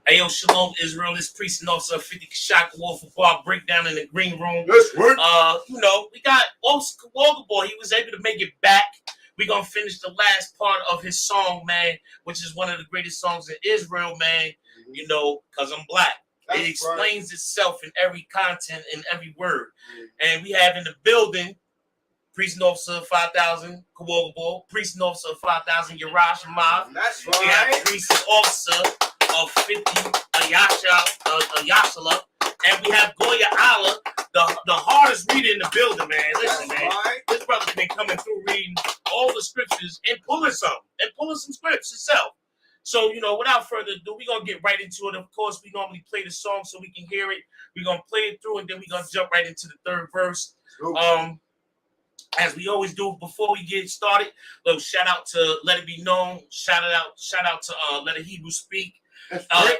Hey, yo, Shalom Israel. This priest and officer 50 Kashaka Wolf for Bar Breakdown in the Green Room. That's right. We got Oscar Walker Boy. He was able to make it back. We're going to finish the last part of his song, man, which is one of the greatest songs in Israel, man, because I'm black. That's it explains itself in every content, in every word. And we have in the building, Priest and Officer 5000, Kawobo, Priest and Officer 5000, Yarash Mob. That's right. We have Priest and Officer of 50, Ayashala. And we have Goya Allah, the hardest reader in the building, man. Listen, man. Right. This brother's been coming through reading all the scriptures and pulling some scripts himself. So, without further ado, we're going to get right into it. Of course, we normally play the song so we can hear it. We're going to play it through, and then we're going to jump right into the third verse. As we always do before we get started, little shout out to Let It Be Known. Shout out to Let a Hebrew Speak.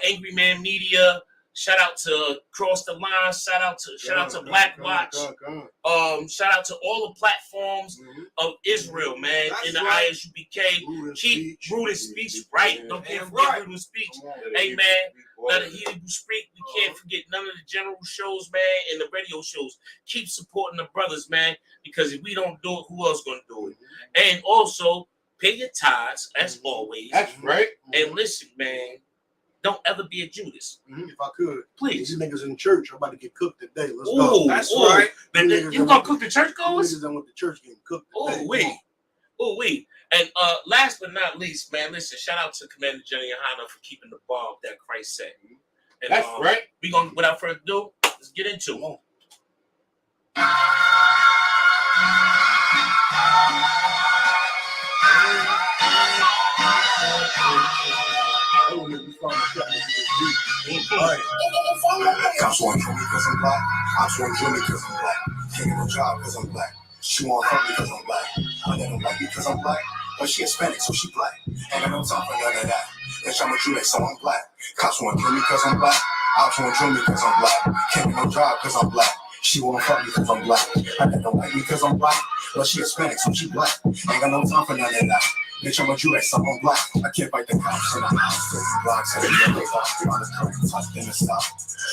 Angry Man Media. Shout out to Cross the Line. Shout out to Black Watch. Shout out to all the platforms of Israel, man. That's in the right. ISUBK. Keep root and speech right. Yeah. Don't forget root and speech. Hey, man. Let a Hebrew Speak. We can't forget none of the general shows, man, and the radio shows. Keep supporting the brothers, man, because if we don't do it, who else gonna do it? And also pay your tithes, as always. That's right. And listen, man. Don't ever be a Judas. If I could. Please. These niggas in church are about to get cooked today. Let's Ooh, go. That's right. You gonna cook the churchgoers? Niggas done with the church getting cooked today. We. And last but not least, man, listen, shout out to Commander Jenny Yohana for keeping the bar up that Christ said. And, That's right. We gonna, without further ado, let's get into it. Cops want to kill me because I'm black. Cops want to kill me because I'm black. Can't get no job because I'm black. She want fuck me because I'm black. I never like me because I'm black. But she Hispanic, so she black. Ain't got no time for none of that. Bitch, I'm a Jew, so I'm black. Cops want to kill me because I'm black. Cops want to kill me because I'm black. Can't get no job because I'm black. She wanna fuck me because I'm black. I never like me because I'm black. But she Hispanic, so she black. Ain't got no time for none of that. Bitch, I'm a Jew, so I'm black. I can't fight the cops in the house. 50 blocks and the yellow box. On the current, tucked in the south.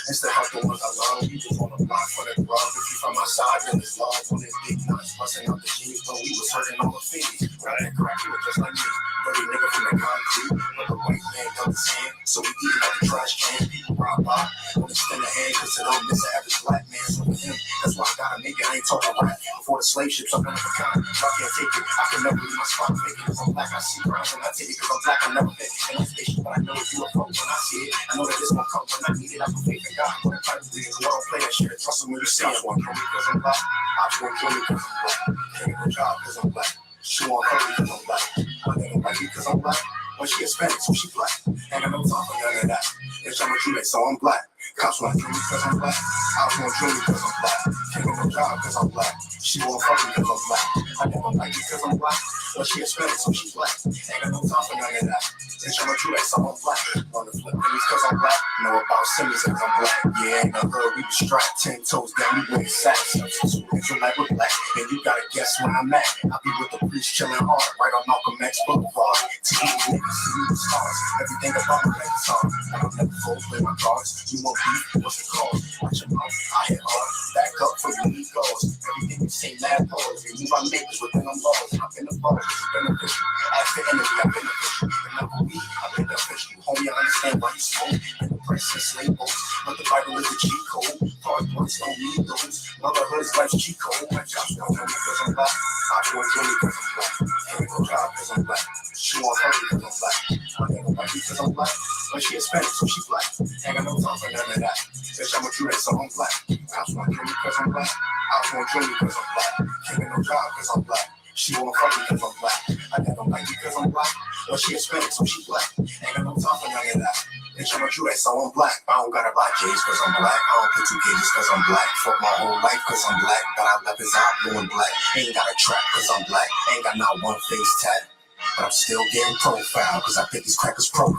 Instead of the ones I love, we just on the block for the grub. If you from my side, then it's love. On this big nuts, busting out the jeans, but we was hurting on the feet. Right that crack, you were just like me. Dirty nigga from the concrete. But the white man got his hand, so we eating out the trash can. People rob by, don't extend a hand, cause it don't miss an average black man. So for him, that's why I gotta make it. I ain't talking rap. Before the slave ships, I'm gonna pecan. If I can't take it, I can never leave my spot. Make it, cause I'm black, I see crimes, and I take it, cause I'm black, I never fit. And I'm station, but I know if you a fuck when I see it. I know that this gon' come when I need it. I can faith in God. But if I do it, I don't play that shit. Trust me when you see it. I want to kill me cause I'm black. I just want to kill me cause I'm black. Can't get no job cause I'm black. She want fuck me cause I'm black. I never like me cause I'm black. But she Hispanic, so she black. Ain't got no time for none of that. Bitch, I'm a Jew, so I'm black. Cops want to kill me cause I'm black. I just want to kill me cause I'm black. Can't get no job cause I'm black. She want fuck me cause I'm black. I never like me cause I'm black. But she Hispanic, so she black. Ain't got no time for none of that. Bitch, I'm a Jew, so I'm black. Want to flip pennies cause I'm black. Know about Simmons cause I'm black. Yeah, ain't no heard we was strapped 10 toes down, we wearing sacks. So like we're black, and you gotta guess where I'm at. I be with the priest chilling hard, right on Malcolm X Boulevard. TV niggas, see you the stars. Everything about me like it's hard. I don't never fold, play my cards. You want beef? What's the cause? Watch your mouth, I hit hard. Back up for you need goals. Everything you say, mad pause. You move my niggas within them laws. I've been the ball, it's beneficial. As the enemy, I've been official. And I'm a weed, I've been official. Homie, I understand why you smoke. And the price is slave boats. But the Bible is a cheat code. Hard points don't need those. Motherhood's life's cheat code. My job's don't know me cause I'm black. I want to me cause I'm black. Can't get no job cause I'm black. She want her because I'm black. I never like me cause I'm black. But she Hispanic, so she black. Ain't got no time for none of that. Bitch, I'm a Jew, so I'm black. Cops want to kill me cause I'm black. I want to me cause I'm black. Can't get no job cause I'm black. She wanna fuck me cause I'm black. I never like me cause I'm black. But she Hispanic, so she black. Ain't got no time for none of that. Bitch, I'm a Jew, so I'm black. I don't gotta buy J's cause I'm black. I don't put 2 cages cause I'm black. Fuck my whole life cause I'm black. But I left his eye blue and black. Ain't got a trap cause I'm black. Ain't got not one face tat. But I'm still getting profile, cause I think these crackers profile.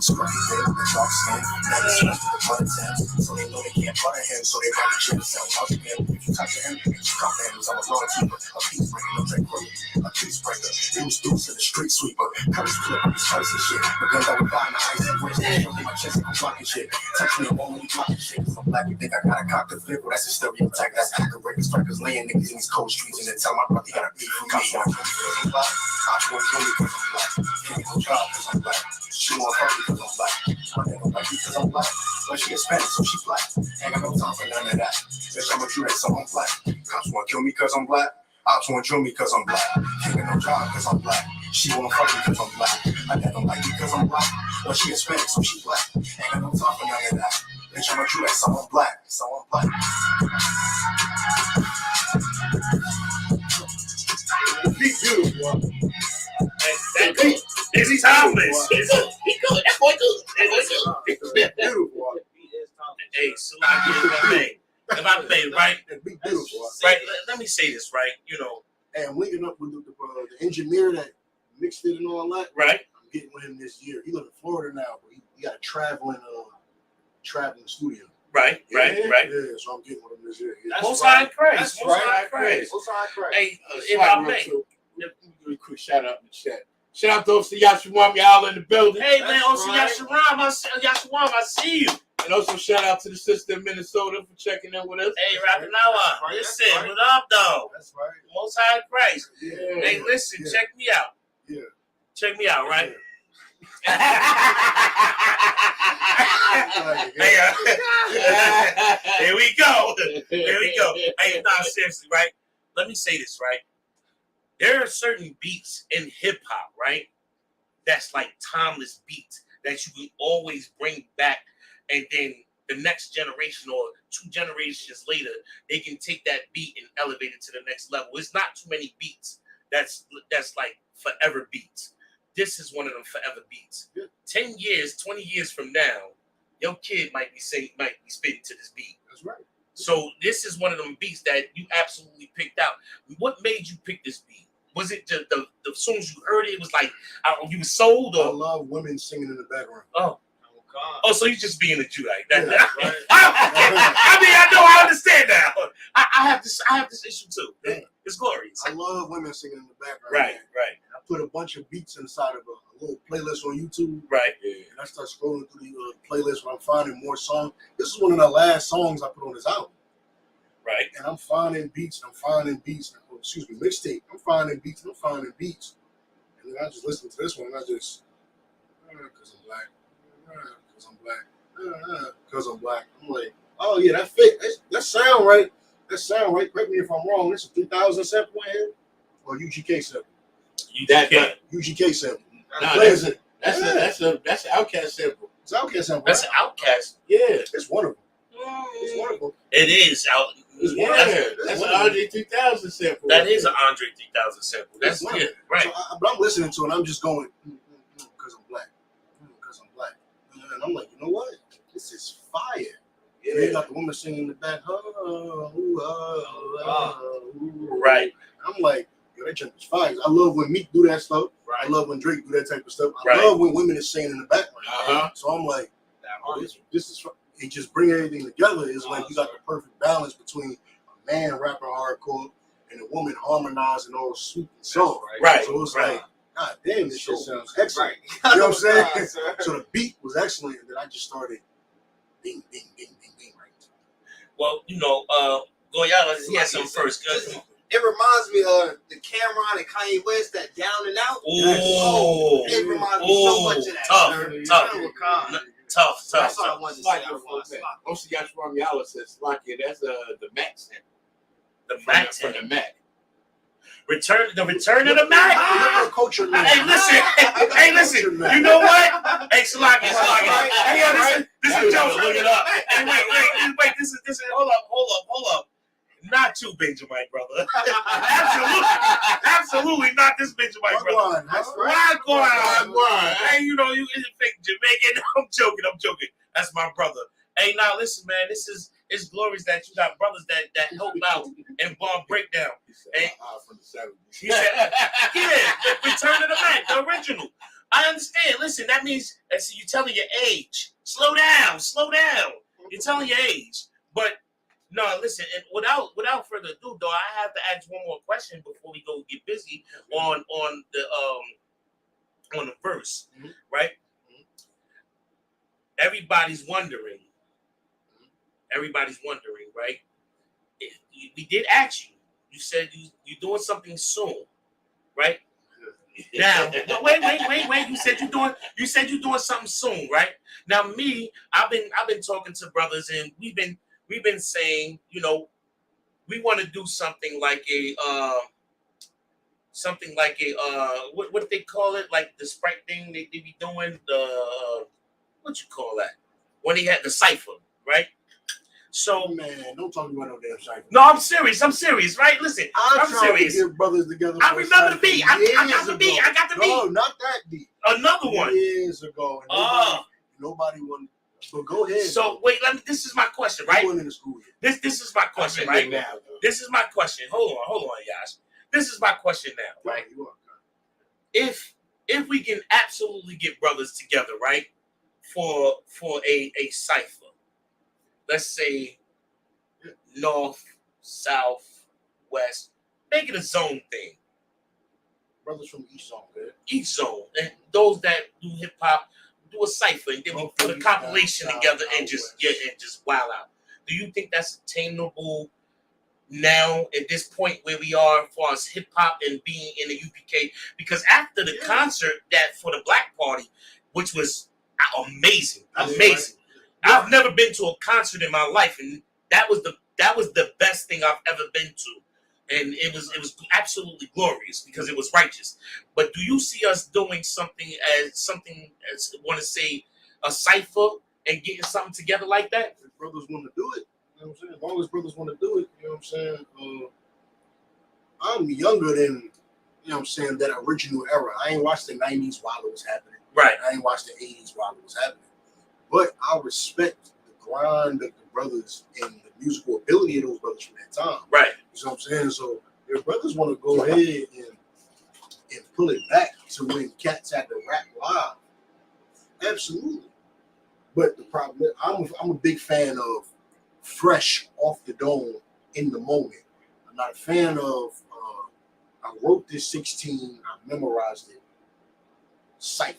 So right there with the dark skin, now they switch to the butter tins. So they know they can't butter him, so they run the gym, sell husband. If you touch him, if you come to him, I'm a loyalty, a peace breaking, no drink crew. A my cheese breaker. Use dudes in the street sweeper. Curse flip, I'm choice and shit. But then I would buy my ice and wrist. In my chest, I'm blocking shit. Touch me, I'm only blocking shit. Cause I'm black, you think I got a cock to flip. Well, that's a stereotype. That's accurate. Strikers laying niggas in these cold streets. And then tell my brother he gotta beat from me. Cops want to kill me cause I'm black. Cops want to kill me cause I'm black. Can't go job cause I'm black. She want to fuck me cause I'm black. My nigga like me cause I'm black. But she Hispanic, so she black. Ain't got no time for none of that. Bitch, I'm a Jew, so I'm black. Cops want to kill me cause I'm black. Ops want to drill me cause I'm black. Can't get no job cause I'm black. She wanna fuck me cause I'm black. I never like me cause I'm black. But she Hispanic, so she black. Ain't got no time for none of that. Bitch, I'm a Jew, so I'm black. So I'm black. Be beautiful. That beat is timeless. He good. That boy good. Beautiful. Hey, Salaki, if I may, right? Be beautiful. Right. Let me say this, right? You know, And I'm linking up with the engineer that mixed it and all that. right? I'm getting with him this year. He lives in Florida now, but he got a traveling studio. Right. Yeah, so I'm getting with him this year. Yeah. Most high praise. That's Most right. high praise. What's our crack? Hey, if I may. Really quick shout out in the chat. Shout out to Officer Yashawam, y'all in the building. Hey, man, also That's Yasharam, I see you. And also shout out to the sister in Minnesota for checking in with us. Hey, Rapinawa, listen, what up, though? That's right. Most high praise. Yeah. Hey, listen, Yeah. check me out. Yeah. Check me out, right? Here we go. Hey, nah, seriously, right? Let me say this, right? There are certain beats in hip hop, right? That's like timeless beats that you can always bring back, and then the next generation or 2 generations later, they can take that beat and elevate it to the next level. It's not too many beats that's like forever beats. This is one of them forever beats. 10 years, 20 years from now, your kid might be spitting to this beat. That's right. So this is one of them beats that you absolutely picked out. What made you pick this beat? Was it the as soon as you heard it, it was like you were sold, I or love women singing in the background. oh, so you just being a Jew like that? Yeah, right. I mean, I understand now. I have this issue too. Yeah. It's glorious. I love women singing in the background. Right. And I put a bunch of beats inside of a little playlist on YouTube. Right. And I start scrolling through the playlist when I'm finding more songs. This is one of the last songs I put on this album. Right. And I'm finding beats and I'm finding beats. Mixtape. I'm finding beats and I'm finding beats. And then I just listen to this one and I just, because I'm black. Because I'm black. Because I'm black. I'm like, oh yeah, that fit. That sound right. That sound right. Correct me if I'm wrong. This is 3000 sample in here? Or UGK sample? UGK sample. That's an Outkast sample. It's Outkast sample. That's an Outcast. Yeah. It's one of them. It's one of them. It is out. That's an Andre 3000 sample. That is an Andre 3000 sample. That's one of it. Right. So but I'm listening to it and I'm just going, because I'm black. Because I'm black. And I'm like, you know what? This is fire. Yeah. And you got the woman singing in the back. Right. I'm like, yo, that junk is fire. I love when Meek do that stuff. Right. I love when Drake do that type of stuff. I Right. love when women is singing in the background. Uh-huh. So I'm like, this is it. Just bring everything together. It's like you got the perfect balance between a man rapping hardcore and a woman harmonizing all sweet and soft. Right. So it's Right. like, God damn, this shit sounds excellent. You know what I'm saying? So the beat was excellent, and then I just started ding, ding, ding, ding, ding, right. Well, Goyala, he had some first. It reminds me of the Cameron and Kanye West, that Down and Out. Oh, It reminds me so much of that. Tough. That's all I wanted to say. Officer Yashawam, y'all says, Slocky, that's the Mac sample. The Mac from the Mac. Return of the Mac. Culture man. Hey, listen. You know what? Hey, Salaki. Hey, yo, this is Joe. Look it up. Hey, wait. This is. Hold up. Not too Benjamin, brother. Absolutely not this Benjamin, brother. Why? Hey, you fake Jamaican. I'm joking. That's my brother. Hey, now listen, man. It's glorious that you got brothers that help out and bomb breakdown. Hey, from the 70s. he said, yeah, Return of the Mac, the original. I understand. Listen, that means you're telling your age. Slow down. You're telling your age. But No, listen, and without further ado, though, I have to ask one more question before we go get busy on the verse, right? Everybody's wondering, right? We did ask you. You said you're doing something soon, right? Now, no, wait. You said you're doing something soon, right? Now, me, I've been talking to brothers, and we've been saying, we want to do something like a what do they call it? Like the Sprite thing they be doing, the what you call that? When he had the cipher, right? So, Man, don't talk about no damn cycle. no, I'm serious, right? Listen, I'm trying serious. to get brothers together. I remember the beat. I got the ago. beat. I got the beat. No, not that beat. Another one. Years ago. Nobody wanted. But go ahead. So wait, this is my question, right? You went into school yet. This is my question, right now. This is my question. Hold on, guys. This is my question now, right? If we can absolutely get brothers together, right, for a cipher, let's say north, south, west, make it a zone thing. Brothers from each zone, man. Each zone, and those that do hip hop do a cipher, and then we put a compilation together and just wild out. Do you think that's attainable now at this point where we are as far as hip hop and being in the UPK? Because after the concert that for the Black Party, which was amazing. Right. I've never been to a concert in my life, and that was the best thing I've ever been to, and it was absolutely glorious because it was righteous. But do you see us doing something as want to say a cipher and getting something together like that? If brothers want to do it, you know what I'm saying? As long as brothers want to do it, you know what I'm saying? I'm younger than, you know what I'm saying, that original era. I ain't watched the 90s while it was happening. Right. I ain't watched the 80s while it was happening. But I respect the grind of the brothers and the musical ability of those brothers from that time. Right. You know what I'm saying? So if brothers want to go ahead and pull it back to when cats had to rap live, absolutely. But the problem is, I'm a big fan of fresh off the dome in the moment. I'm not a fan of I wrote this 16, I memorized it, cipher.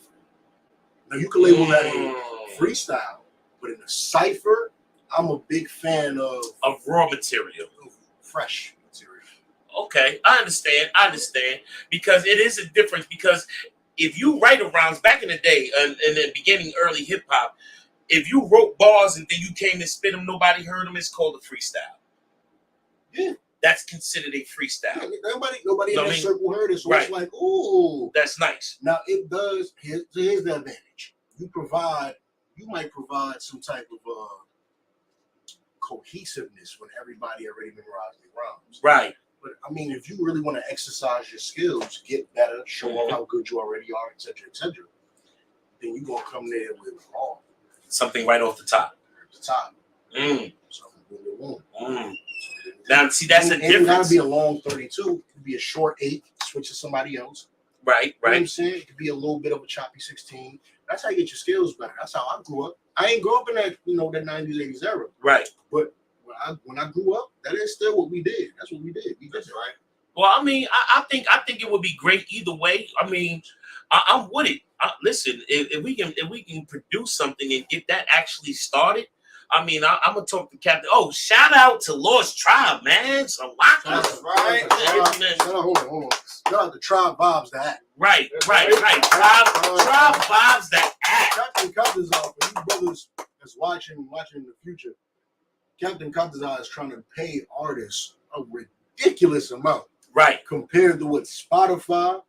Now you can label that a freestyle, but in a cipher, I'm a big fan of raw material, of fresh material. Okay, I understand because it is a difference. Because if you write arounds back in the day, in the beginning, early hip hop, if you wrote bars and then you came and spit them, nobody heard them. It's called a freestyle. Yeah, that's considered a freestyle. Yeah, nobody in that circle heard it, so it's like, ooh, that's nice. Now it does. Here's the advantage. You might provide some type of cohesiveness when everybody already memorized their rhymes. Right. But I mean, if you really want to exercise your skills, get better, show off how good you already are, etc., then you're gonna come there with something right off the top. At the top. Something really Now, see, that's a difference. It gotta be a long 32. It could be a short 8. Switch to somebody else. Right. You know what I'm saying? It could be a little bit of a choppy 16. That's how you get your skills better. That's how I grew up. I ain't grew up in that, that 90s, 80s era. Right. But when I grew up, that is still what we did. That's what we did. We did it, right? Well, I mean, I think it would be great either way. I mean, I'm with it. Listen, if we can produce something and get that actually started, I mean, I'm gonna talk to Captain. Oh, shout out to Lost Tribe, man. So that's right. Hold on. Shout out to Tribe Vibes that. Right. Tribe Vibes that act. Captain Kaptazar, for you brothers that's watching in the future, Captain Kaptazar is trying to pay artists a ridiculous amount. Right. Compared to what Spotify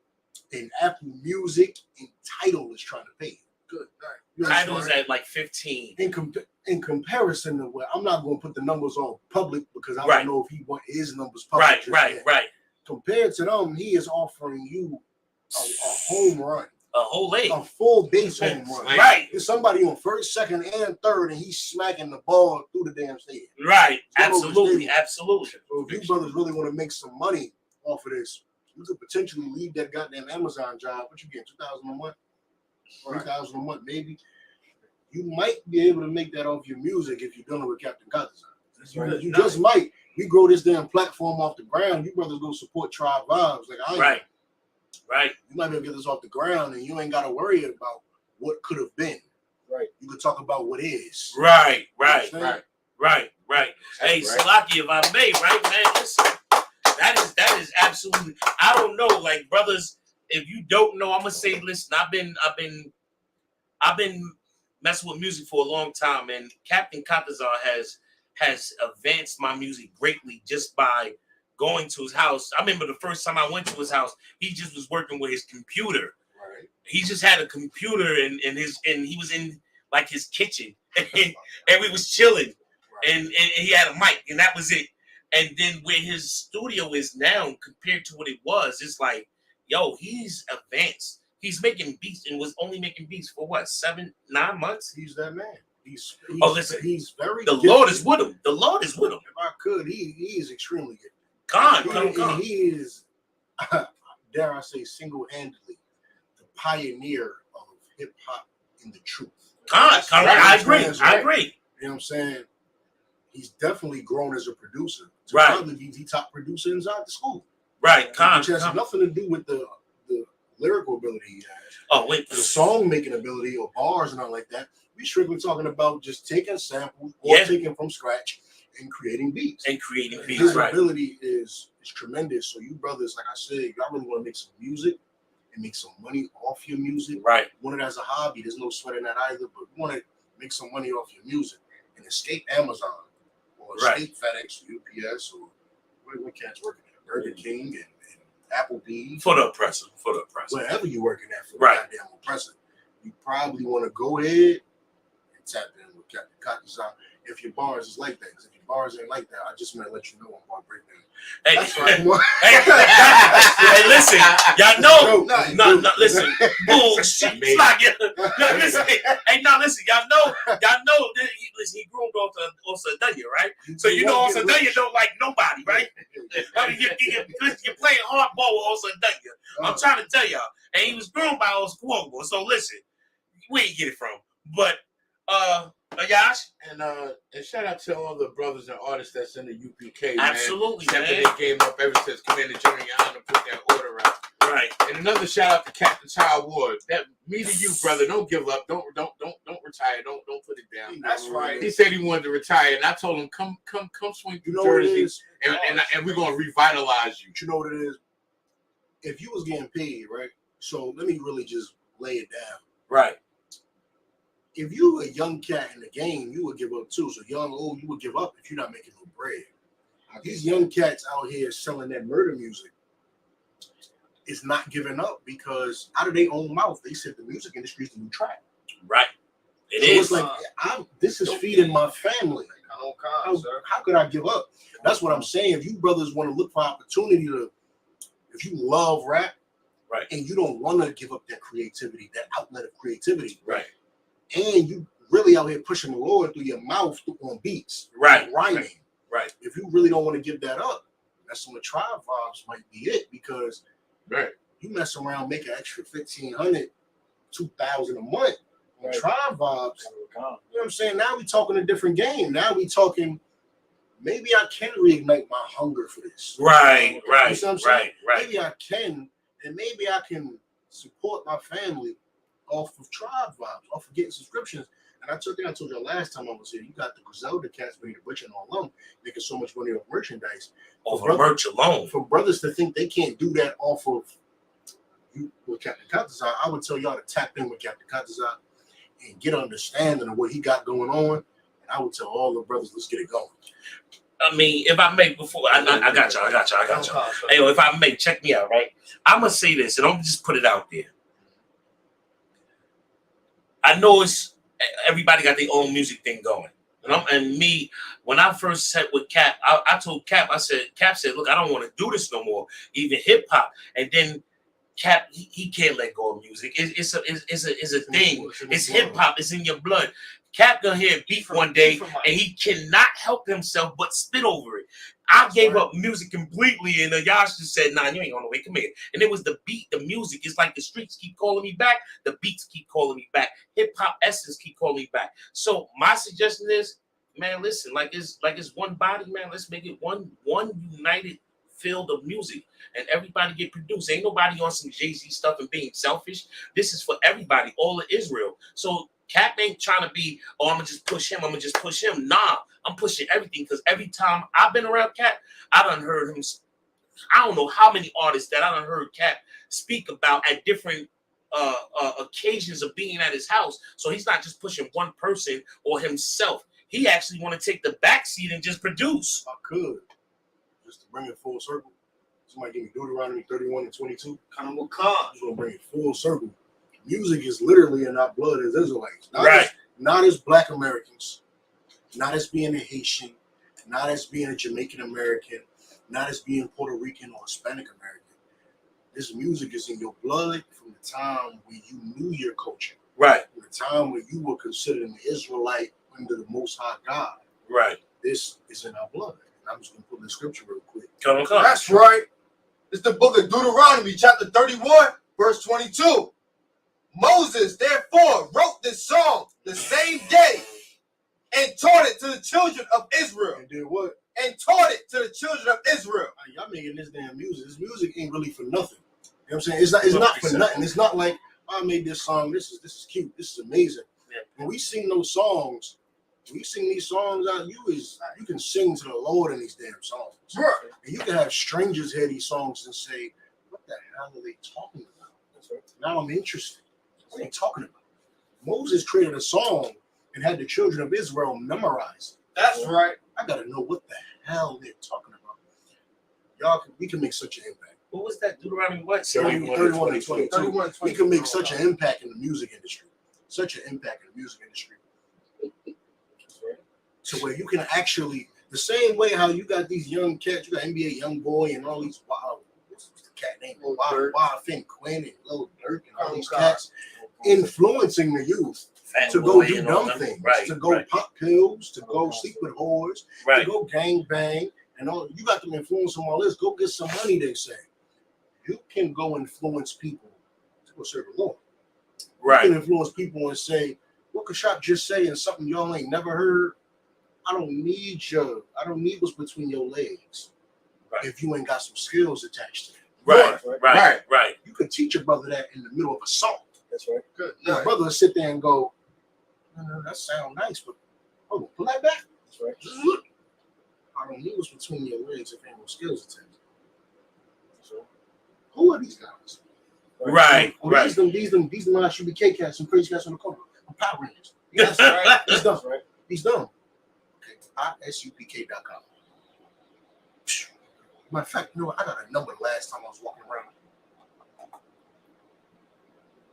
and Apple Music and Tidal is trying to pay. Good. All right. Tidal's at like 15. In comparison to what, I'm not going to put the numbers on public because I don't know if he want his numbers public. Right. Compared to them, he is offering you a home run. A whole eight. A full base home run. Right. There's somebody on first, second, and third, and he's smacking the ball through the damn stadium. Right. Absolutely. So if you brothers really want to make some money off of this, you could potentially leave that goddamn Amazon job. What you get, $2,000 a month? $3,000 a month, maybe. You might be able to make that off your music if you're done with Captain Kaptazar. You just might. We grow this damn platform off the ground. You brothers go support Tribe Vibes like I am. Right. You might be able to get this off the ground, and you ain't got to worry about what could have been. Right. You could talk about what is. Right. Hey, Right. Salaki, if I may, right, man, listen, that is absolutely. I don't know, like brothers. If you don't know, I'm gonna say, listen. I've been messing with music for a long time, and Captain Katazar has advanced my music greatly just by going to his house. I remember the first time I went to his house, he just was working with his computer. Right. He just had a computer and he was in like his kitchen and we was chilling and he had a mic and that was it. And then where his studio is now compared to what it was, it's like, yo, he's advanced. He's making beats and was only making beats for what, 7-9 months? He's that man. He's listen, he's very The gifted. Lord is with him. The Lord is with him. If I could, he is extremely gifted. God. He is, dare I say, single-handedly the pioneer of hip hop in the truth. God. I agree. You know what I'm saying? He's definitely grown as a producer. To Right. probably be the top producer inside the school. Right. Which has nothing to do with the lyrical ability he has. Oh, wait. The song making ability or bars and all like that. We strictly talking about just taking samples or taking from scratch and creating beats. His ability is tremendous. So you brothers, like I said, y'all really want to make some music and make some money off your music. Right. Want it as a hobby. There's no sweat in that either. But you want to make some money off your music and escape Amazon or escape FedEx or UPS or what cats working at? Burger King and Applebee's. For the oppressor. Wherever you're working at for the Right. goddamn oppressor. You probably want to go ahead and tap in with Captain Katazar if your bars is like that. Because if your bars ain't like that, I just want to let you know I'm going to break down. Hey, That's right. hey, listen, y'all know. No, listen. Bullshit. Amazing. Listen, y'all know. He groomed off Sadanya, right? So you know Sadanya don't like nobody, right? I mean, you're playing hardball with Sadanya. I'm trying to tell y'all. And he was groomed by Osquobo. So listen, where you get it from? But Yash? And shout out to all the brothers and artists that's in the UPK, man. Absolutely, Stepping their game up ever since Commander Junior Allen put that order out. Right. And another shout out to Captain Ty Ward. That me to you, brother. Don't give up. Don't retire. Don't put it down. That's right. He said he wanted to retire, and I told him, come swing through Jersey, and we're gonna revitalize you. You know what it is? If you was getting paid, right? So let me really just lay it down. Right. If you were a young cat in the game, you would give up too. So young, old, you would give up if you're not making no bread. These young cats out here selling that murder music is not giving up because out of their own mouth, they said the music industry is the new trap. Right. It So is. it's like, this is feeding my family. How could I give up? That's what I'm saying. If you brothers want to look for opportunity to, if you love rap, right, and you don't want to give up that creativity, that outlet of creativity, right, and you really out here pushing the Lord through your mouth on beats, right, rhyming, right. If you really don't want to give that up, that's when the Tribe Vibes might be it, because you mess around, make an extra 1,500, 2,000 a month on Tribe Vibes. You know what I'm saying? Now we talking a different game. Now we talking, maybe I can reignite my hunger for this. Right. You know what I'm saying? Maybe I can, and maybe I can support my family off of Tribe Vibes, off of getting subscriptions. And I told you last time I was here, you got the Griselda cats, Benny the Butcher and all them, making so much money off merchandise. Off of merch alone. For brothers to think they can't do that off of you with Captain Katazar, I would tell y'all to tap in with Captain Katazar and get an understanding of what he got going on. And I would tell all the brothers, let's get it going. I mean, if I may, before I got y'all. Hey, if I may, check me out, right? I'm gonna say this, and I'm just put it out there. I know it's everybody got their own music thing going, and me, when I first set with Cap, I told Cap, Cap said, look, I don't want to do this no more, even hip hop, and then Cap, he can't let go of music. It's a thing. It's hip hop. It's in your blood. Cap gonna hear a beat one day, and he cannot help himself but spit over it. I gave up music completely, and Yash just said, nah, you ain't on the way, come here. And it was the beat, the music. It's like the streets keep calling me back, the beats keep calling me back, hip-hop essence keep calling me back. So my suggestion is, man, listen, like it's one body, man. Let's make it one united field of music, and everybody get produced. Ain't nobody on some Jay-Z stuff and being selfish. This is for everybody, all of Israel. So Cap ain't trying to be, oh, I'm gonna just push him. I'm gonna just push him. Nah, I'm pushing everything because every time I've been around Cap, I done heard him. I don't know how many artists that I done heard Cap speak about at different occasions of being at his house. So he's not just pushing one person or himself. He actually want to take the back seat and just produce. I could, just to bring it full circle. Somebody give me Deuteronomy 31 and 22. Come with cars. Just gonna bring it full circle. Music is literally in our blood as Israelites. Not as Black Americans, not as being a Haitian, not as being a Jamaican American, not as being Puerto Rican or Hispanic American. This music is in your blood from the time when you knew your culture. Right. From the time when you were considered an Israelite under the Most High God. Right. This is in our blood. And I'm just going to put the scripture real quick. Come. That's right. It's the book of Deuteronomy, chapter 31, verse 22. Moses, therefore, wrote this song the same day and taught it to the children of Israel. And did what? And taught it to the children of Israel. Y'all making this damn music. This music ain't really for nothing. You know what I'm saying? It's not for nothing. It's not like, I made this song. This is cute. This is amazing. Yeah. When we sing those songs, we sing these songs out, you can sing to the Lord in these damn songs. Right. And you can have strangers hear these songs and say, what the hell are they talking about? Right. Now I'm interested. What are they talking about? Moses created a song and had the children of Israel memorize it. That's right. I gotta know what the hell they're talking about. We can make such an impact. What was that? Deuteronomy what? 31 and 22. 31, We can make such an impact in the music industry. Such an impact in the music industry. To where you can actually, the same way how you got these young cats, you got NBA Young Boy and all these wild, what's the cat name? Wild Finn Quinn and Lil Durk and all these cats influencing the youth. To go do dumb things, to go pop pills, to go sleep with whores, to go gang bang, and all. You got them influencing all this. Go get some money, they say. You can go influence people to go serve the Lord. Right. You can influence people and say, what could Shop just say and something y'all ain't never heard? I don't need what's between your legs. Right. If you ain't got some skills attached to it. Right. You could teach your brother that in the middle of a song. That's right. Good. Your brother will sit there and go, that sound nice, but pull that back. That's right. I don't need what's between your legs if ain't no skills attached. So, who are these guys? Right. These them UBK cats, some crazy cats on the cover. I'm Power Rangers. That's right. He's dumb. Right. He's dumb. Okay. ISUPK.com. Matter of fact, you know what? I got a number last time I was walking around.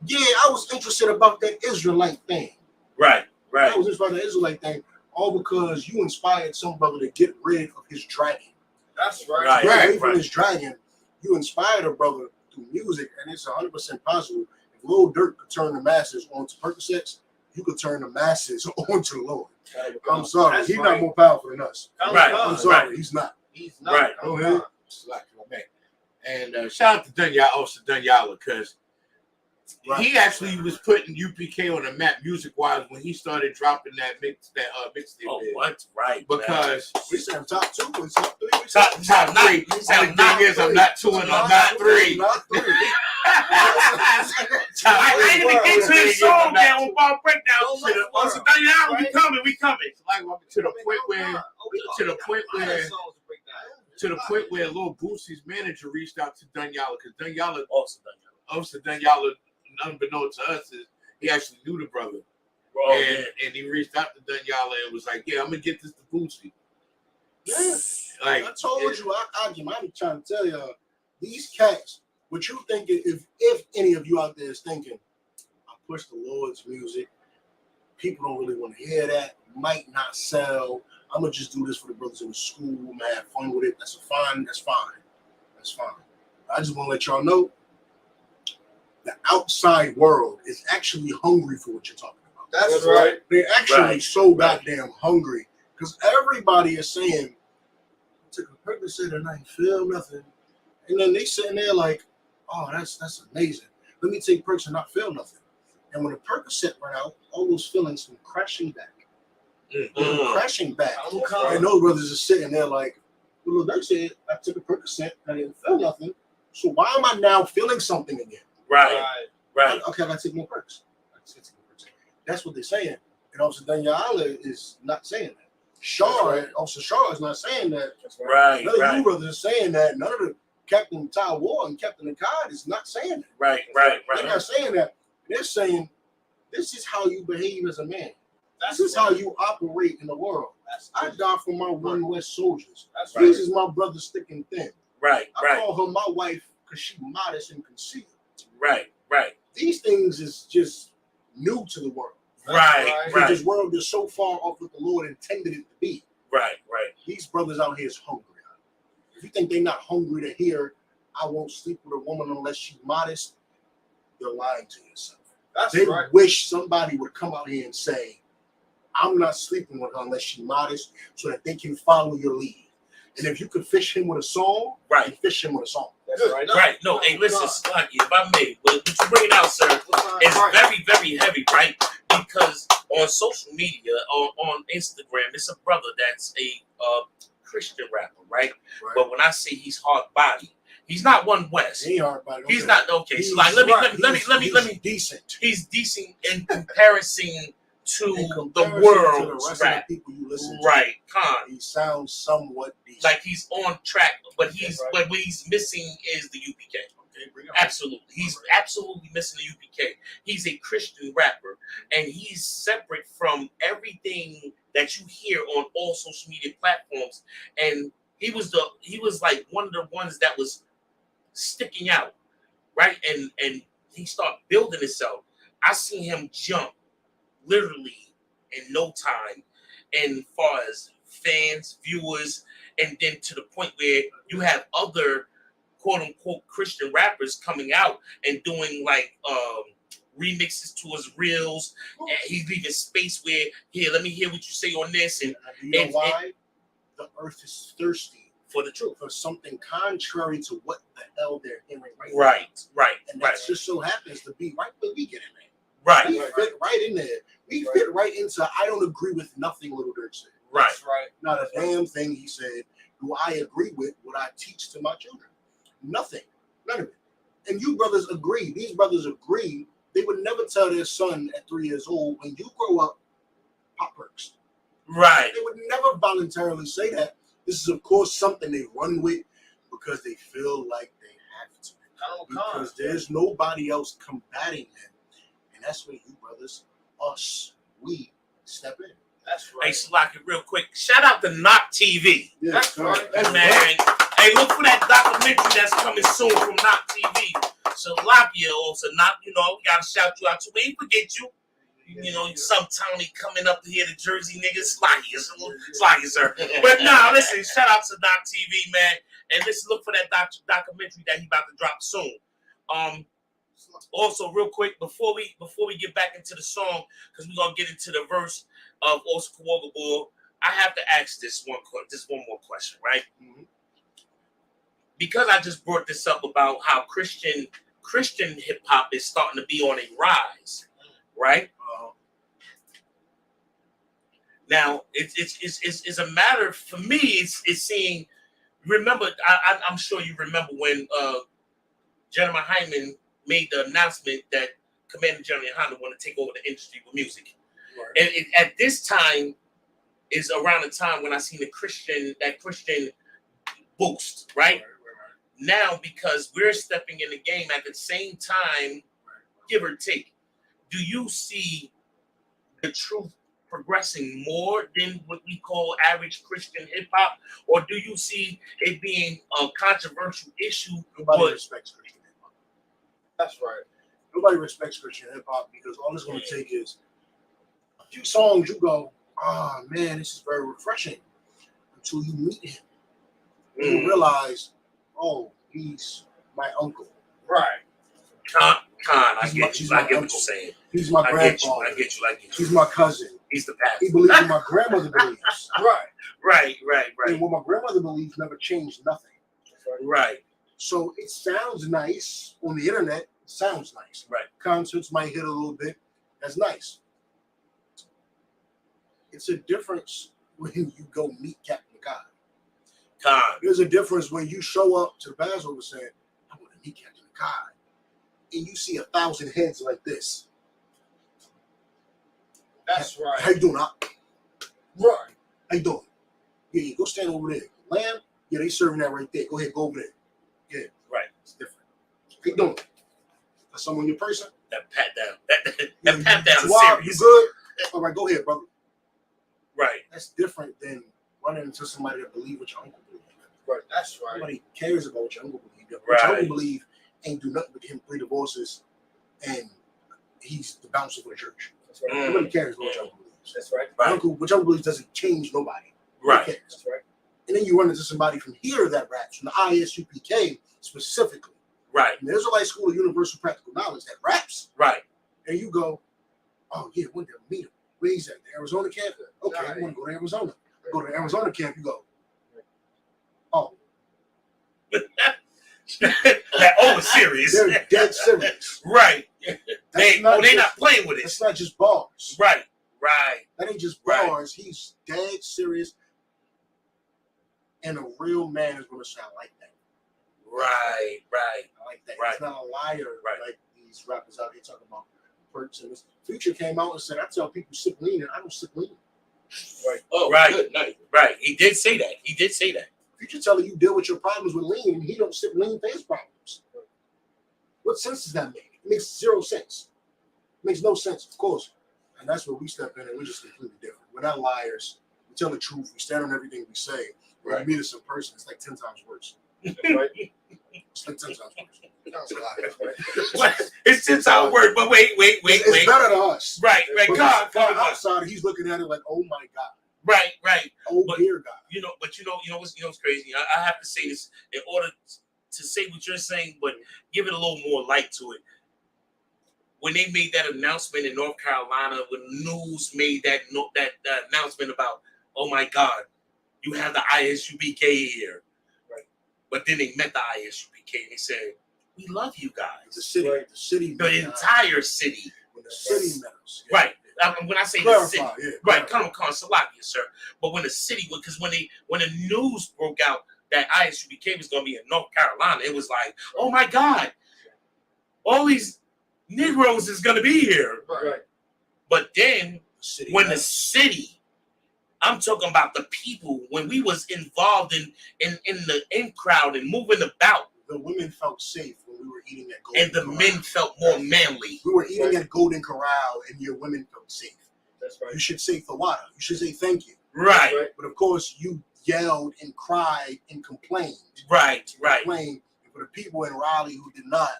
Yeah, I was interested about that Israelite thing. Right. I was interested about the Israelite thing, all because you inspired some brother to get rid of his dragon. That's right. Get away from his dragon. You inspired a brother through music, and it's 100% possible. If Lil Durk could turn the masses onto Percocets, you could turn the masses onto the Lord. I'm sorry, he's not more powerful than us. I'm sorry, he's not. He's not. Right. Go ahead. And shout out to Dunyala, because he actually was putting UPK on the map music-wise when he started dropping that mixtape. Oh, what? Right. Because we said top 2 and top 3. Top 3. And the thing is, I'm not 2 and I'm not 3. Not 3. I ain't gonna get to this song now on Ball Breakdown. So we coming. Like to the point where Lil Boosie's manager reached out to Dunyala, because Dunyala, unbeknownst to us, is he actually knew the brother. And he reached out to Dunyala and was like, yeah, I'm gonna get this to Boosie. Yeah. Like I told you, I be trying to tell y'all, these cats, what you thinking, if any of you out there is thinking, I push the Lord's music, people don't really want to hear that, might not sell, I'm gonna just do this for the brothers in the school, I'm gonna have fun with it. That's fine. I just want to let y'all know the outside world is actually hungry for what you're talking about. That's right. They're actually so goddamn hungry, because everybody is saying, I took a Percocet and I ain't feel nothing. And then they sitting there like, oh, that's amazing. Let me take Percs and not feel nothing. And when the Percocet run out, all those feelings come crashing back. crashing back. And those brothers are sitting there like, well, they said I took a Percocet, I didn't feel nothing. So why am I now feeling something again? Right. Okay, I gotta take more perks. That's what they're saying. And Officer Daniela is not saying that. Officer Shaw is not saying that. Right. None of you brothers are saying that. None of the Captain Ty Ward and Captain Akkad is not saying that. Right. They're not saying that. They're saying this is how you behave as a man. This is how you operate in the world. I die for my One West soldiers. These is my brothers thick and thin. Right. I call her my wife because she's modest and concealed. Right. These things is just new to the world. Right. This world is so far off what the Lord intended it to be. Right. These brothers out here is hungry. If you think they're not hungry to hear, I won't sleep with a woman unless she's modest, you're lying to yourself. They wish somebody would come out here and say, I'm not sleeping with her unless she's modest, so that they can follow your lead. And if you could fish him with a song, right, fish him with a song. That's right. Right. No, hey, listen, Sluggy, if I may, what you bring it out, sir, is very, very heavy, right? Because on social media, on Instagram, it's a brother that's a Christian rapper, right? But when I say he's hard body, he's not One West. He hard body. He's not okay. So like, let me. Decent. He's decent in comparison to the To world, the rest of the people you listen to. right? Khan. He sounds somewhat decent. Like he's on track, but what he's missing is the UPK. Absolutely. He's absolutely missing the UPK. He's a Christian rapper, and he's separate from everything that you hear on all social media platforms. And he was like one of the ones that was sticking out, right? And he started building himself. I seen him jump literally in no time, and far as fans, viewers, and then to the point where you have other quote unquote Christian rappers coming out and doing like remixes to his reels. And he's leaving space where, here, let me hear what you say on this. And you know why? The earth is thirsty for the truth, for something contrary to what the hell they're hearing right now. Right. And that just so happens to be right where we get in there. Right. We fit right in there. We fit right into, I don't agree with nothing Little Dirk said. Right. Not a damn thing he said do I agree with what I teach to my children. Nothing. None of it. And you brothers agree. These brothers agree. They would never tell their son at 3 years old, when you grow up, pop perks. Right. They would never voluntarily say that. This is, of course, something they run with because they feel like they have to. Because there's nobody else combating them. And that's where you brothers, us, we step in. That's right. Hey, Salaki, real quick, shout out to Knock TV. Yeah, that's right. Man, hey, look for that documentary that's coming soon from Knock TV. Salaki also, Knock, we gotta shout you out too. We ain't forget you. Some Tony coming up to hear the Jersey niggas. Sluggy, sir. But nah, listen, shout out to Knock TV, man. And listen, look for that documentary that he about to drop soon. Also, real quick, before we get back into the song, because we're gonna get into the verse of Oscar Wogabor, I have to ask this one more question, right? Mm-hmm. Because I just brought this up about how Christian hip hop is starting to be on a rise, right? Now it's a matter for me. It's seeing. Remember, I'm sure you remember when General Hyman made the announcement that Commander General Honda want to take over the industry with music. Right. And at this time is around the time when I seen that Christian boost, right? Now, because we're stepping in the game at the same time, give or take, do you see the truth progressing more than what we call average Christian hip hop, or do you see it being a controversial issue? Nobody respects Christian hip hop. That's right. Nobody respects Christian hip hop because all it's going to take is a few songs. You go, oh man, this is very refreshing, until you meet him. You realize, oh, he's my uncle. Right. I get what you're saying. He's my grandfather. I get you. He's my cousin. He's the pastor. He believes what my grandmother believes. Right. And what my grandmother believes never changed nothing. Right. So it sounds nice on the internet. It sounds nice. Right. Concerts might hit a little bit. That's nice. It's a difference when you go meet Captain God. Con. There's a difference when you show up to the bathroom and say, I want to meet Captain God. And you see 1,000 heads like this. That's right. How you doing? Right. Right. How you doing? Yeah, go stand over there. Lamb? Yeah, they serving that right there. Go ahead, go over there. Yeah. Right. It's different. How you doing? That's someone your person? That pat down. That pat down is You serious. good? All right, go ahead, brother. Right. That's different than running into somebody that believes what your uncle believes. Right. That's right. Nobody cares about what your uncle believes. What Right. your uncle believes ain't do nothing but him 3 divorces and he's the bouncer for the church. That's right. Nobody cares about what your uncle believes. That's right. Your uncle, what your uncle believes doesn't change nobody. Right. Nobody cares. That's right. And then you run into somebody from here that raps, from the ISUPK specifically. Right. And the Israelite School of Universal Practical Knowledge that raps. Right. And you go, oh yeah, one day I'll meet him. Where he's at? The Arizona camp? Okay, I want to go to Arizona. Go to the Arizona camp, you go, oh, That serious. they're dead serious. Right. They not just- playing with it. That's not just bars. Right. Right. That ain't just Right. bars. He's dead serious. And a real man is going to sound like that. Right. Right. I like that. Right. He's not a liar Right. like these rappers out here talking about perks and this. Future came out and said, I tell people sip lean and I don't sip lean. Right. Oh, Right. good night. Right. He did say that. He did say that. Future telling you deal with your problems with lean and he don't sip lean for his problems. What sense does that make? It makes 0 sense. It makes no sense, of course. And that's where we step in and we're just completely different. We're not liars. We tell the truth. We stand on everything we say. When Right. you meet us in person, it's like 10 times worse. That's right. It's like 10 times worse. That's right. What? It's just how it works. But wait. It's better than us. Right. But God. outside, he's looking at it like, oh my God. Right. Oh But- dear God. You know what's crazy? I have to say this in order to say what you're saying, but give it a little more light to it. When they made that announcement in North Carolina, when news made that announcement about, oh my God, you have the ISUPK here. Right. But then they met the ISUPK and they said, we love you guys. The city, Right. The entire city. when the city met us. Right. When I say the city. Clarify, yeah. Right, come on, Salakia, sir. But when the city, because when the news broke out that ISUPK was going to be in North Carolina, it was like, oh my God, all these Negroes is going to be here. Right. But then City when met the us. city, I'm talking about the people, when we was involved in the in crowd and moving about, the women felt safe when we were eating at Golden and the Corral. men felt more manly. We were eating at Golden Corral and your women felt safe. That's right. You should say Thawada. You should say thank you. Right, Right. But of course, you yelled and cried and complained. right. Complained. And for the people in Raleigh who did not,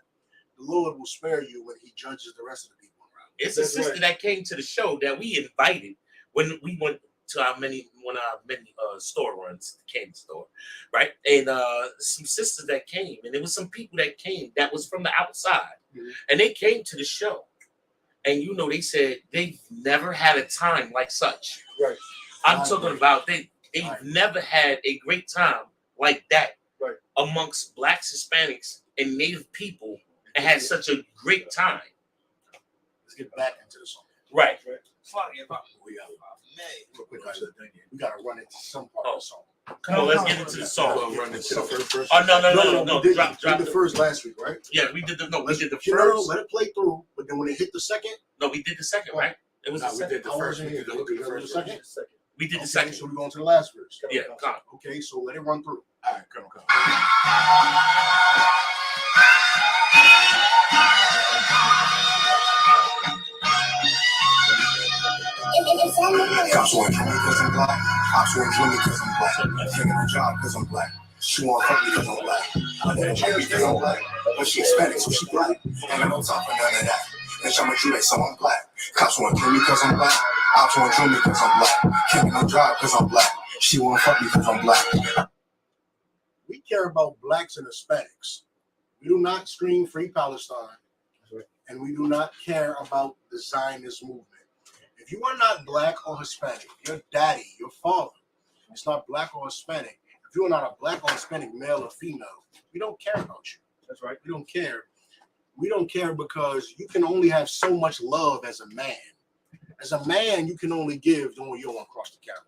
the Lord will spare you when he judges the rest of the people in Raleigh. It's a That's sister right. that came to the show that we invited when we went to our many store runs, the candy store, right? And some sisters that came, and there was some people that came that was from the outside, Mhm. and they came to the show, and they said they've never had a time like such. Right. I'm I talking agree. about they've I agree. never had a great time like that Right. amongst Blacks, Hispanics, and Native people, and had such a great time. Let's get back into the song. Right. Real quick, guys. We gotta run into some part of the song. Come on, let's get into the song. Run into the first verse. Oh no! We did, Drop we did the the first last week, right? Yeah, we did the You know, first. let it play through, but then when it hit the second, No, we did the second, right? It was No, the we second. did the I first. wasn't We here. did the Did first second? verse. We did the Okay, second. so we're going to the last verse. Yeah, come on. Okay, so let it run through. All right, come. Cops want to kill me because I'm black. Cops want to kill me because I'm black. Taking her job because I'm black. She want to fuck me because I'm black. I never like me because I'm black. But she Hispanic, so she black. And I don't talk for none of that. Bitch, I'm a Jew, so I'm black. Cops want to kill me because I'm black. Cops want to kill me because I'm black. Can't get no job because I'm black. She want to fuck me because I'm black. We care about blacks and Hispanics. We do not scream Free Palestine, and we do not care about the Zionist movement. If you are not black or Hispanic, your daddy, your father, is not black or Hispanic. If you are not a black or Hispanic male or female, we don't care about you. That's right. We don't care. We don't care because you can only have so much love as a man. As a man, you can only give. You don't want to cross the camera.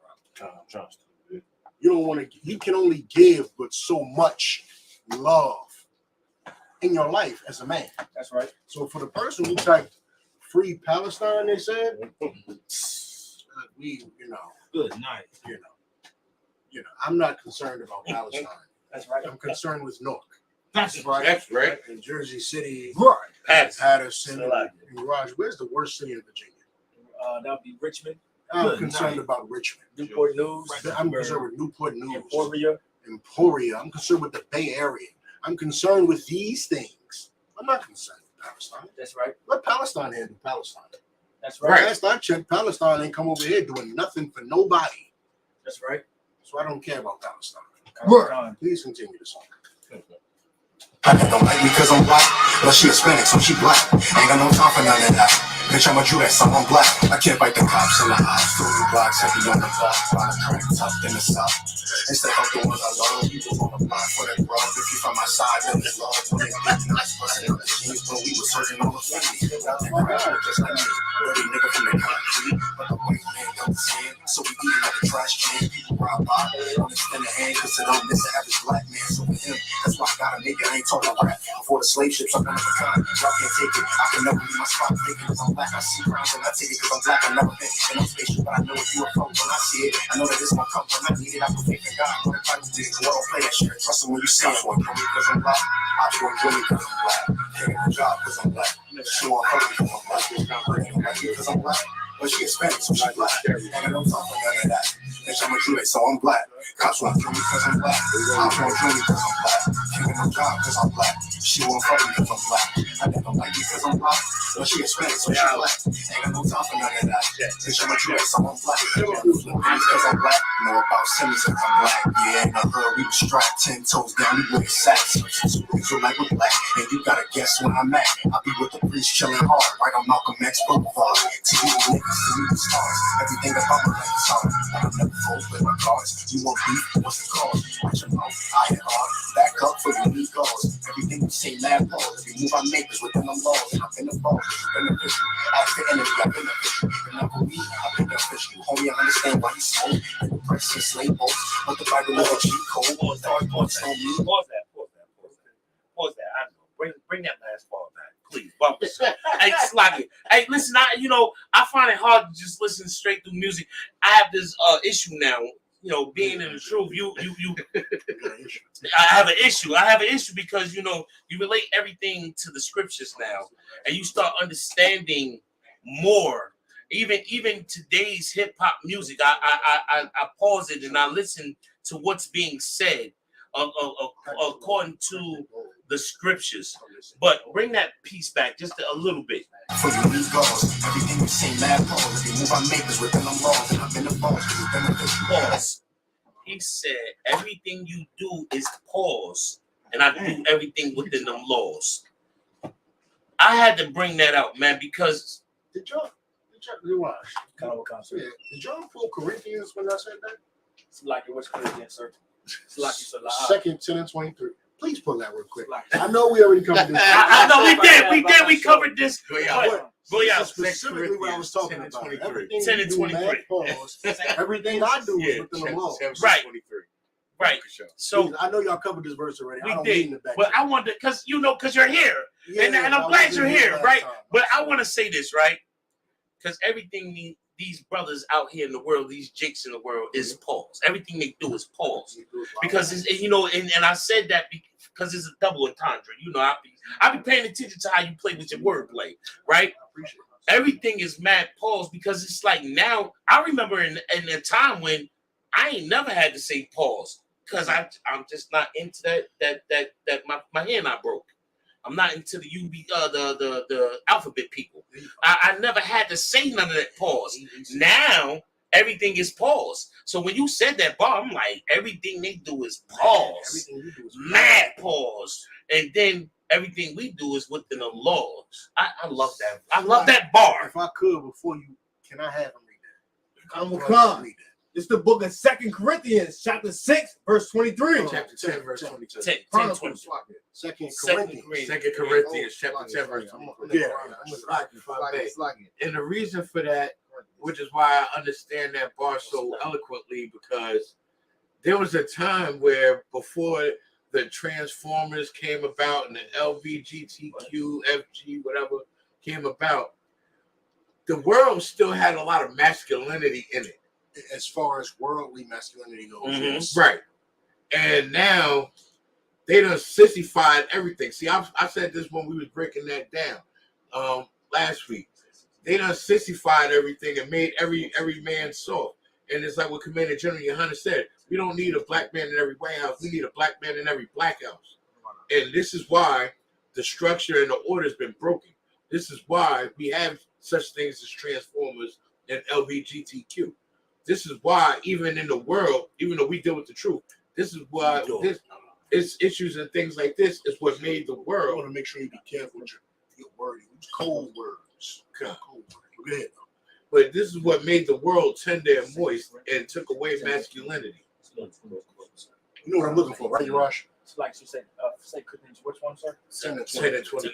You don't want to. You can only give, but so much love in your life as a man. That's right. So for the person who typed "Free Palestine," they said, we, Good night. I'm not concerned about Palestine. That's right. I'm concerned with Newark. That's right. That's right. In Jersey City, Right. Patterson, Still out and Raj. Where's the worst city in Virginia? That would be Richmond, I'm Good concerned night. about Richmond. Newport News, I'm concerned with Newport News, Emporia. I'm concerned with the Bay Area. I'm concerned with these things. I'm not concerned with Palestine. That's right. Let Palestine handle Palestine. That's right. Right. Last I checked, Palestine ain't come over here doing nothing for nobody. That's right. So I don't care about Palestine. Right. Please continue the song. I don't like me cause I'm black, but she Hispanic, so she black. Ain't got no time for none of that. Bitch, I'm a Jew, that's I'm black. I can't fight the cops in the eyes. Through blocks, heavy on the block. Find a crack tucked in the south. Instead of the ones I love, people on the block for that grub. If you from my side, then it's love. When it's big nuts, busting up the jeans, but we was searching on the family. Nothing crap, just like me. Dirty nigga from the country, but the white man don't see it. So we eating like a trash can. People ride by, on the spin the hand, cause it don't miss the average black man. So for him, that's why I got a nigga, I ain't talking rap. Before the slave ships, I'm gonna time. Y'all can't take it. I can never leave my spot thinking cause I'm black. I see crowns and I take it cause I'm black. I never been in no spaceship, but I know if you a phone when I see it. I know that it's gonna come when I need it. I can fake the God. What if I do this? Well, don't play that shit. Trust me when you see it. Kill me cause I'm black. I just kill me cause I'm black. Can't get a job cause I'm black. She won't hurt me cause I'm black. Bringing back here cause I'm black. But she Hispanic, so she black. And I don't talk about none of that. Bitch, I'm a Jew, so I'm black. Cops won't kill me cause I'm black. Cops won't kill me cause I'm black. Can't get no job cause I'm black. She won't fuck me cause I'm black. I never like me cause I'm black. But she Hispanic, so she black. Ain't got no time for none of that. Bitch, I'm a Jew, so I'm black. Cause I'm black. Know about Simmons cause I'm black. Yeah, in the hood, we was strapped 10 toes down, we with sacks. So like with black, and you gotta guess when I'm at. I be with the priest chilling hard, right on Malcolm X Boulevard. To you niggas, to you the stars. Everything about my life is hard. I don't never fold with my cards. You want beef? What's the cause? Watch your mouth, I hit hard. Back up for your weak goals. Everything you say, mad pause. Every move I make is within the laws. And I've been involved, it's beneficial. Ask the enemy, I've been official. And I'm for me, I've been official. Homie, I understand why you smoke. And the price is slave boats. But the Bible is a cheat code. Pause that. I know. Bring that last ball back, please. Hey, Sluggy. Hey, listen, I find it hard to just listen straight through music. I have this issue now. Being in the truth, I have an issue. I have an issue because you relate everything to the scriptures now, and you start understanding more. Even today's hip hop music, I pause it and I listen to what's being said according to the scriptures. But bring that piece back just a little bit. For your weak goals. Everything you say, mad pause. Every move I make is within the laws. And I've been involved because it's beneficial. Pause. He said everything you do is pause, and I do everything within them laws. I had to bring that out, man, because Did y'all pull Corinthians when I said that? It's like it was Corinthians, sir. It's like you said. Second 10 and 23. Please pull that real quick. I know we already covered this. I know we covered this. Specifically what I was talking about. 10 Everything 10 you and do, 23. mad pause. Everything I do is within the law. Right. So I know y'all covered this verse already. we I don't mean did, to back but up. I wanted because you're here, and I'm glad you're here, right? But I want to say this, right? Because everything these brothers out here in the world, these jakes in the world, is pause. Everything they do is pause. Because it's, and I said that because it's a double entendre. I be paying attention to how you play with your wordplay, right? Everything is mad pause because it's like now. I remember in a time when I ain't never had to say pause because I'm just not into that my hand not broke. I'm not into the the alphabet people. I never had to say none of that pause. Now everything is pause. So when you said that bar, I'm like, everything they do is pause, mad pause, and then everything we do is within the law. I love that. I love that bar. If I could, before you, can I have him read that? I'm gonna come. It's the book of 2 Corinthians, chapter 6, verse 23. Chapter 10, verse 22. 10, 20. 2 Corinthians. 2 Corinthians, chapter 10, verse 22. Yeah. And the reason for that which is why I understand that bar so eloquently, because there was a time where before the Transformers came about and the LBGTQ, FG, whatever came about, the world still had a lot of masculinity in it. As far as worldly masculinity goes, yes. Right. And now they done sissified everything. See, I said this when we was breaking that down last week. They done sissified everything and made every man soft. And it's like what Commander General Yohana said, we don't need a black man in every White House. We need a black man in every black house. And this is why the structure and the order has been broken. This is why we have such things as Transformers and LBGTQ. This is why even in the world, even though we deal with the truth, this is why it's issues and things like this is what made the I world. want to make sure you be careful with your wording. Cold words. Cold words. Go ahead. But this is what made the world tender and moist and took away masculinity. You know what I'm looking for, right, Urash? It's like she said, say Corinthians, which one, sir? 10 and 10 and 23.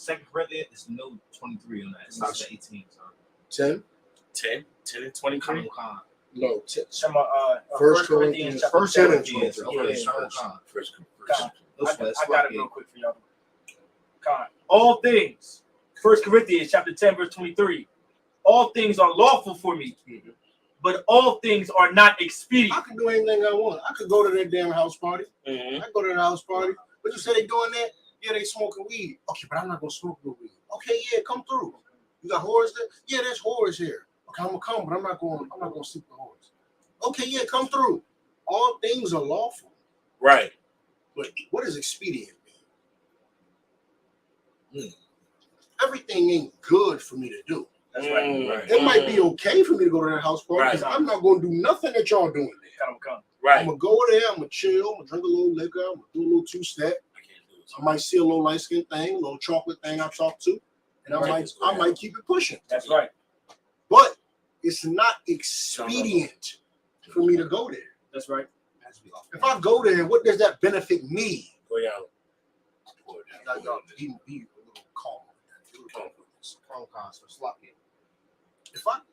2 Corinthians is no 23 on that. It's not 18. So. 10? 10 and 23. No, 10. First Corinthians, First 10 and 23. Okay, First. I got it real quick for y'all. All things, 1 Corinthians chapter 10, verse 23. All things are lawful for me, but all things are not expedient. I can do anything I want. I could go to that damn house party. Mm-hmm. I go to the house party. But you say they doing that? Yeah, they smoking weed. Okay, but I'm not gonna smoke no weed. Okay, yeah, come through. You got whores there? Yeah, there's whores here. Okay, I'm gonna come, but I'm not gonna sleep with whores. Okay, yeah, come through. All things are lawful. Right. But what does expedient mean? Everything ain't good for me to do. That's right. Right. It might be okay for me to go to that house party because I'm not going to do nothing that y'all doing there. I'm Right. going to go there. I'm going to chill. I'm going to drink a little liquor. I'm going to do a little two-step. I might see a little light-skinned thing, a little chocolate thing I talk to, and I might keep it pushing. That's right. But it's not expedient for me to go there. That's right. If I go there, what does that benefit me? Go out. Be a little calm. Sloppy.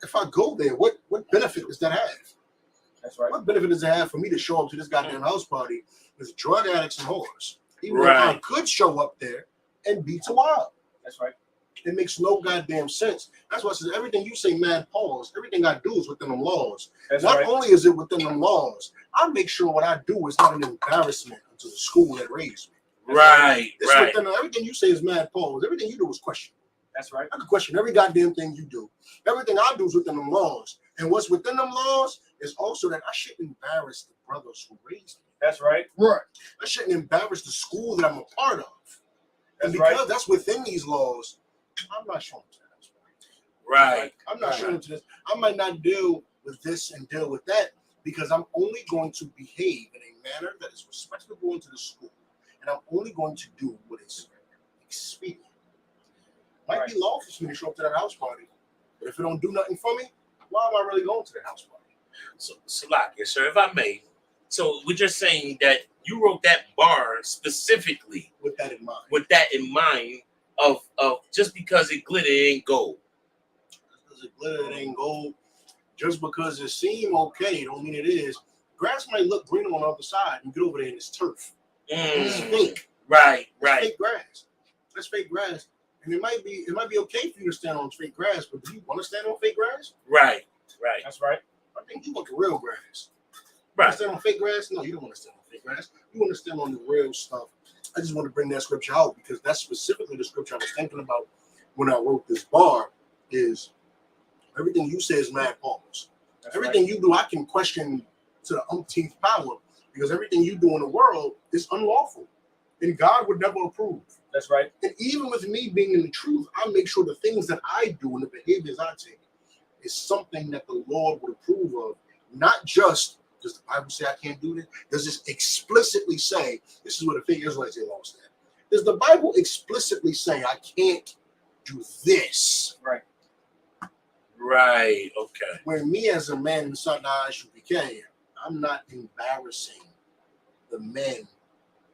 If I go there, what benefit does that have? That's right. What benefit does it have for me to show up to this goddamn house party with drug addicts and whores? Even if Right. I could show up there and be too wild. That's right. It makes no goddamn sense. That's why I said everything you say, man, pause. Everything I do is within them laws. That's Not right. only is it within them laws, I make sure what I do is not an embarrassment to the school that raised me. Right. It's Right. within everything you say is mad pause. Everything you do is questionable. That's right. I can question every goddamn thing you do. Everything I do is within them laws. And what's within them laws is also that I shouldn't embarrass the brothers who raised me. That's right. Right. I shouldn't embarrass the school that I'm a part of. And That's because right. that's within these laws, I'm not showing to that. Right. I'm not showing to this. I might not deal with this and deal with that because I'm only going to behave in a manner that is respectable into the school. And I'm only going to do what is expedient. Might be lawful for me to show up to that house party, but if it don't do nothing for me, why am I really going to that house party? So, Salakia, sir, if I may. So we're just saying that you wrote that bar specifically With that in mind. with that in mind of just because it glittered, it ain't gold. Because it glitter, it ain't gold. Just because it seem okay, don't mean it is. Grass might look green on the other side. You get over there and it's turf. It's fake. Right. It's Right. fake grass. That's fake grass. And it might be okay for you to stand on fake grass, but do you want to stand on fake grass? Right. Right. That's right. I think you want the real grass. You Right. want to stand on fake grass? No, you don't want to stand on fake grass. You want to stand on the real stuff. I just want to bring that scripture out because that's specifically the scripture I was thinking about when I wrote this bar is everything you say is mad pause. That's Everything right. you do, I can question to the umpteenth power because everything you do in the world is unlawful and God would never approve. That's right. And even with me being in the truth, I make sure the things that I do and the behaviors I take is something that the Lord would approve of, not just does the Bible say I can't do this? Does this explicitly say, this is what the fake Israelites they lost at? Does the Bible explicitly say I can't do this? Right. Right. Okay. Where me as a man in Sunday PK, I'm not embarrassing the men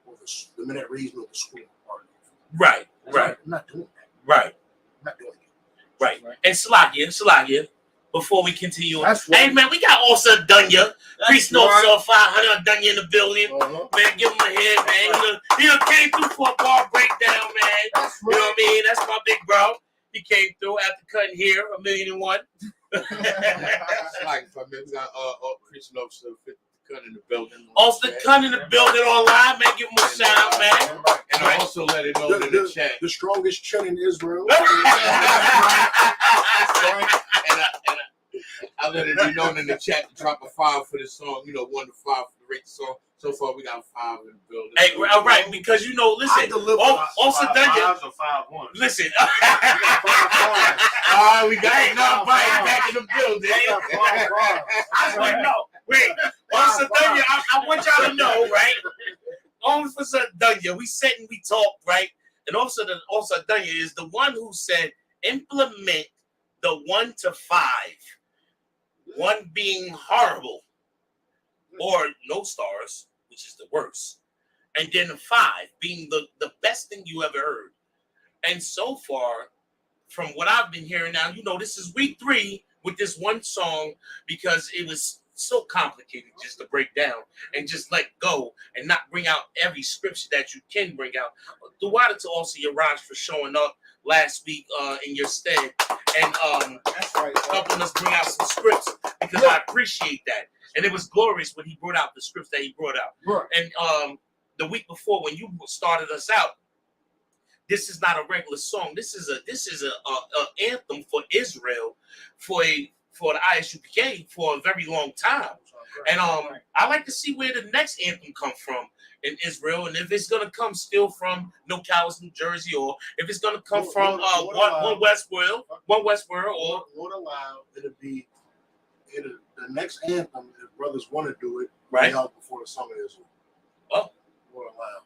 or the men that raised me at the school party. Right. Right. I'm not doing that. Right. I'm not doing it. Right. And Salakia, before we continue. That's Hey, right. man, we got also Dunya. Priest Notes right. off 500 Dunya in the building. Man, give him a hit, man. He done came through for a bar breakdown, man. That's You know what I mean? That's my big bro. He came through after cutting here, 1,000,001. That's like, man, we got Priest Notes Cut in the building. Also, Cut in the building online, man. Give him a shout out, man. And I also let it know in the chat. The strongest chin in Israel. I let it be known in the chat to drop a 5 for this song. 1 to 5 for the rate the song. So far, we got 5 in the building. Hey, all right, because listen, also Dunya. 5-1. Listen. We got another bite back in the building. I was like, no, wait. Also Dunya, I want y'all to know, right? Officer Dunya, we sat and we talked, right? And also Dunya is the one who said implement the 1 to 5. 1 being horrible or no stars, which is the worst. And then 5 being the best thing you ever heard. And so far, from what I've been hearing now, this is week 3 with this one song because it was so complicated just to break down and just let go and not bring out every scripture that you can bring out. Duwada to also Yaraj for showing up last week in your stead and That's right. helping us bring out some scripts because I appreciate that. And it was glorious when he brought out the scripts that he brought out. Right. And the week before when you started us out, this is not a regular song. This is a anthem for Israel for the ISUPK for a very long time. And I like to see where the next anthem come from in Israel, and if it's gonna come still from No Cows, New Jersey, or if it's gonna come from one Westworld, or Lord allow it'll be the next anthem. If brothers want to do it, right out before the summer is over. Oh, Lord allow.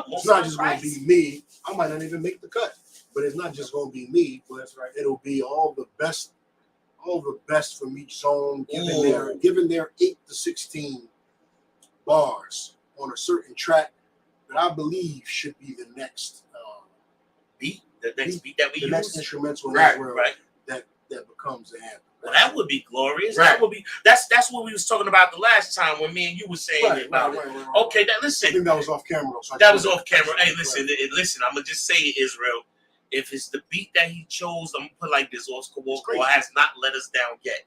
It's not just going to be me. I might not even make the cut, but it's not just going to be me. But it'll be all the best from each song, given their 8 to 16 bars on a certain track that I believe should be the next beat, the next beat that we use, next instrumental right. that becomes the anthem. Well, that would be glorious. Right. That would be that's what we was talking about the last time when me and you were saying about it. Okay, now listen. I think that was off camera. So that was off camera. Hey, listen. I'm gonna just say it, Israel. If it's the beat that he chose, I'm gonna put like this: Oscar Walker has not let us down yet.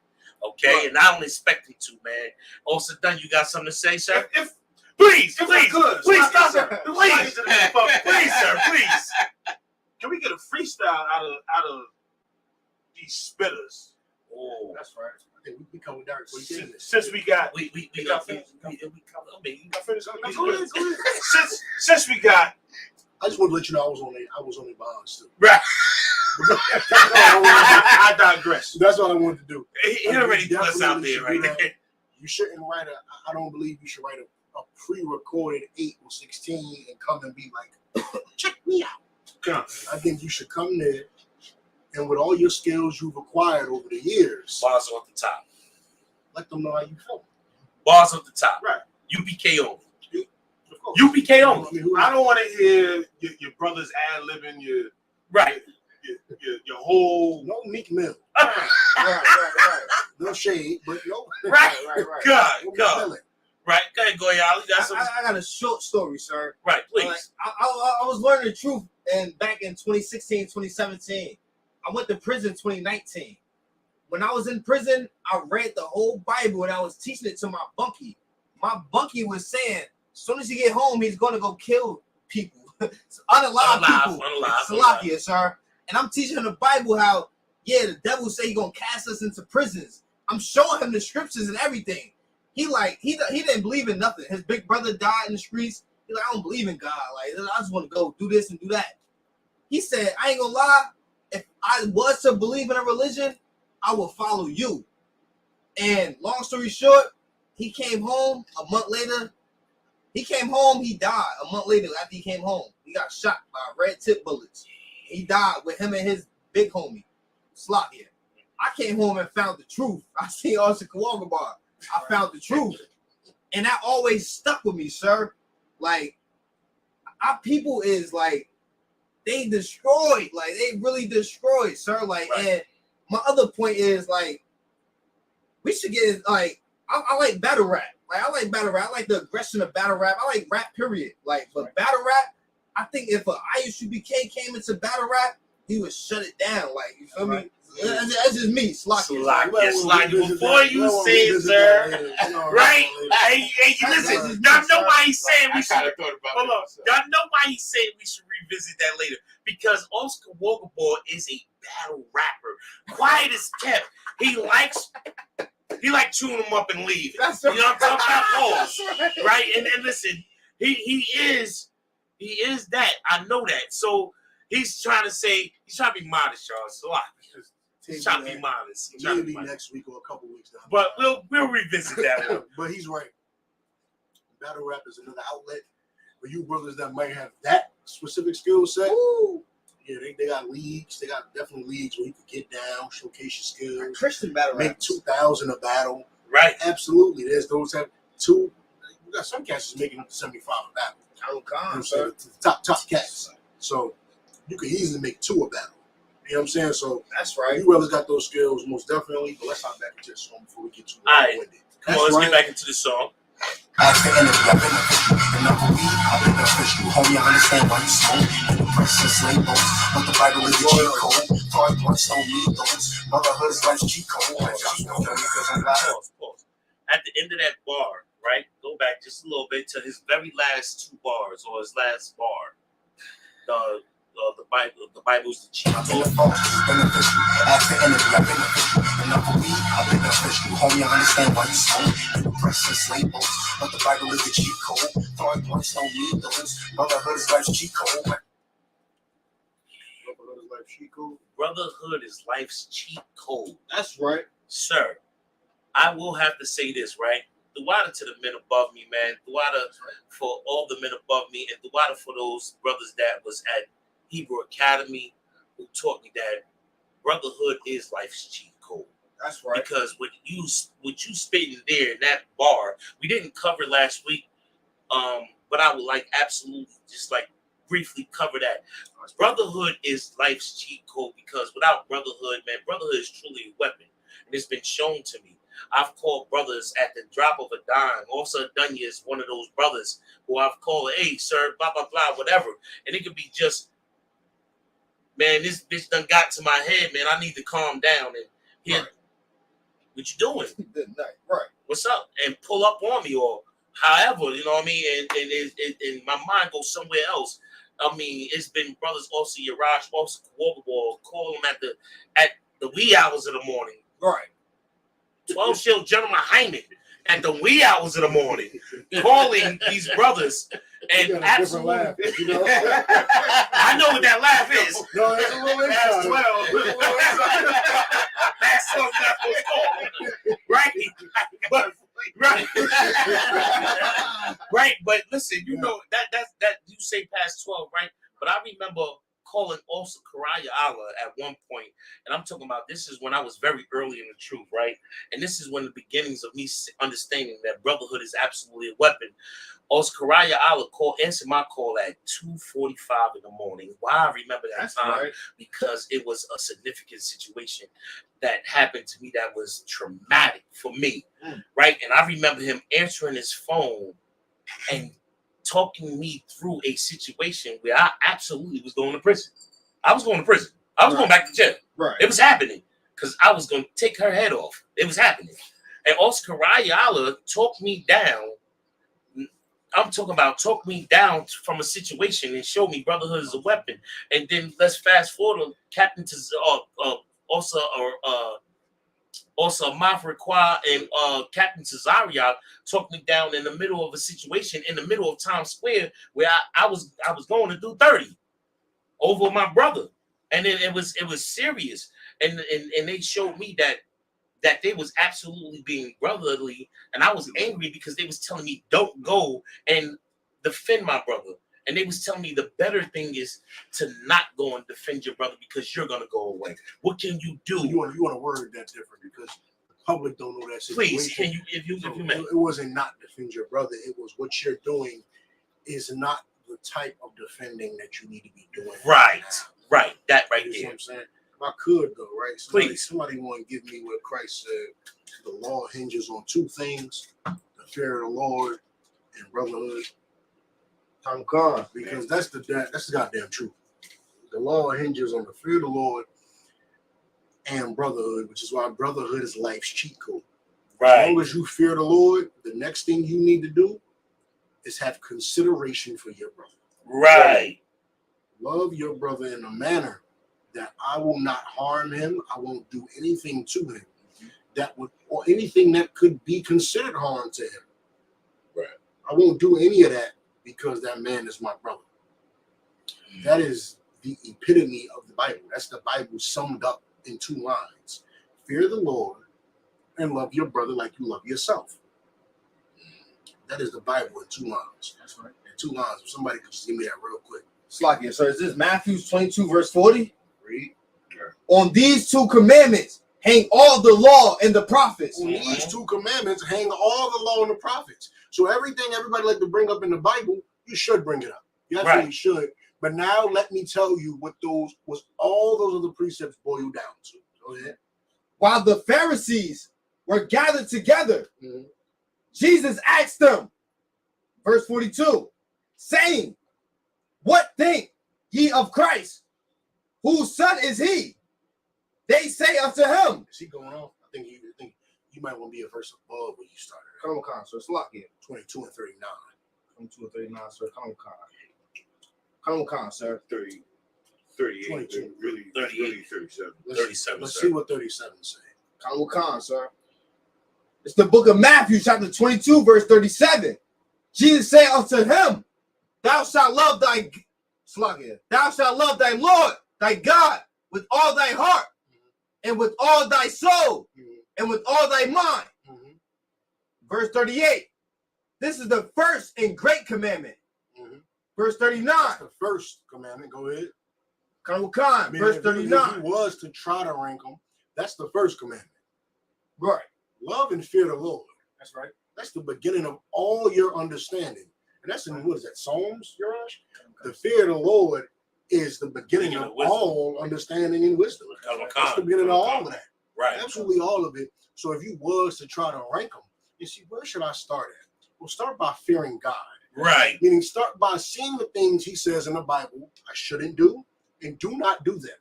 Okay, right. And I don't expect him to, man. Also done. You got something to say, sir? Please, stop it. Please, sir. Please. Can we get a freestyle out of these spitters? Oh, that's right. I think we covered that. Since we got since we got. I just want to let you know I was on a bond still. Right. I digress. That's what I wanted to do. He already put us out there, right? You shouldn't write I don't believe you should write a pre-recorded 8 or 16 and come and be like, check me out. I think you should come there and with all your skills you've acquired over the years. Bars off the top. Let them know how you feel. Bars off the top. Right. UPK on. UPK on. I don't want to hear your brothers ad-libbing your whole no Meek Mill. Right. No shade, but no. Right. God. Right. Go ahead, Goyal. I got a short story, sir. Right, please. I was learning the truth back in 2016, 2017. I went to prison 2019. When I was in prison, I read the whole Bible and I was teaching it to my bunkie. My bunkie was saying, as soon as you get home, he's going to go kill people. Unalive people. Salakia, sir. And I'm teaching him the Bible how, the devil say he's going to cast us into prisons. I'm showing him the scriptures and everything. He didn't believe in nothing. His big brother died in the streets. He's like, I don't believe in God. Like, I just want to go do this and do that. He said, I ain't going to lie. If I was to believe in a religion, I will follow you. And long story short, he came home a month later. He came home, he died a month later after he came home. He got shot by red tip bullets. He died with him and his big homie, Slot here. I came home and found the truth. I seen Oscar Walker bar. I found the truth. And that always stuck with me, sir. Like, our people is like, they destroyed. Like, they really destroyed, sir. Like, and my other point is like we should get like I like battle rap. Like I like battle rap. I like the aggression of battle rap. I like rap period. Like but battle rap, I think if a ISUBK came into battle rap, he would shut it down. Like you feel me? That's just me. Slocky. Before you say it, sir, right? Hey, listen. Y'all know why he's saying we should. Hold on. Y'all know why he's saying we should revisit that later. Because Oscar Wogaball is a battle rapper. Quiet as kept. He like chewing them up and leaving. That's you know what I'm talking about? That's Right? And listen, he is that. I know that. So he's trying to be modest, y'all. So he's trying to be modest. Maybe next week or a couple weeks down. But we'll revisit that one. But he's right. Battle rap is another outlet for you brothers that might have that specific skill set. Ooh. Yeah, they got leagues. They got definitely leagues where you can get down, showcase your skills. Christian battle rap. Make 2,000 a battle. Right. Absolutely. There's those have two. We got some cats making up to 75 a battle. Sir. Top cats. So you can easily make 2 a battle. You know what I'm saying? So that's right. You brothers got those skills most definitely. But let's hop back into the song before we get too long-winded. Come on, let's get back into the song. As the energy, I've been official. And number me, I've been official. Homie, I understand why you smoke. And the precious labels. But the Bible is the cheat code. Hard blunts don't need those. Motherhood is life's cheat code. Pause. At the end of that bar, right? Go back just a little bit to his very last 2 bars or his last bar. The Bible's the cheat code. Beneficial. As the energy, I've been official. And number me, I've been official. Homie, I understand why you smoke. And the precious labels. But the Bible is the cheat code. Hard blunts don't need those. Motherhood is life's cheat code. Brotherhood is life's cheat code. That's right. Sir, I will have to say this, right? Duwada to the men above me, man. Duwada for all the men above me, and Duwada for those brothers that was at Hebrew Academy who taught me that brotherhood is life's cheat code. That's right. Because what you spitting there in that bar, we didn't cover last week, but I would like absolutely just like briefly cover that. Brotherhood is life's cheat code because without brotherhood, man, brotherhood is truly a weapon, and it's been shown to me. I've called brothers at the drop of a dime. Also, Dunya is one of those brothers who I've called, hey, sir, blah, blah, blah, whatever. And it could be just, man, this bitch done got to my head, man. I need to calm down. And here, right. What you doing? Good night. Right. What's up? And pull up on me or however, you know what I mean? And my mind goes somewhere else. I mean, it's been brothers also Yarash, also Kawababall, call them at the wee hours of the morning. Right. 12 Shield Gentleman Hyman at the wee hours of the morning, calling these brothers and absolutely. Laugh, you know? I know what that laugh is. No, it's a little inside. 12. That's something that's called. Right? But right. Right, but listen, you know that you say past 12, right? But I remember calling also Karaya Allah at one point, and I'm talking about this is when I was very early in the truth, right? And this is when the beginnings of me understanding that brotherhood is absolutely a weapon. Also, Karaya Allah answered my call at 2:45 in the morning. Why I remember that time? Right. Because it was a significant situation that happened to me that was traumatic for me, right? And I remember him answering his phone and talking me through a situation where I absolutely was going to prison. I was going to prison. I was going back to jail. Right. It was happening because I was going to take her head off. It was happening. And Oscar Ayala talked me down. I'm talking about talk me down from a situation and show me brotherhood is a weapon. And then let's fast forward to Captain also Mafrequa and Captain Cesario talked me down in the middle of a situation in the middle of Times Square where I was going to do 30 over my brother. And then it was serious. And they showed me that they was absolutely being brotherly, and I was angry because they was telling me don't go and defend my brother. And they was telling me the better thing is to not go and defend your brother because you're gonna go away. What can you do? You want to word that different because the public don't know that situation. Please, can you if you may? It wasn't not defend your brother. It was what you're doing is not the type of defending that you need to be doing. Right. That right you there. See what I'm saying? I could though, right? Please. Somebody want to give me what Christ said. The law hinges on two things: the fear of the Lord and brotherhood. I'm gone. Because that's the goddamn truth. The law hinges on the fear of the Lord and brotherhood, which is why brotherhood is life's cheat code. As long as you fear the Lord, the next thing you need to do is have consideration for your brother. Right. Love your brother in a manner that I will not harm him. I won't do anything to him that would, or anything that could be considered harm to him. Right. I won't do any of that because that man is my brother. That is the epitome of the Bible. That's the Bible summed up in 2 lines. Fear the Lord and love your brother like you love yourself. That is the Bible in 2 lines. That's right. In 2 lines. If somebody could just give me that real quick. Slakia. So is this Matthew 22 verse 40? Read. On these 2 commandments hang all the law and the prophets. On these 2 commandments hang all the law and the prophets. So everything everybody like to bring up in the Bible, you should bring it up. You absolutely should. But now let me tell you what all those other precepts boil down to. Go ahead. While the Pharisees were gathered together, Jesus asked them, verse 42, saying, what think ye of Christ? Whose son is he? They say unto him. Is he going on? I think you might want to be a verse above where you started. Come on, sir. Slakia. 22 and 39. 22 and 39, sir. Come on, sir. 30, 38, 22. really, 38. really 37. 37. Let's sir. see what 37 say. Come on, sir. It's the book of Matthew, chapter 22, verse 37. Jesus said unto him, thou shalt love thy Lord, thy God, with all thy heart, and with all thy soul, and with all thy mind. Verse 38. This is the first and great commandment. Verse 39. That's the first commandment. Go ahead. Verse 39. If he was to try to rank them, that's the first commandment. Right. Love and fear the Lord. That's right. That's the beginning of all your understanding. And that's in, what is that, Psalms, Yarash? The fear of the Lord is the beginning of all understanding and wisdom. That's the beginning of all of that. Right. Absolutely all of it. So if you was to try to rank them, you see, where should I start at? Well, start by fearing God. Right. Meaning start by seeing the things he says in the Bible I shouldn't do and do not do them.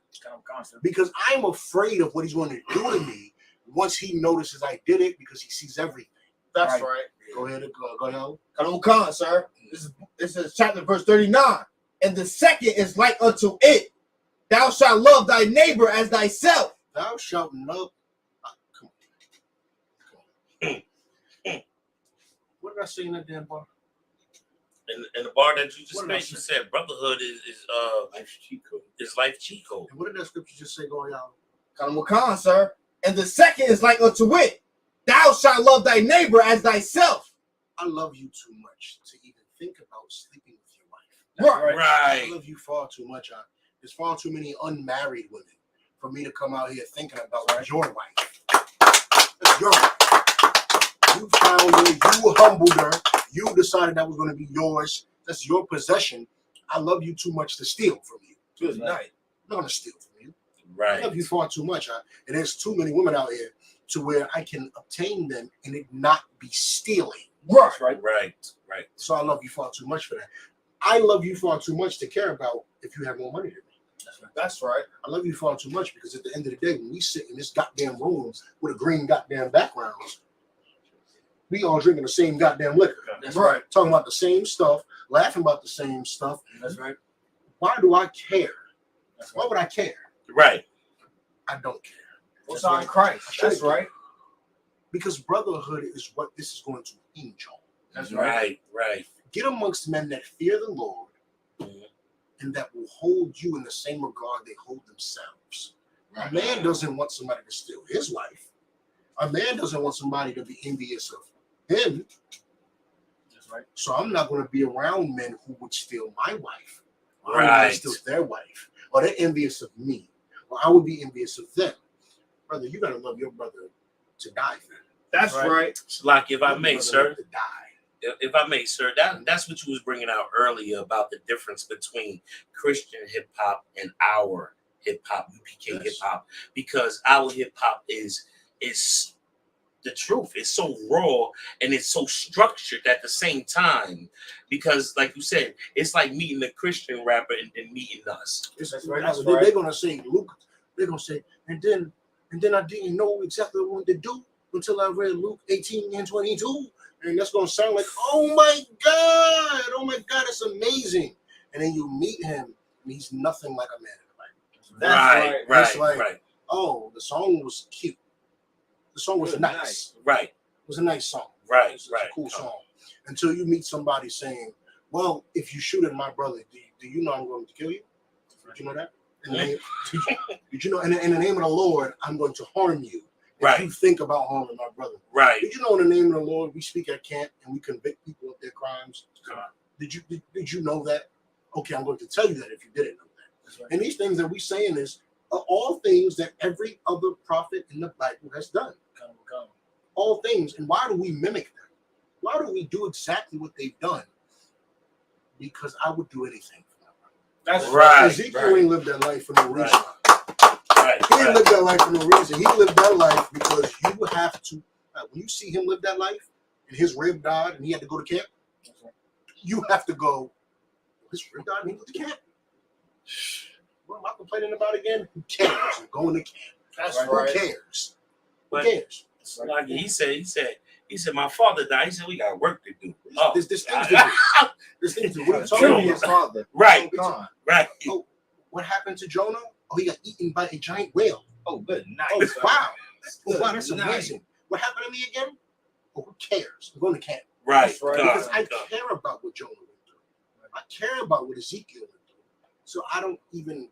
Because I'm afraid of what he's going to do to me once he notices I did it, because he sees everything. That's right. Go ahead. Go ahead. Come on, sir. This is chapter verse 39. And the second is like unto it. Thou shalt love thy neighbor as thyself. Thou shalt love. Come on. What did I say in that damn bar? In the bar that you just made, you said brotherhood is Life's cheat code. Is life cheat code. And what did that scripture just say, go y'all? Come on, sir. And the second is like unto it. Thou shalt love thy neighbor as thyself. I love you too much to even think about sleeping with your wife. Right. I love you far too much. There's far too many unmarried women for me to come out here thinking about your wife. That's your wife. You found her, you humbled her, you decided that was going to be yours. That's your possession. I love you too much to steal from you. Good night. I'm not going to steal from you. Right. I love you far too much. And there's too many women out here to where I can obtain them and it not be stealing. Right. So I love you far too much for that. I love you far too much to care about if you have more money than me. That's right. I love you far too much because at the end of the day, when we sit in this goddamn room with a green goddamn background, we all drinking the same goddamn liquor. That's right. Talking about the same stuff, laughing about the same stuff. That's right. Why do I care? Why would I care? Right. I don't care. What's on Christ? That's right. Because brotherhood is what this is going to hinge on. That's Right. Get amongst men that fear the Lord and that will hold you in the same regard they hold themselves. A man doesn't want somebody to steal his wife. A man doesn't want somebody to be envious of him. That's right. So I'm not going to be around men who would steal my wife. Or I Right. would steal their wife. Or they're envious of me. Or I would be envious of them. Brother, you got to love your brother to die for him. That's right. Like, if I Your may, brother sir. to die. If I may, sir, that's what you was bringing out earlier about the difference between Christian hip hop and our hip hop, UPK hip hop, because our hip hop is the truth. It's so raw and it's so structured at the same time. Because, like you said, it's like meeting a Christian rapper and then meeting us. They're gonna say Luke. They're gonna say, and then I didn't know exactly what I wanted to do until I read Luke 18:22, and that's gonna sound like, oh my God, it's amazing. And then you meet him, and he's nothing like a man in the Bible. Right. Oh, the song was cute. The song was nice. Right. It was a nice song. Right. It was a cool song. Until you meet somebody saying, well, if you shoot at my brother, do you know I'm going to kill you? Did you know that? Did you know, in the name of the Lord, I'm going to harm you. If you think about harming my brother. Right. Did you know in the name of the Lord, we speak at camp and we convict people of their crimes? Did you know that? Okay, I'm going to tell you that if you didn't know that. And these things that we're saying are all things that every other prophet in the Bible has done. All things. And why do we mimic them? Why do we do exactly what they've done? Because I would do anything for them. That's right. Ezekiel ain't lived that life for no reason. He didn't live that life for no reason. He lived that life because you have to. When you see him live that life, and his rib died, and he had to go to camp, you have to go. His rib died, and he went to camp. What am I complaining about again? Who cares? I'm going to camp. That's Who right. cares? Who But cares? like he said, my father died. He said we got work to do. There's things to do. There's things to do. What are you talking about? Father. Right. Right. Oh, what happened to Jonah? Oh, he got eaten by a giant whale. Oh, good. Nice. Oh, wow. Good. Wow, that's Nice. amazing. What happened to me again? Oh, who cares? I'm going to camp. Right. Because I care about what Jonah went through. I care about what Ezekiel went through. So I don't even,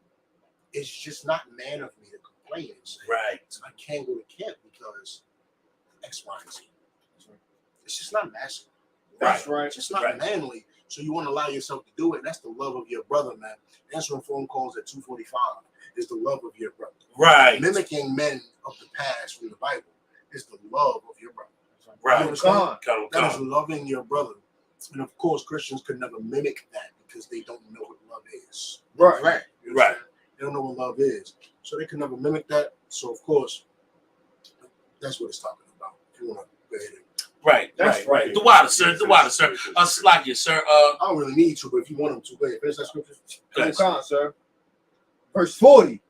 it's just not man of me to complain and say, I can't go to camp because X, Y, and Z. It's just not masculine. That's right. It's just not manly. So you want to allow yourself to do it. That's the love of your brother, man. Answering phone calls at 2:45 is the love of your brother. Right. Mimicking men of the past from the Bible is the love of your brother. Right. That is loving your brother. And of course, Christians could never mimic that because they don't know what love is. Right. They don't know what love is. So they can never mimic that. So of course, that's what it's talking about. If you want to go ahead and That's right. The water, sir. Slakia, sir. I don't really need to, but if you want them to, go ahead. Finish that scripture. Come on, sir. Verse 40.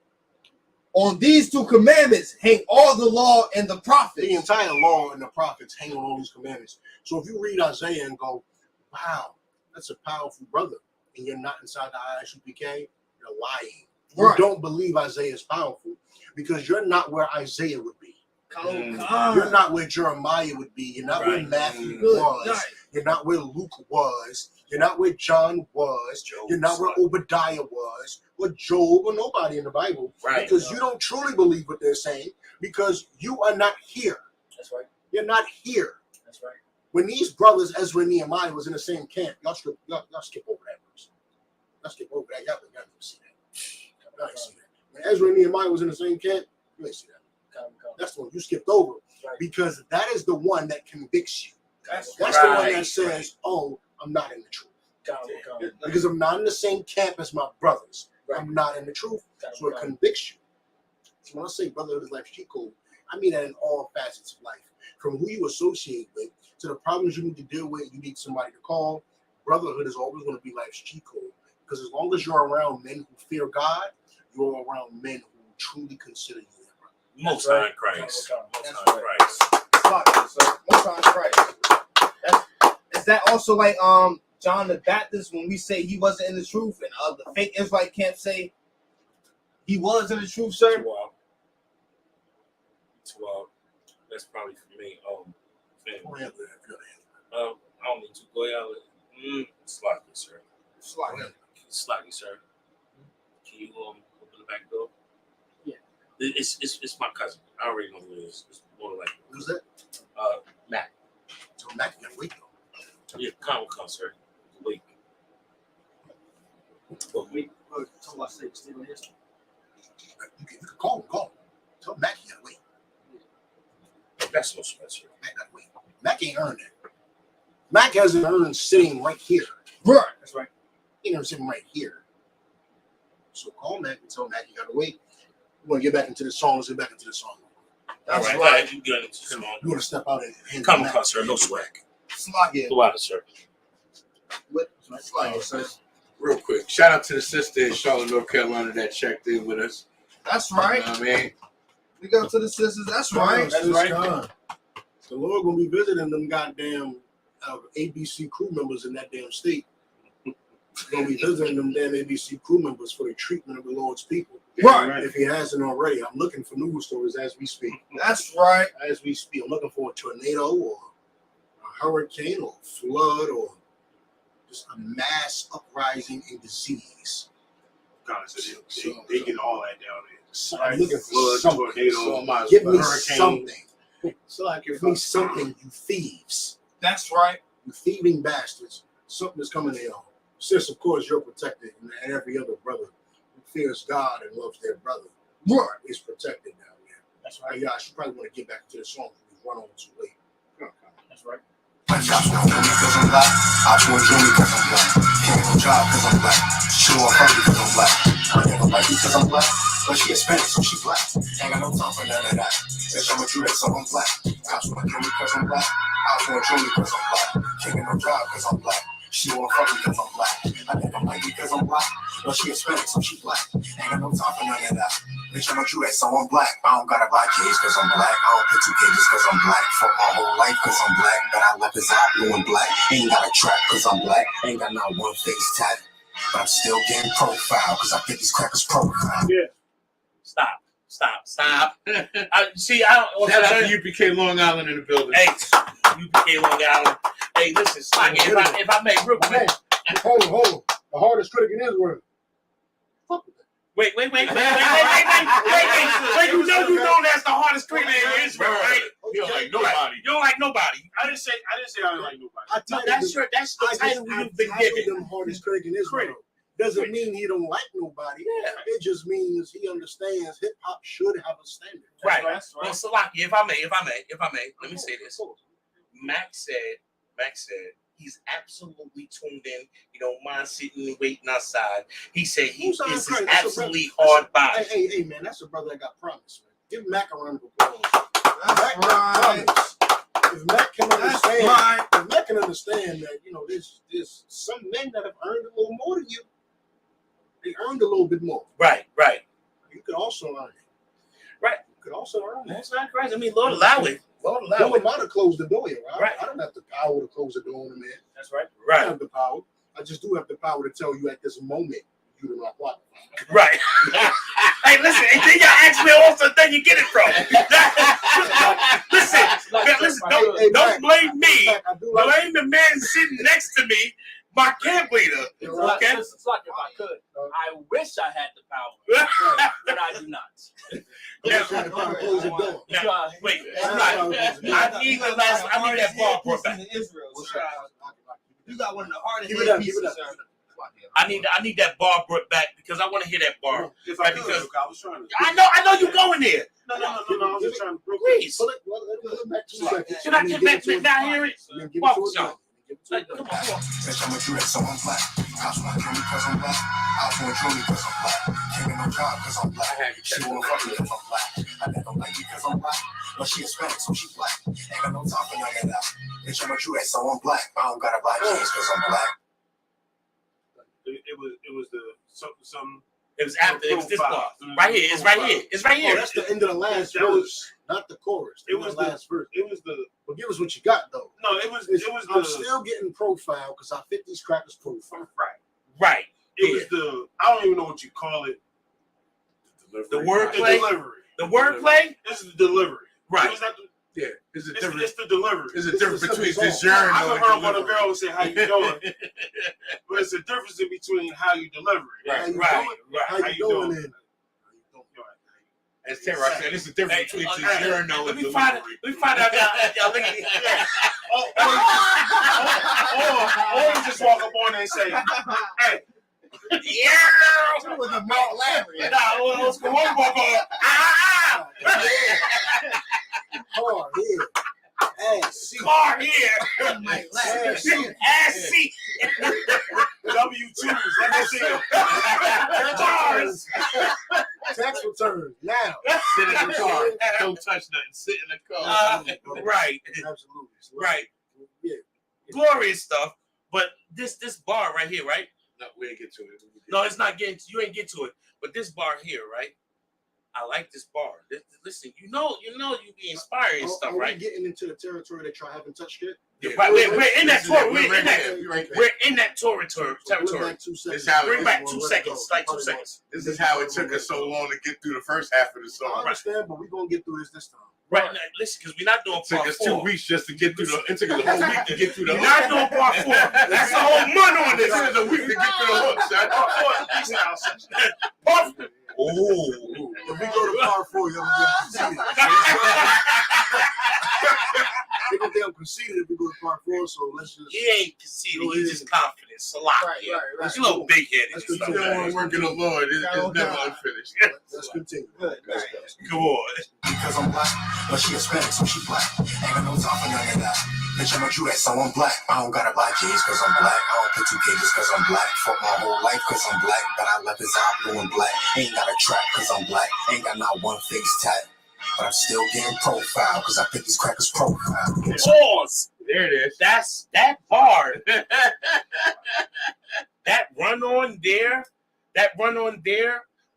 On these two commandments hang all the law and the prophets. The entire law and the prophets hang on all these commandments. So if you read Isaiah and go, wow, that's a powerful brother, and you're not inside the ISUPK, you're lying. You don't believe Isaiah is powerful because you're not where Isaiah would be. You're not where Jeremiah would be. You're not where Matthew was. You're not where Luke was. You're not where John was. You're not where Obadiah was, or Job, or nobody in the Bible. Because you don't truly believe what they're saying because you are not here. That's right. You're not here. That's right. When these brothers, Ezra and Nehemiah, was in the same camp, y'all skip over that verse. Y'all skip over that. Y'all didn't see that. Y'all didn't see that. When Ezra and Nehemiah was in the same camp, you didn't see that. That's the one you skipped over because that is the one that convicts you. That's the one that says, oh, I'm not in the truth. Because I'm not in the same camp as my brothers. I'm not in the truth. So it convicts you. So when I say brotherhood is life cheat code, I mean that in all facets of life. From who you associate with to the problems you need to deal with, you need somebody to call. Brotherhood is always going to be life's cheat code. Because as long as you're around men who fear God, you're around men who truly consider you. Most High Christ. Most High Christ. Is that also like John the Baptist when we say he wasn't in the truth and the fake Israelite camp say he was in the truth, sir? 12. That's probably for me. I don't need to go out. Slacky, sir. Slacky, sir. Can you open the back door? It's my cousin. I already know who it is. It's more like who's that? Mac. So Mac, you gotta wait though. Yeah, come, sir. Wait. But wait. Talk about still here. You can call him. Tell Mac you gotta wait. That's no sweat, sir. Mac gotta wait. Mac ain't earned it. Mac hasn't earned sitting right here. Right. That's right. He ain't earned sitting right here. So call Mac and tell Mac you gotta wait. We want to get back into the song. Let's get back into the song. All right. You get into the song. You want to step out and hand Come Mac. on, sir. No swag. Slug it. Go out, sir. Slug it, sir. Real quick, shout out to the sister in Charlotte, North Carolina that checked in with us. That's right. You know what I mean? We go to the sisters. That's right. That's right. The Lord gonna be visiting them goddamn ABC crew members in that damn state. Gonna be visiting them damn ABC crew members for the treatment of the Lord's people. Right. If he hasn't already, I'm looking for news stories as we speak. That's right. As we speak, I'm looking for a tornado or a hurricane or a flood or just a mass uprising in disease. God, so they get all that down there. So I'm looking for Flood, something. tornado, So Give me hurricane. something. So like Give me something, you thieves. That's right. You thieving bastards. Something is coming to y'all. Sis, of course, you're protected, and every other brother who fears God and loves their brother is protected down there. That's right. Yeah, I should probably want to get back to the song because we run on too late. That's right. My cops won't kill me cause I'm black. Ops won't kill me cause I'm black. Can't no job cause I'm black. She won't hurt me cause I'm black. I never like me cause I'm black. But she Hispanic, so she black. Ain't got no time for none of that. Bitch, I'm a Jew, so I'm black. Cops won't kill me cause I'm black. Ops won't kill me cause I'm black. Can't get no job cause I'm black. She won't fuck me cause I'm black. I never like me cause I'm black. But she Hispanic, so she black. Ain't got no time for none of that. Bitch, I'm a Jew, so I'm black. I don't gotta buy cages cause I'm black. I don't put 2 cages cause I'm black. Fuck my whole life cause I'm black. But I left his eye blue and black. Ain't got a trap cause I'm black. Ain't got not one face tat. But I'm still getting profile cause I think these crackers profile. Stop. I don't. Shout out to UPK Long Island in the building. Hey, UPK Long Island. Hey, listen, Slack, if I may, real quick. Hold on. The hardest critic in Israel. Fuck with that. Wait. You know that's the hardest critic in Israel, right? You don't like nobody. You don't like nobody. I didn't say I didn't like nobody. No, that's the title you've been given. Them hardest critic in Israel. Doesn't mean he don't like nobody. Yeah. It just means he understands hip hop should have a standard. Right. That's Well, Salaki, if I may, let me say this. Max said he's absolutely tuned in. You don't mind sitting and waiting outside. He said this is absolutely hard body. Hey, man, that's a brother that got promised, man. Give Mac a round of applause. That's right. If Mac can understand, if Mac can understand that, there's some men that have earned a little more than you. They earned a little bit more. Right. You could also earn it. Right. You could also earn it. That's not crazy. I mean, Lord allow it. Lord might have closed the door here. Right. I don't have the power to close the door on a man. That's right. I don't have the power. I just do have the power to tell you at this moment you do not qualify. Right. Hey, listen, and then y'all ask me also then you get it from. listen, don't blame me. Blame the man sitting next to me, my camp leader. Okay? It's like if I could. I wish I had the power, but I do not. Close the door. Now, wait, I need that bar brought back. You got one of the hardest Give it up. sir. I need that bar brought back because I want to hear that bar. If I could, I was trying to. I know you going there. No. I was just trying to. Please. Let back 2 seconds. Should I get back to now hear it? Walk with y'all. Come on. Bitch, I'm a Jew, so I'm black. Cops wanna kill me cause I'm black. Ops wanna kill me cause I'm black. Can't get no job cause I'm black. She wanna fuck me cause I'm black. I never like me cause I'm black. But she Hispanic, so she black. Ain't got no time for none of that. Bitch, I'm a Jew, so I'm black. I don't gotta buy jeans cause I'm black. It was the some. It was after. It was this part. Right here. It's right here. It's right Oh, here. that's the end of the last verse, not the chorus. It was the last verse. It was the. But give us what you got though. No, it was I'm the. still getting profile because I fit these crackers profile. Right. It was the. I don't even know what you call it. The wordplay. The wordplay. This is the delivery. Right. It was not the, Yeah, it's a difference. It's the delivery. There's a difference between song. DiGiorno I and heard one of the delivery. girls say, "How you doing?" But it's a difference in between how you deliver it. How you Right. doing? How you doing? And As Terry said, it's a difference between DiGiorno and delivery. Let me find out y'all look at Yeah. Or you just walk up on there and say, "Hey, yeah. It was a Mark Larry. Nah, let's go one more going. Ah! oh yeah, ass seat. Car here. Ass seat. Ass seat. W2s, let me see them." Cars. Right. Absolutely. So, Right. Yeah. Glorious stuff. But this bar right here, right? No, we ain't get to it. No, it's not getting. You ain't get to it. But this bar here, right? I like this bar. Listen, you be inspiring stuff, right? Are we getting into the territory that y'all haven't touched yet? Yeah, right. We're in that territory. We're in that territory. Bring back 2 seconds. Like 2 seconds. This is how it took us so long to get through the first half of the song. I understand, but we're gonna get through this time. Right. Now, listen, because we're not doing It took part us 4. 2 weeks just to get through it took us a whole week to get through the We're not doing part 4. That's a whole month on this. It took us a week to get through the hook, son. Part 4. Oh. If we go to part 4, y'all gonna get conceded. They're gonna think I'm conceited if we go to part 4, so let's just. He ain't conceited. He's just confident. It's a lot. Right. He's a little big headed. Let's You continue. don't want to work in the Lord. It's never unfinished. Let's continue. Good. Come on. Because I'm black, but she Hispanic, so she black. Ain't got no time for none of that. Bitch, I'm a Jew, so I'm black. I don't gotta buy G's cause I'm black. I don't put 2 cages cause I'm black. Fuck my whole life cause I'm black. But I left his eye blue and black. Ain't got a trap cause I'm black. Ain't got not one face tat. But I'm still getting profile cause I pick these crackers profile. Pause. There it is. That's that bar. That run on there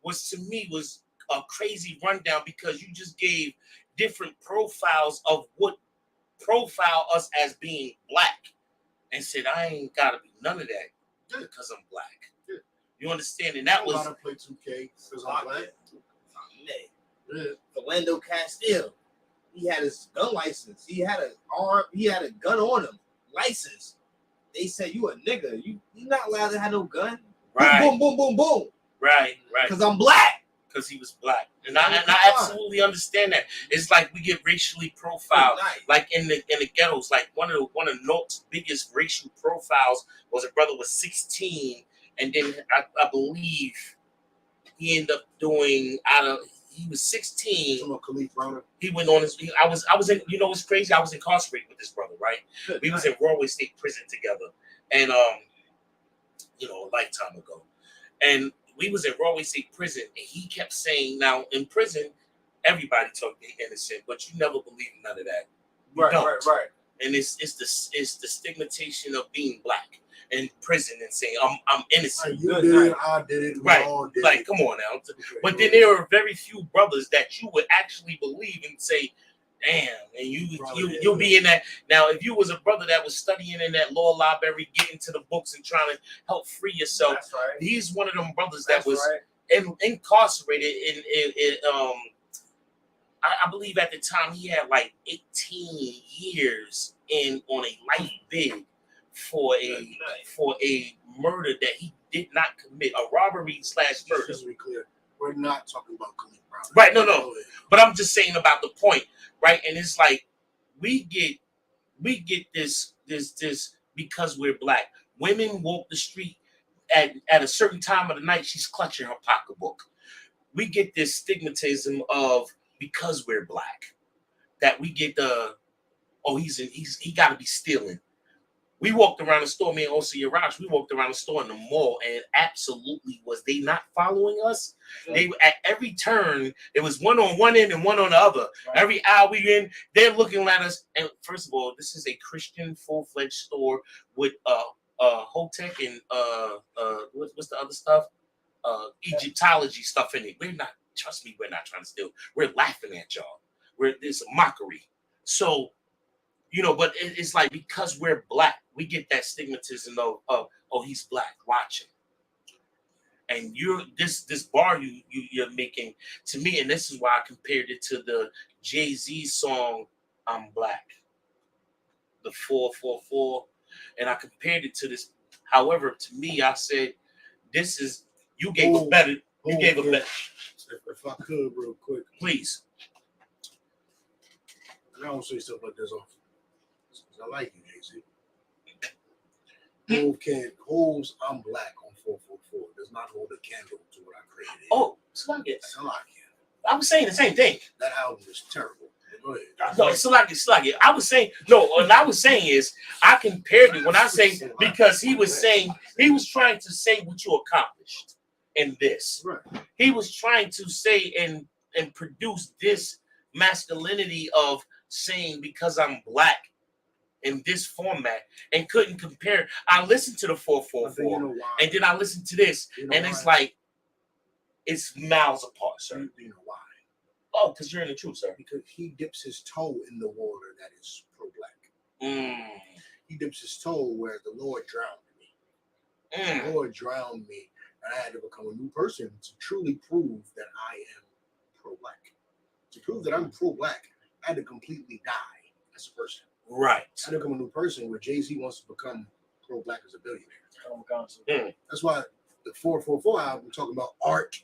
was, to me, was a crazy rundown because you just gave different profiles of what profile us as being black and said, I ain't gotta be none of that because I'm black. Yeah. You understand? And that I was don't gotta play 2K because I'm black. Yeah. Philando Castile. He had his gun license. He had a gun on him. License. They said, you a nigga. You not allowed to have no gun. right. Boom, boom, boom, boom, boom. Right. Because I'm black. Because he was black. And I absolutely understand that. It's like we get racially profiled. Like in the ghettos, like one of North's biggest racial profiles was a brother was 16, and then I believe he ended up doing he was 16. He went on his. I was in. You know what's crazy? I was incarcerated with this brother. Right. We was in Royal State Prison together, and a lifetime ago, and we was in Royal State Prison, and he kept saying, "Now in prison, everybody talk they innocent, but you never believe none of that." Right. And it's the stigmatization of being black in prison and saying I'm innocent. You did it, I did it, we right? all did like, it. Come on now. But then there are very few brothers that you would actually believe and say, "Damn," and you'll be in that. Now, if you was a brother that was studying in that law library, getting to the books and trying to help free yourself, he's one of them brothers that was incarcerated in I believe at the time he had like 18 years on a life bid for a murder that he did not commit, a robbery / murder. Just to be clear, we're not talking about Khalid Brown. Right, no. But I'm just saying about the point, right? And it's like we get this because we're black. Women walk the street at a certain time of the night, she's clutching her pocketbook. We get this stigmatism of because we're black, that we get he got to be stealing. We walked around the store, me and Osi Yaraj, we walked around the store in the mall, and absolutely was they not following us? They at every turn, it was one on one end and one on the other. Right. Every aisle we in, they're looking at us. And first of all, this is a Christian full-fledged store with Hotech and what's the other stuff? Egyptology stuff in it. We're not trying to steal. We're laughing at y'all. There's a mockery. So, but it's like because we're black, we get that stigmatism of he's black, watch him. And this bar you're making to me, and this is why I compared it to the Jay-Z song "I'm Black," the 444, and I compared it to this. However, to me, I said, "This is you gave a better." You gave a better. If I could, real quick, please. And I don't say stuff like this often. I like you, Jay-Z. Holes I'm black on 444 does not hold a candle to what I created. Oh, I was saying the same thing. That album is terrible. Go ahead. No, it's like it. I was saying what I was saying is I compared it when I say because he was trying to say what you accomplished in this. Right. He was trying to say and produce this masculinity of saying because I'm black in this format and couldn't compare. I listened to the 444 You know why? and then I listened to this, You know and why? it's like it's miles apart, sir. You know why? Oh, because you're in the truth, sir. Because he dips his toe in the water that is pro-black. He dips his toe where the Lord drowned me. The Lord drowned me, and I had to become a new person to truly prove that I am pro-black. To prove that I'm pro-black, I had to completely die as a person. Right. I had to become a new person where Jay-Z wants to become pro-black as a billionaire. That's why the 444 album talking about art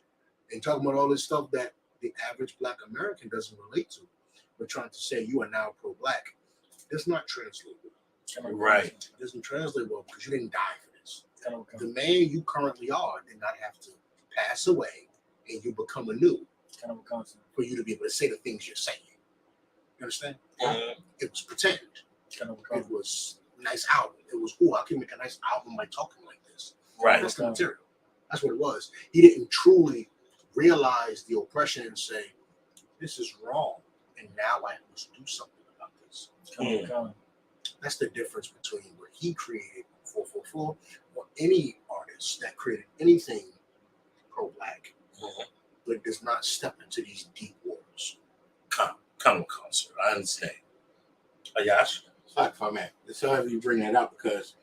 and talking about all this stuff that the average black American doesn't relate to. We're trying to say you are now pro-black. Does not translate well. Right. It doesn't translate well because you didn't die for this. The man you currently are did not have to pass away and you become anew for you to be able to say the things you're saying. You understand? It was pretend. It was a nice album. It was, I can make a nice album by talking like this. Right. That's the material. That's what it was. He didn't truly realize the oppression and say, this is wrong. And now I must do something about this. That's the difference between what he created, 444, or any artist that created anything pro-black, but does not step into these deep waters. Come, sir. I understand. Ayash? Fuck, if I'm at. It's however you bring that up because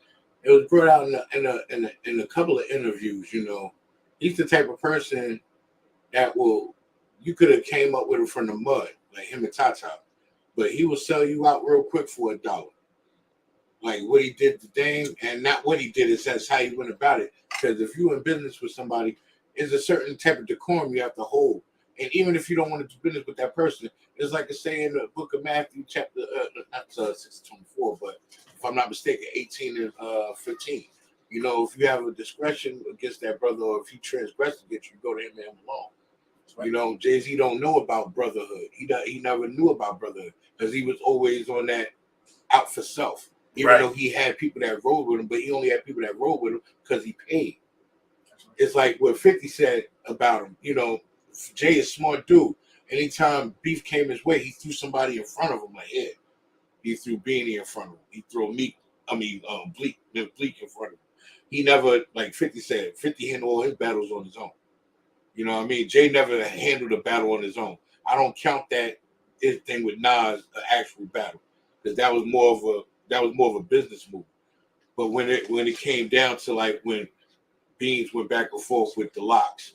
it was brought out in a couple of interviews. You know, he's the type of person that you could have came up with him from the mud, like him and Tata, but he will sell you out real quick for $1. Like what he did today, and not what he did, it's how he went about it. Because if you're in business with somebody, there's a certain type of decorum you have to hold. And even if you don't want to do business with that person, it's like it's saying in the book of Matthew, chapter not 6:24, but if I'm not mistaken, 18 and 15. You know, if you have a discretion against that brother, or if he transgressed against you, go to him and him alone. Right. You know, Jay-Z don't know about brotherhood. He never knew about brotherhood because he was always on that out for self. Even though he had people that rode with him, but he only had people that rode with him because he paid. It's like what 50 said about him. You know, Jay is a smart dude. Anytime beef came his way, he threw somebody in front of him. Like, yeah, he threw Beanie in front of him. He threw Bleak in front of him. He never, like 50 said, 50 handled all his battles on his own. You know what I mean? Jay never handled a battle on his own. I don't count that his thing with Nas an actual battle because that was more of a business move. But when it came down to like when Beans went back and forth with the Locks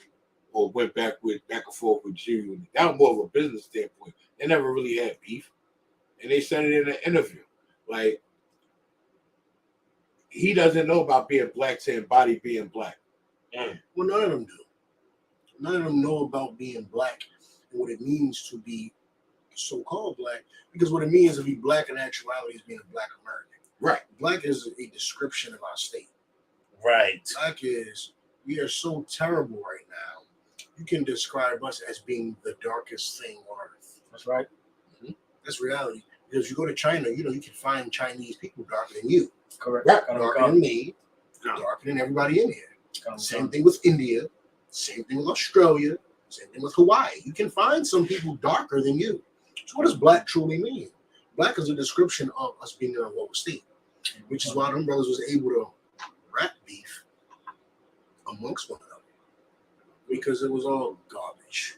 or went back and forth with G, that was more of a business standpoint. They never really had beef. And they said it in an interview. Like, he doesn't know about being black to embody being black. Well, none of them do. None of them know about being black and what it means to be so-called black, because what it means to be black in actuality is being a black American. Right. Black is a description of our state. Right. Black is, we are so terrible right now. You can describe us as being the darkest thing on earth. That's right. That's reality. Because you go to China, you can find Chinese people darker than you. Correct. Darker than me. Darker than everybody in here. Same thing with India. Same thing with Australia. Same thing with Hawaii. You can find some people darker than you. So what does black truly mean? Black is a description of us being in a lower state, which is why them brothers was able to rap beef amongst one another, because it was all garbage.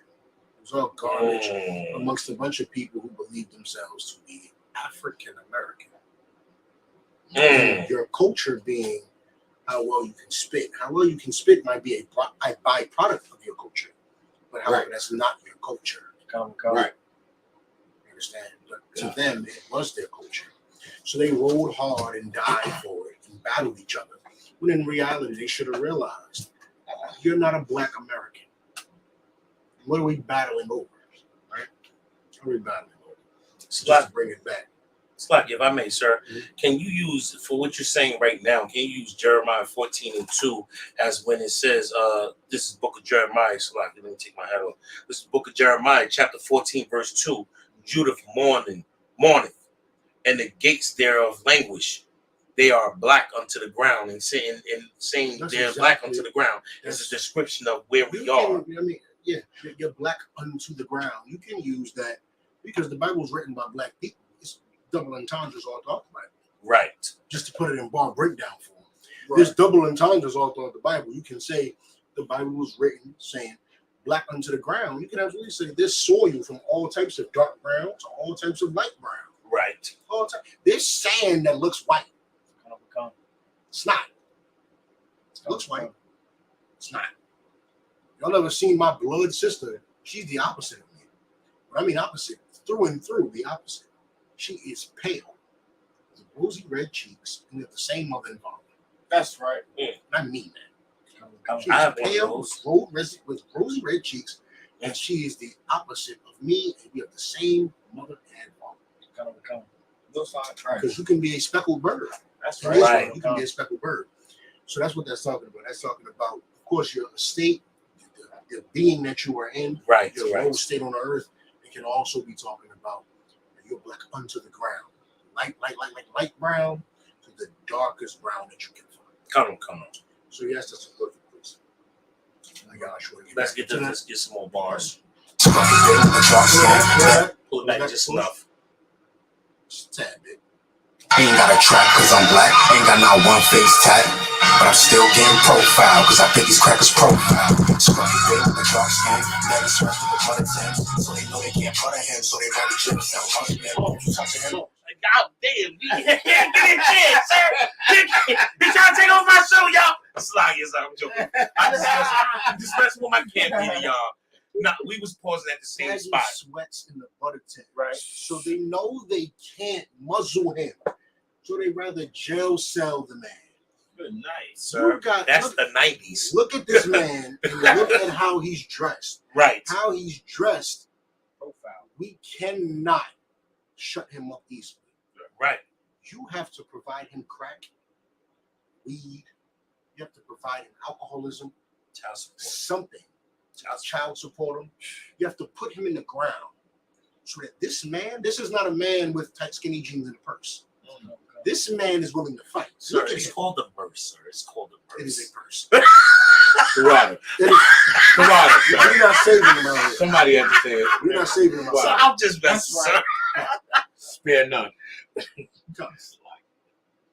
It was all garbage amongst a bunch of people who believed themselves to be African American. Your culture being how well you can spit. How well you can spit might be a byproduct of your culture, but however, that's not your culture. Right. You understand? But to them, it was their culture. So they rode hard and died for it and battled each other. When in reality, they should have realized, you're not a black American. What are we battling over? Right? What are we battling over? So just bring it back. Slack, if I may, sir, can you use, for what you're saying right now, can you use Jeremiah 14:2 as when it says, this is book of Jeremiah, Slack, let me take my hat off. This is book of Jeremiah, chapter 14, verse 2. Judah mourneth, and the gates thereof languish. They are black unto the ground, and saying they're black unto the ground. It's a description of where we are. You're black unto the ground. You can use that because the Bible was written by black people. double entendres all throughout the Bible. Right. Just to put it in bar breakdown form. Right. There's double entendres all throughout the Bible. You can say the Bible was written saying black unto the ground. You can absolutely say this soil from all types of dark brown to all types of light brown. Right. All types. There's sand that looks white. It's not. It looks white. It's not. Y'all ever seen my blood sister? She's the opposite of me. What I mean opposite, through and through, the opposite. She is pale, with rosy red cheeks, and we have the same mother and father. That's right. And I mean that. She's I have one of pale those. with rosy red cheeks, and she is the opposite of me, and we have the same mother and father. Because you can be a speckled bird. That's In right. Israel, you can be a speckled bird. So that's what that's talking about. That's talking about, of course, your estate, the being that you are in, Right. your Right. low state on the earth. It can also be talking about you're black unto the ground, light brown to the darkest brown that you can find. Come on. So yes, that's a perfect place. I got sure. Let's get some more bars. that. Pull it back just enough. Just a tad bit. Ain't got a trap cause I'm black, ain't got not one face tat. But I'm still getting profile cause I think these crackers profile. Scruffy bit with the dark skin, never stretched with the butter tins. So they know they can't butter him, so they run the gym and sell money. You touching him? God damn, get in chair, sir. Be trying to take over my show, y'all. Slag is I'm joking. I'm just messing with my campaign, y'all. Nah, we was pausing at the same Aggie spot. sweats in the butter tin. Right. So they know they can't muzzle him. So they rather jail cell the man. Good night, sir. That's the 90s. Look at this man and look at how he's dressed. Right. How he's dressed. Profile. We cannot shut him up easily. Right. You have to provide him crack, weed. You have to provide him alcoholism, Child support. something. Child support him. You have to put him in the ground so that this man, this is not a man with tight skinny jeans and a purse. This man is willing to fight. Sir, Look at it's him. called a purse, sir. It's called a purse. It is a purse. Karada. It is, Karada. we're not saving him out here. Somebody had to say it. We're not saving him out So here. I'm just messing, sir. Spare none.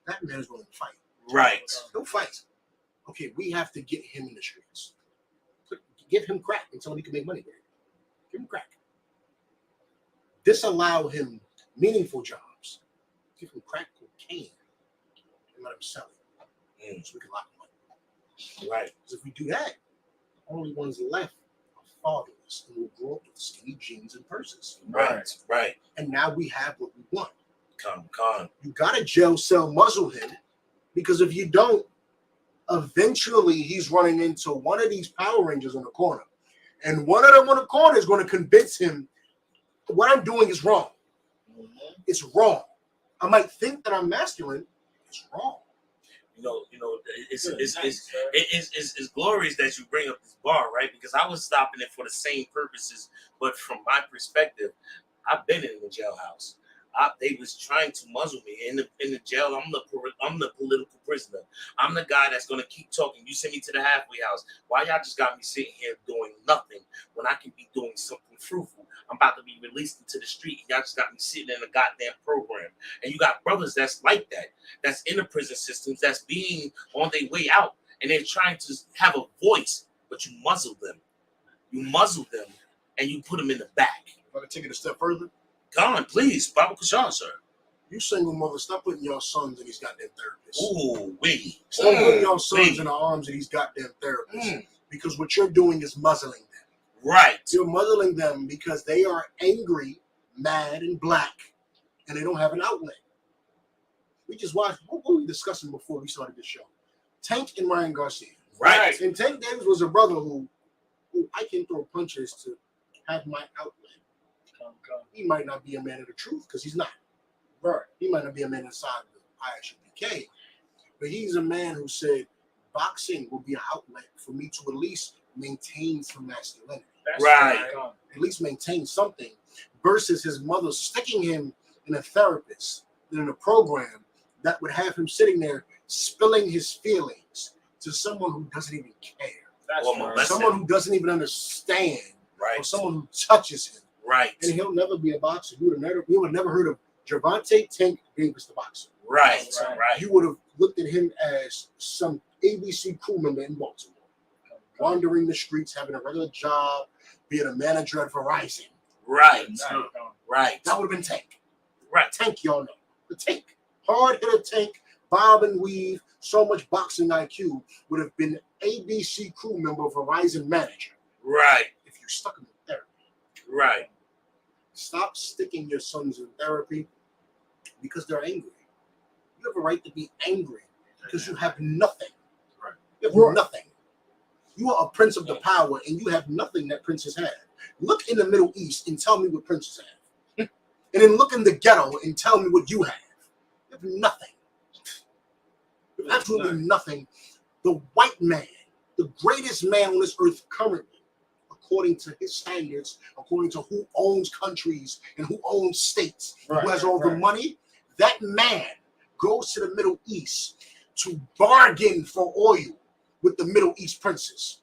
That man is willing to fight. Right. He'll fight. Okay, we have to get him in the streets. Give him crack and tell him he can make money with it. Give him crack. Disallow him meaningful jobs. Give him crack cocaine and let him sell it. So we can lock him up. Right. Because if we do that, the only ones left are fatherless and will grow up with skinny jeans and purses. Right. Right. And now we have what we want. Come. You gotta jail cell muzzle him, because if you don't, eventually he's running into one of these Power Rangers on the corner. And one of them on the corner is going to convince him what I'm doing is wrong. It's wrong. I might think that I'm masculine. It's wrong. You know, it's glorious that you bring up this bar, right? Because I was stopping it for the same purposes, but from my perspective, I've been in the jailhouse. They was trying to muzzle me in the jail. I'm the political prisoner. I'm the guy that's gonna keep talking. You send me to the halfway house. Why y'all just got me sitting here doing nothing when I can be doing something fruitful? I'm about to be released into the street. Y'all just got me sitting in a goddamn program. And you got brothers that's like that, that's in the prison systems, that's being on their way out, and they're trying to have a voice, but you muzzle them. You muzzle them, and you put them in the back. If I can take it a step further. Gone, please, Baba Kashan, sir. You single mothers, stop putting your sons in these goddamn therapists. Ooh, wee. Stop putting your sons in the arms of these goddamn therapists. Because what you're doing is muzzling them. Right. You're muzzling them because they are angry, mad, and black, and they don't have an outlet. We just watched, what were we discussing before we started this show? Tank and Ryan Garcia. Right. And Tank Davis was a brother who I can throw punches to have my outlet. He might not be a man of the truth because he's not. Right. He might not be a man inside the ISUPK, but he's a man who said boxing will be an outlet for me to at least maintain some masculinity. Right. At least maintain something versus his mother sticking him in a therapist, in a program that would have him sitting there spilling his feelings to someone who doesn't even care. Someone who doesn't even understand. Right. Or someone who touches him. Right. And he'll never be a boxer. We would have never heard of Gervonta Tank Davis, the boxer. Right. You would have looked at him as some ABC crew member in Baltimore, wandering the streets, having a regular job, being a manager at Verizon. Right. That would have been Tank. Right. Tank, y'all know. The Tank. Hard hitter Tank, bob and weave, so much boxing IQ, would have been ABC crew member, Verizon manager. Right. If you stuck him in therapy. Right. Stop sticking your sons in therapy because they're angry. You have a right to be angry because you have nothing. Right. You have nothing. You are a prince of the power and you have nothing that princes have. Look in the Middle East and tell me what princes have. And then look in the ghetto and tell me what you have. You have nothing. You have absolutely nothing. The white man, the greatest man on this earth currently, according to his standards, according to who owns countries and who owns states, who has all the money, that man goes to the Middle East to bargain for oil with the Middle East princes.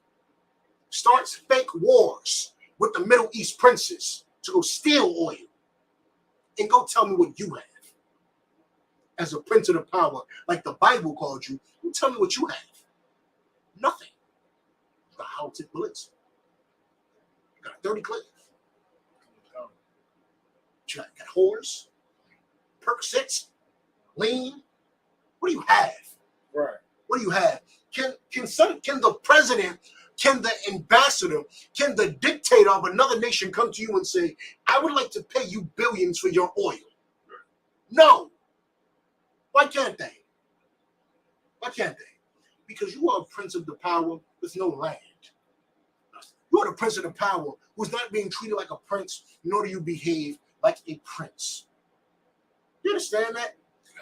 Starts fake wars with the Middle East princes to go steal oil. And go tell me what you have. As a prince of the power, like the Bible called you, you tell me what you have. Nothing. You got hollow tip bullets. You got a dirty clip. You got whores, Percocets, lean. What do you have? Right. What do you have? Can the president, can the ambassador, can the dictator of another nation come to you and say, I would like to pay you billions for your oil? No. Why can't they? Why can't they? Because you are a prince of the power with no land. You are the prince of the power who's not being treated like a prince, nor do you behave like a prince. You understand that?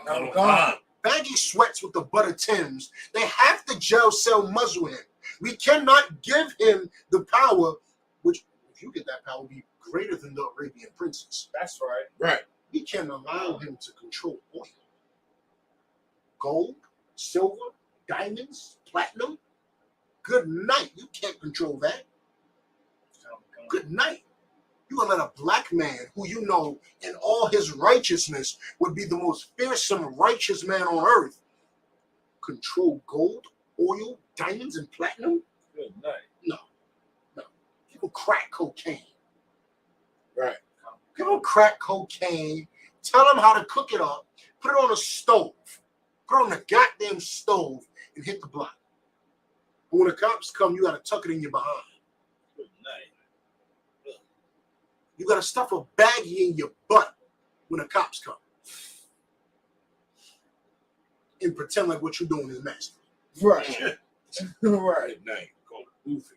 No. Baggy sweats with the butter Timbs. They have to jail cell muzzle him. We cannot give him the power, which, if you get that power, will be greater than the Arabian princes. That's right. Right. We can allow him to control oil. Gold, silver, diamonds, platinum. Good night. You can't control that. Good night. You gonna let a black man who you know in all his righteousness would be the most fearsome, righteous man on earth control gold, oil, diamonds, and platinum? Good night. No. People crack cocaine. Right. People crack cocaine, tell them how to cook it up, put it on a stove, put it on the goddamn stove, and hit the block. But when the cops come, you gotta tuck it in your behind. Good night. You gotta stuff a baggie in your butt when the cops come. And pretend like what you're doing is nasty. Right. Right. Good night. Go to booth.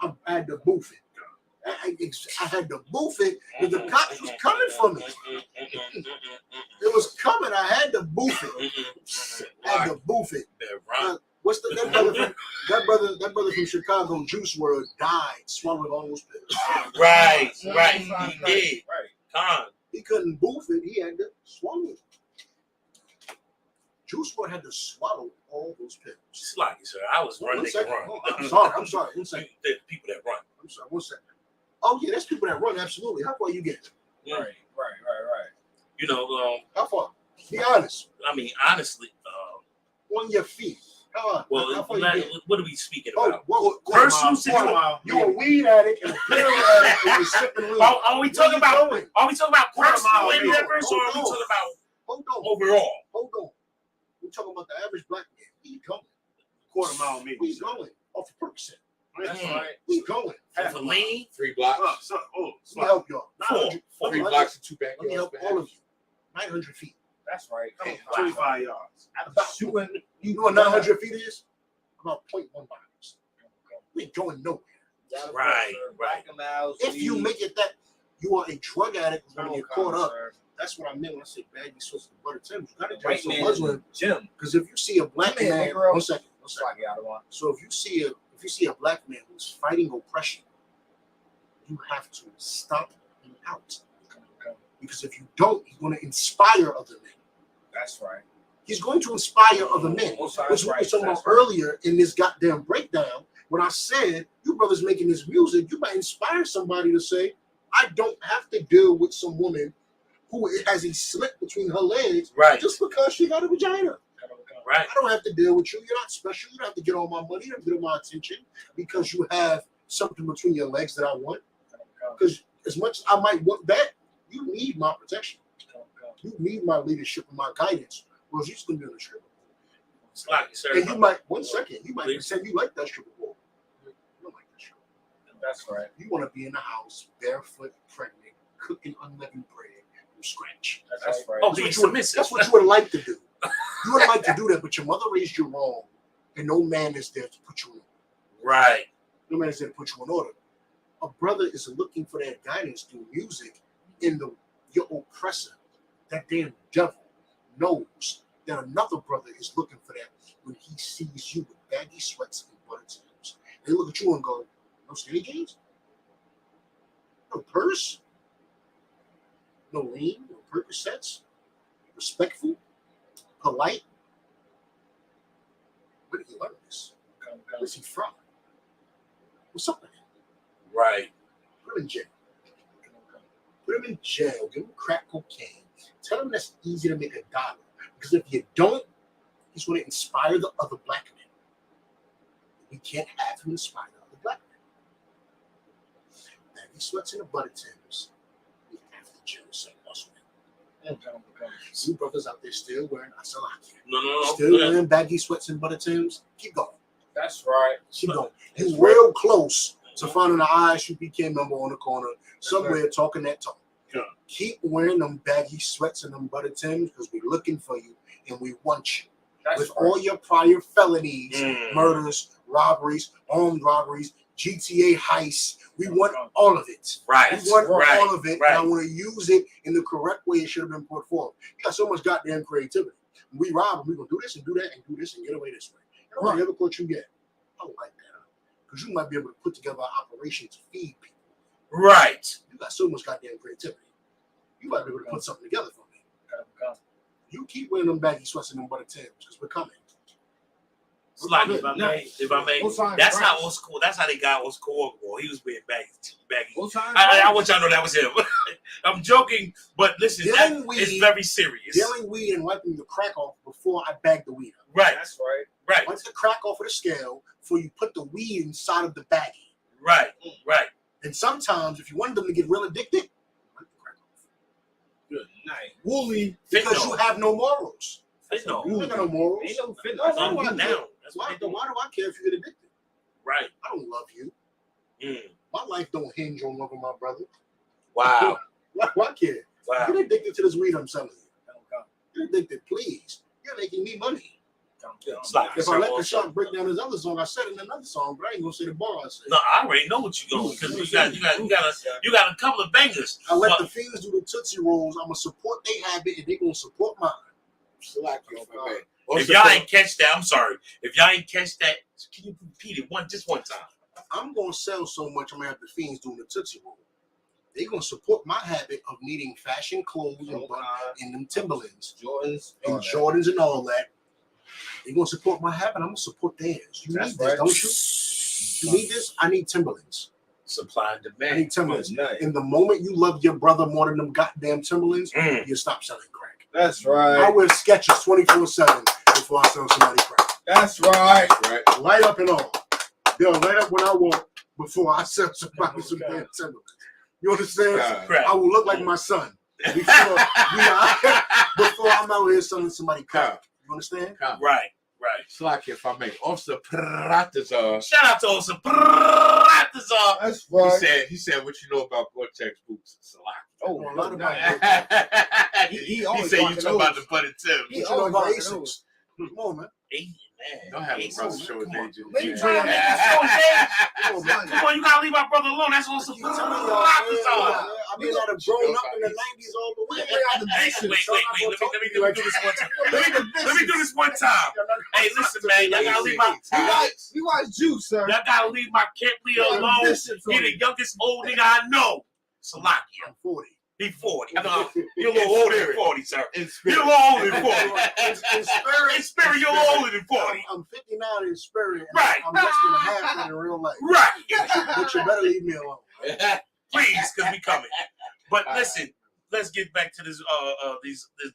I had to boof it. I had to boof it because the cops was coming for me. It was coming. I had to boof it. I had to boof it. What's that brother from Chicago, Juice WRLD, died swallowing all those pills. Right. He did. Right. He couldn't boof it. He had to swallow it. Juice WRLD had to swallow all those pills. Sluggy, sir. I was running. Oh, I'm sorry. One second. The people that run. I'm sorry. 1 second. Oh yeah, there's people that run. Absolutely. How far you get? Right. You know, How far? Be honest. I mean, honestly, On your feet. How far you get? what are we speaking Oh, about? personal Personal situation. You a weed addict and a pill addict and you're sipping weed. Are we talking about? Going? Are we talking about personal Hold on. endeavors, or are we talking about Hold on. overall? Hold on. We're talking about the average black man. We going. Quarter mile maybe. We going. Off a percent. That's right. We going. Half a lane, 3 blocks. Let me help y'all. 4. 3 blocks and 2 back. Let me help all of you. 900 feet. That's right. Come on. 25 yards. About Shooting. You know what 900 feet is? About 0.1 miles. We ain't going nowhere. Right. If you make it that, you are a drug addict when you're caught up. That's what I meant when I said baggy sauce and butter Timbs. You gotta tell some Muslim. Jim. Because if you see a black man, girl. 1 second. So if you see a black man who's fighting oppression, you have to stop him out. Because if you don't, he's going to inspire other men. That's right. He's going to inspire other men. Which we were talking about earlier in this goddamn breakdown. When I said, you brothers making this music, you might inspire somebody to say, I don't have to deal with some woman who has a slit between her legs Right. just because she got a vagina. Right. I don't have to deal with you. You're not special. You don't have to get all my money. You don't have to get all my attention because you have something between your legs that I want. Because as much as I might want that, you need my protection. You need my leadership and my guidance. Or you're just going to be on the strip. Slocky, sir. And you might, one second, you might Please. pretend you like that stripper pole. You don't like that stripper. That's right. You want to be in the house, barefoot, pregnant, cooking unleavened bread from scratch. That's right. Oh, That's being what, you would, submissive. that's what you would like to do. You would like to do that, but your mother raised you wrong, and no man is there to put you in. Right. No man is there to put you in order. A brother is looking for that guidance through music, and your oppressor, that damn devil, knows that another brother is looking for that when he sees you with baggy sweats and butter tips. They look at you and go, no skinny jeans? No purse? No lean? No Percocets? Respectful? Polite? Where did he learn this? Where's he from? What's up with him? Right. Put him in jail. Put him in jail. Give him crack cocaine. Tell him that's easy to make $1. Because if you don't, he's going to inspire the other black men. We can't have him inspire the other black men. And he sweats in the butter Timbs. We have to genocide us men. You brothers out there still wearing asalaki. No. Still wearing baggy sweats and butter Timbs. Keep going. That's right. Keep going. He's real close to finding an ISUPK member on the corner somewhere talking that talk. Yeah. Keep wearing them baggy sweats and them butter Timbs because we're looking for you and we want you. That's With right. all your prior felonies, Mm. murders, robberies, armed robberies, GTA heists, we want all of it. Right. We want Right. all of it, Right. and I want to use it in the correct way it should have been put forward. You got so much goddamn creativity. When we rob, we're going to do this and do that and do this and get away this way. Nobody ever caught you yet. I don't like that. Because you might be able to put together an operation to feed people. Right. You got so much goddamn creativity. You might be able to put something together for me. You keep wearing them baggy sweats and them butter Timbs because we're coming. Slocky, if I may, What's on that's Christ? how old school. That's how they got old school. He was wearing baggy. What's on I want y'all to know that was him. I'm joking, but listen, Dealing that weed- is very serious. Dealing weed and wiping the crack off before I bag the weed up. Right. That's right. Right. Wipe the crack off of the scale before you put the weed inside of the baggie. Right. Right. And sometimes, if you want them to get real addicted, wipe the crack off. Good night. Wooly, because you have no morals. No. You ain't got no morals. Ain't no fit. That's why on do I you care? now. That's Why what they do. do I care if you get addicted? Right. I don't love you. Mm. My life don't hinge on loving my brother. Wow. Why care? Wow. Get addicted to this weed I'm selling you. Get addicted, please. You're making me money. Slocky, If sir, I let the also. shot break down his other song, I said it in another song, but I ain't gonna say the bar I said. No, I already know what you're going because you got a couple of bangers. I let But- the fiends do the Tootsie Rolls. I'm gonna support their habit and they gonna support mine. Slack you, my man. If y'all ain't catch that, I'm sorry. If y'all ain't catch that, can you repeat it just one time? I'm gonna sell so much. I'm gonna have the fiends doing the Tootsie Roll. They gonna support my habit of needing fashion clothes and them Timberlands, Jordans, and Jordans and all that. They gonna support my habit. I'm gonna support theirs. You That's need this, right. don't you? You need this. I need Timberlands. Supply and I demand. need Timberlands. Night. And the moment you love your brother more than them goddamn Timberlands, Mm. you stop selling crack. That's I right. wear Skechers 24/7 before I sell somebody crack. That's right. Right. Light up and all. Yo, light up when I want before I sell somebody some damn Timberlands. You understand? Crap. I will look like my son before, before I'm out here selling somebody crack. You understand? Right. Slack if I may. Officer Pratazar. Shout out to Osa Pratazar. That's He right. said what you know about Gore-Tex boots. Slack. Oh, A lot about He always said you rocking talking about the those. button Tim. He What you know always about rocking Asics? those. Come on, man. Don't have a Ace, brother man. show his Come on. age. Maybe Yeah. try to make Come Come on, man. on, you gotta leave my brother alone. That's Osa I'm telling y'all, Pratazar. I mean, I'd have grown up in the 90s all the way. Hey, wait. Let me do this one time. Let me do this one time. Hey, listen, man. Y'all gotta leave my You watch Juice, sir. y'all gotta leave my Kent Lee alone. He the youngest old nigga I know. Salakia. I'm 40. He 40. No, you're a little older than 40, sir. In You're a spirit. little older than 40. In spirit, In spirit, you're a little older than 40. I'm 59 in spirit. And Right. I'm less than half that in real life. Right. But you better leave me alone. Please, because we coming. But listen, let's get back to this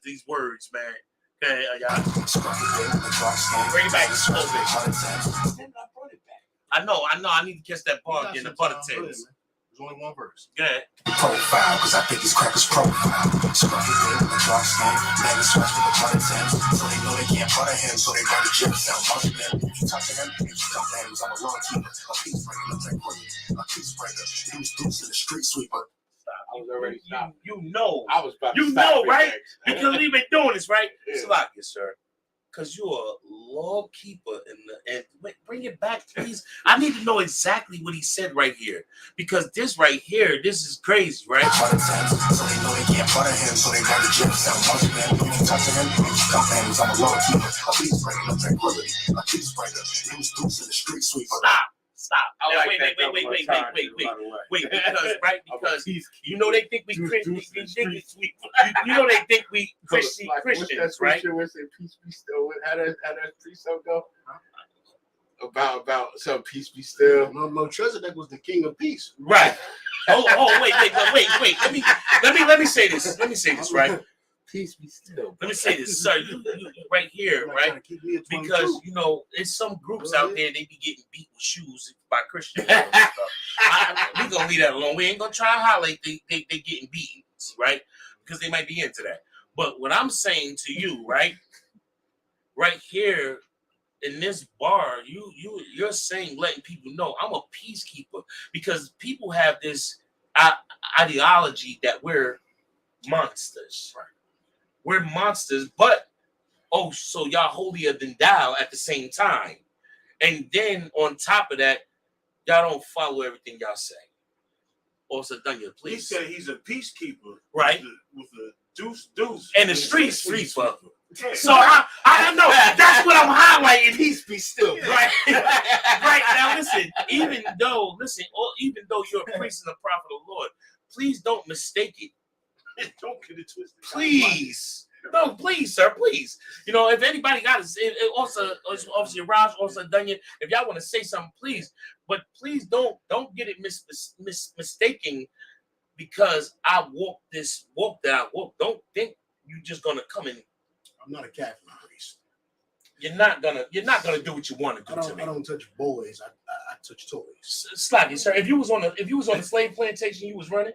these words, man. Okay, y'all. Bring it back. I know. I need to catch that bar again. The butter tails. There's only one verse. Good. Profile, cause I think these crackers profile. Scruffy dick, the dark skin, man is scratched with the butter tins. So they know they can't butter him, so they run the gym sound. Butter them, you talk to him, you dump him. I'm a law keeper, a peace breaker, a peace breaker. Use deuce in the street sweeper. I was already stopped. You know. I was about to You stop know, it right? next. You couldn't even doing this, right? Yeah. Salakia, sir. Because you're a law keeper and wait, bring it back, please. I need to know exactly what he said right here. Because this right here, this is crazy, right? Butter tins, so they know they can't butter him, so they run the gym sound. Butter them, you talk to him, you dump him. I'm a law keeper, a peace breaker, a peace breaker. Use deuce in the street sweeper. Stop. I Now, like wait, that because you know they think we Christians. You know they think we Christians, right? What's that peace be still? How that precept go? About some peace be still. No, Melchizedek was the king of peace. Right. Oh, wait. Let me say this. Right. Peace be still. Let me say this, sir. You right here, right? Because you know, there's some groups out there they be getting beat with shoes by Christians. We gonna leave that alone. We ain't gonna try to highlight they getting beaten, right? Because they might be into that. But what I'm saying to you, right here in this bar, you're saying, letting people know I'm a peacekeeper, because people have this ideology that we're monsters. Right. We're monsters, but so y'all holier than thou at the same time. And then on top of that, y'all don't follow everything y'all say. Also, Dunya, please. He said he's a peacekeeper, right? With a deuce, and the street sweeper. So I know that's what I'm highlighting. Peace be still, right? Right now, listen. Even though you're a priest and a prophet of the Lord, please don't mistake it. Don't get it twisted. Please. No, please, sir, please. You know, if anybody got it, also Officer Raj, also Dunya, if y'all want to say something, please. But please don't get it mistaken, because I walk this walk that I walk. Don't think you're just gonna come in. I'm not a Catholic priest. You're not gonna do what you want to do to me. I don't touch boys. I touch toys. Slacky, sir. If you was on a slave plantation, you was running.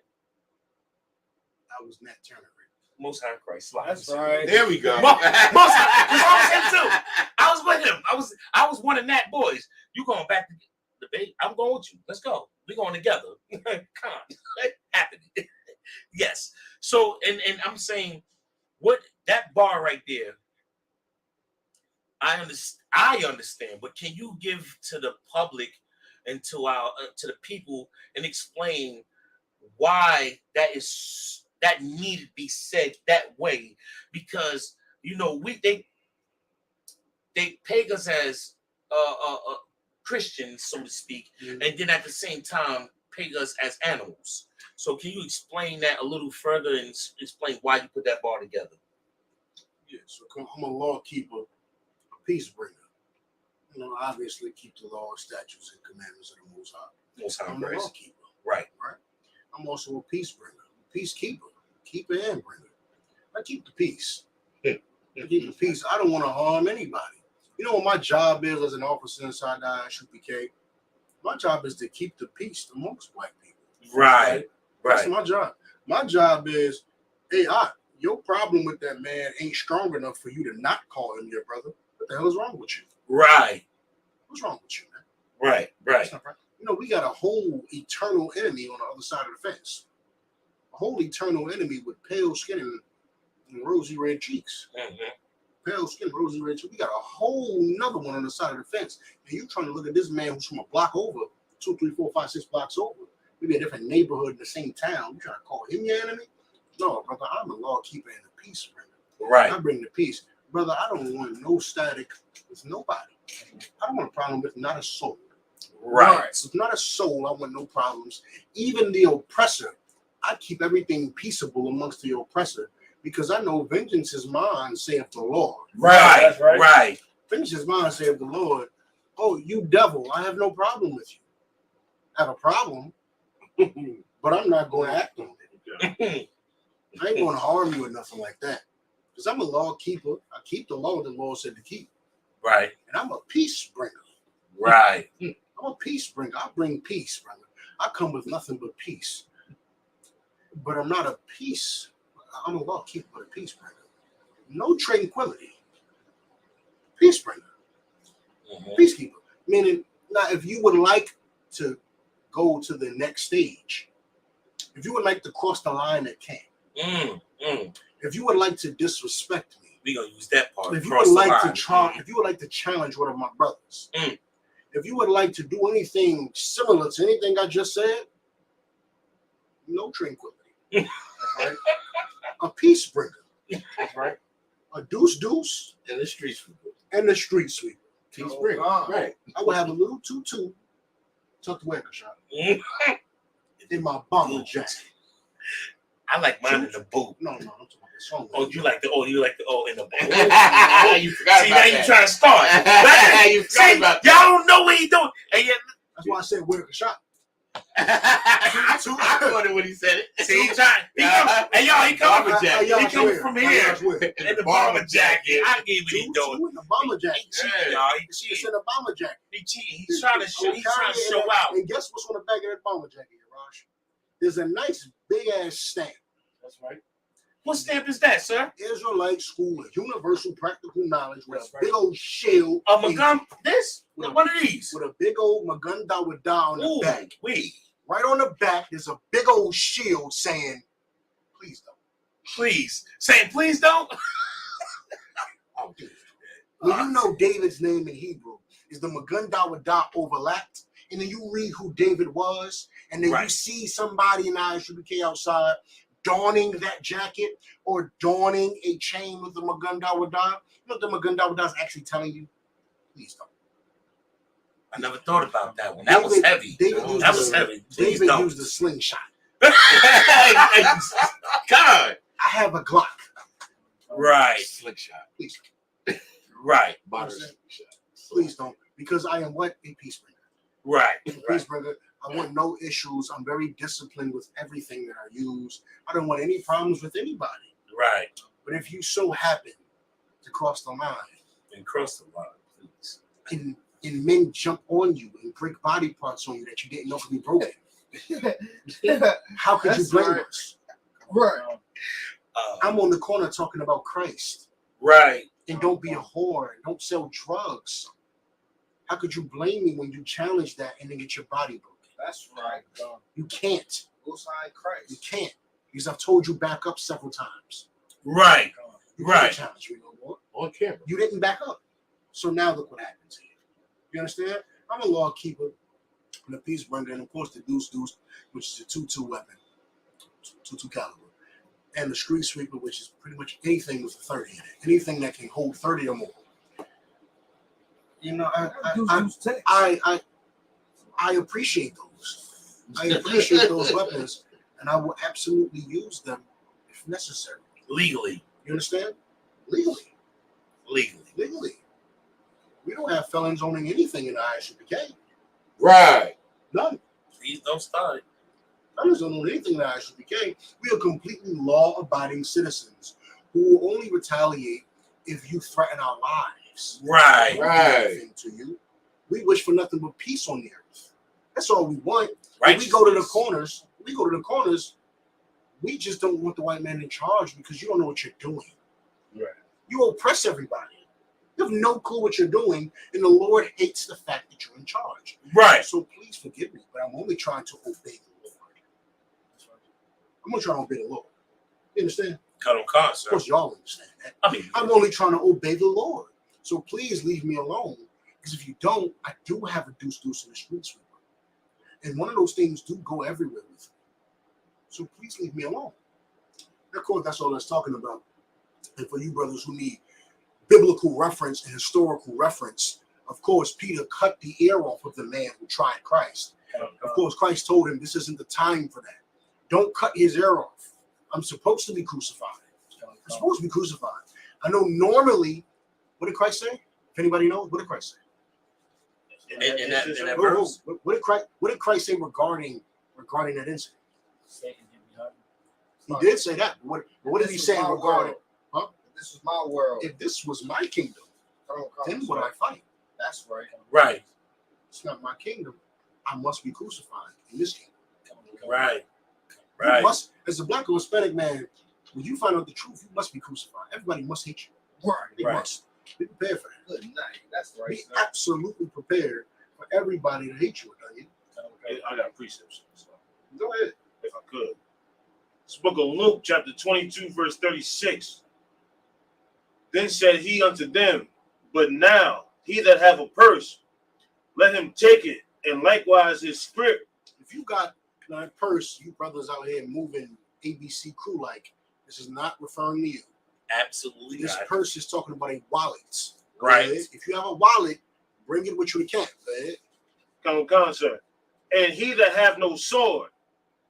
I was Nat Turner. Most High Christ. That's right. There we go. Most High, him too. I was with him. I was one of Nat boys. You going back to the debate? I'm going with you. Let's go. We going together. Come on. Happening. Yes. So and I'm saying, what that bar right there, I understand, but can you give to the public and to the people and explain why that needed to be said that way? Because you know they peg us as Christians, so to speak, and then at the same time peg us as animals. So can you explain that a little further and explain why you put that bar together? Yeah, so I'm a law keeper, a peace bringer. You know, obviously keep the law, statutes, and commandments of the Most High. Most High I'm a law keeper. Right. I'm also a peace bringer, peacekeeper, keeper and bringer. I keep the peace. I keep the peace. I don't want to harm anybody. You know what my job is as an officer inside the ISUPK? My job is to keep the peace amongst black people. Right. That's my job. My job is, hey, your problem with that man ain't strong enough for you to not call him your brother. What the hell is wrong with you? Right. What's wrong with you, man? Right. That's not right. You know, we got a whole eternal enemy on the other side of the fence. A whole eternal enemy with pale skin and rosy red cheeks. Mm-hmm. Pale skin, rosy red cheeks. We got a whole nother one on the side of the fence. And you trying to look at this man who's from a block over, 2, 3, 4, 5, 6 blocks over, maybe a different neighborhood in the same town. You trying to call him your enemy? No, brother, I'm a law keeper and a peace bringer. Right. I bring the peace. Brother, I don't want no static with nobody. I don't want a problem with not a soul. Right. With not a soul, I want no problems. Even the oppressor, I keep everything peaceable amongst the oppressor, because I know vengeance is mine, saith the Lord. Right. That's right. Right. Vengeance is mine, saith the Lord. Oh, you devil, I have no problem with you. I have a problem, but I'm not going to act on it. I ain't going to harm you or nothing like that. Because I'm a law keeper. I keep the law the Lord said to keep. Right. And I'm a peace bringer. Right. I'm a peace bringer. I bring peace, brother. I come with nothing but peace. But I'm not a peace. I'm a law keeper, but a peace bringer. No tranquility. Peace bringer. Peacekeeper. Meaning, now, if you would like to go to the next stage, if you would like to cross the line at camp, if you would like to disrespect me, we gonna use that part. If you would like to try, if you would like to challenge one of my brothers, if you would like to do anything similar to anything I just said, no tranquility. Right? A peace bringer. Right? A deuce And the street sweeper. and the street sweeper. Peace bringer. Right. I would have a little tutu tucked away in my bomber jacket. I like mine in the boot. No, I'm talking about the song. You like the in the boot. You forgot See, about now that. you trying to start. You forgot about that. Y'all don't know what he doing. And yet, that's why I said wear a shot. I caught it when he said it. See, he trying. He coming from here in the bomber jacket. I gave what he doing. In the bomber jacket. He cheating, y'all. He It's cheating. in the bomber jacket. He cheating. He's trying to show. He's trying to show out. And guess what's on the back of that bomber jacket, Raj? There's a nice big ass stamp. That's right. What stamp is that, sir? Israelite School of Universal Practical Knowledge with a big old shield. A Magun, this? One of these. With a big old Magun Dawadah on the back. Wait. Right on the back, there's a big old shield saying, please don't. Please. Saying please don't? Oh, dude. Well, you know David's name in Hebrew is the Magun Dawadah overlapped. And then you read who David was, and then you see somebody in ISUBK outside donning that jacket or donning a chain with the Magun Dawadah. You know what the Magun Dawadah is actually telling you? Please don't. I never thought about that one. That was heavy. That was heavy. Please David don't. used a slingshot. God. I have a Glock. Right. Slingshot. Please. Right. Please don't. Because I am what? A peace bringer. Right. A peace bringer. I want no issues. I'm very disciplined with everything that I use. I don't want any problems with anybody. Right. But if you so happen to cross the line. And cross the line, please. And men jump on you and break body parts on you that you didn't know could be broken. How could you blame us? Right. I'm on the corner talking about Christ. Right. And don't be a whore. Don't sell drugs. How could you blame me when you challenge that and then get your body broken? That's right. You can't. Go sign Christ. You can't. Because I've told you back up several times. Right. You right. can't challenge me no more. On camera. You didn't back up. So now look what happened to you. You understand? I'm a law keeper and a peace bringer, and of course the deuce, which is a 2.2 weapon, 2.2 caliber, and the street sweeper, which is pretty much anything with a 30 in it, anything that can hold 30 or more. You know, I appreciate those. I appreciate those weapons, and I will absolutely use them if necessary. Legally. You understand? Legally. We don't have felons owning anything in the ISUBK. Right. None. Please don't start. Felons don't own anything in the ISUBK. We are completely law-abiding citizens who will only retaliate if you threaten our lives. Right. To you. We wish for nothing but peace on the earth. That's all we want. When we go to the corners. We just don't want the white man in charge because you don't know what you're doing. Right. You oppress everybody. You have no clue what you're doing, and the Lord hates the fact that you're in charge. Right. So please forgive me, but I'm only trying to obey the Lord. I'm only trying to obey the Lord. You understand? Cut on con, sir. Of course, y'all understand that. I mean, I'm only trying to obey the Lord. So please leave me alone, because if you don't, I do have a deuce in the street sweeper, and one of those things do go everywhere with me. So please leave me alone. And of course, that's all that's talking about. And for you brothers who need biblical reference and historical reference, of course, Peter cut the ear off of the man who tried Christ. Of course, Christ told him this isn't the time for that. Don't cut his ear off. I'm supposed to be crucified. I'm supposed to be crucified. I know normally, what did Christ say? If anybody knows, what did Christ say? In that verse? What did Christ say regarding that incident? He did say that. What did he say regarding? Huh? This was my world. If this was my kingdom, then would I fight? That's right. Right. It's not my kingdom. I must be crucified in this kingdom. Right. You Right. must, as a black or Hispanic man, when you find out the truth, you must be crucified. Everybody must hate you. Right. They Right. must. Be prepared for that. Good night. That's right. Be Sir. absolutely prepared for everybody to hate you. I got precepts. So Go ahead. if I could. This book of Luke, chapter 22, verse 36. Then said he unto them, but now he that have a purse, let him take it, and likewise his scrip. If you got that purse, you brothers out here moving ABC crew like, this is not referring to you. Absolutely This not. purse is talking about a wallet. Go Right. ahead. If you have a wallet, bring it with you to camp. Go ahead. Come, sir. And he that have no sword,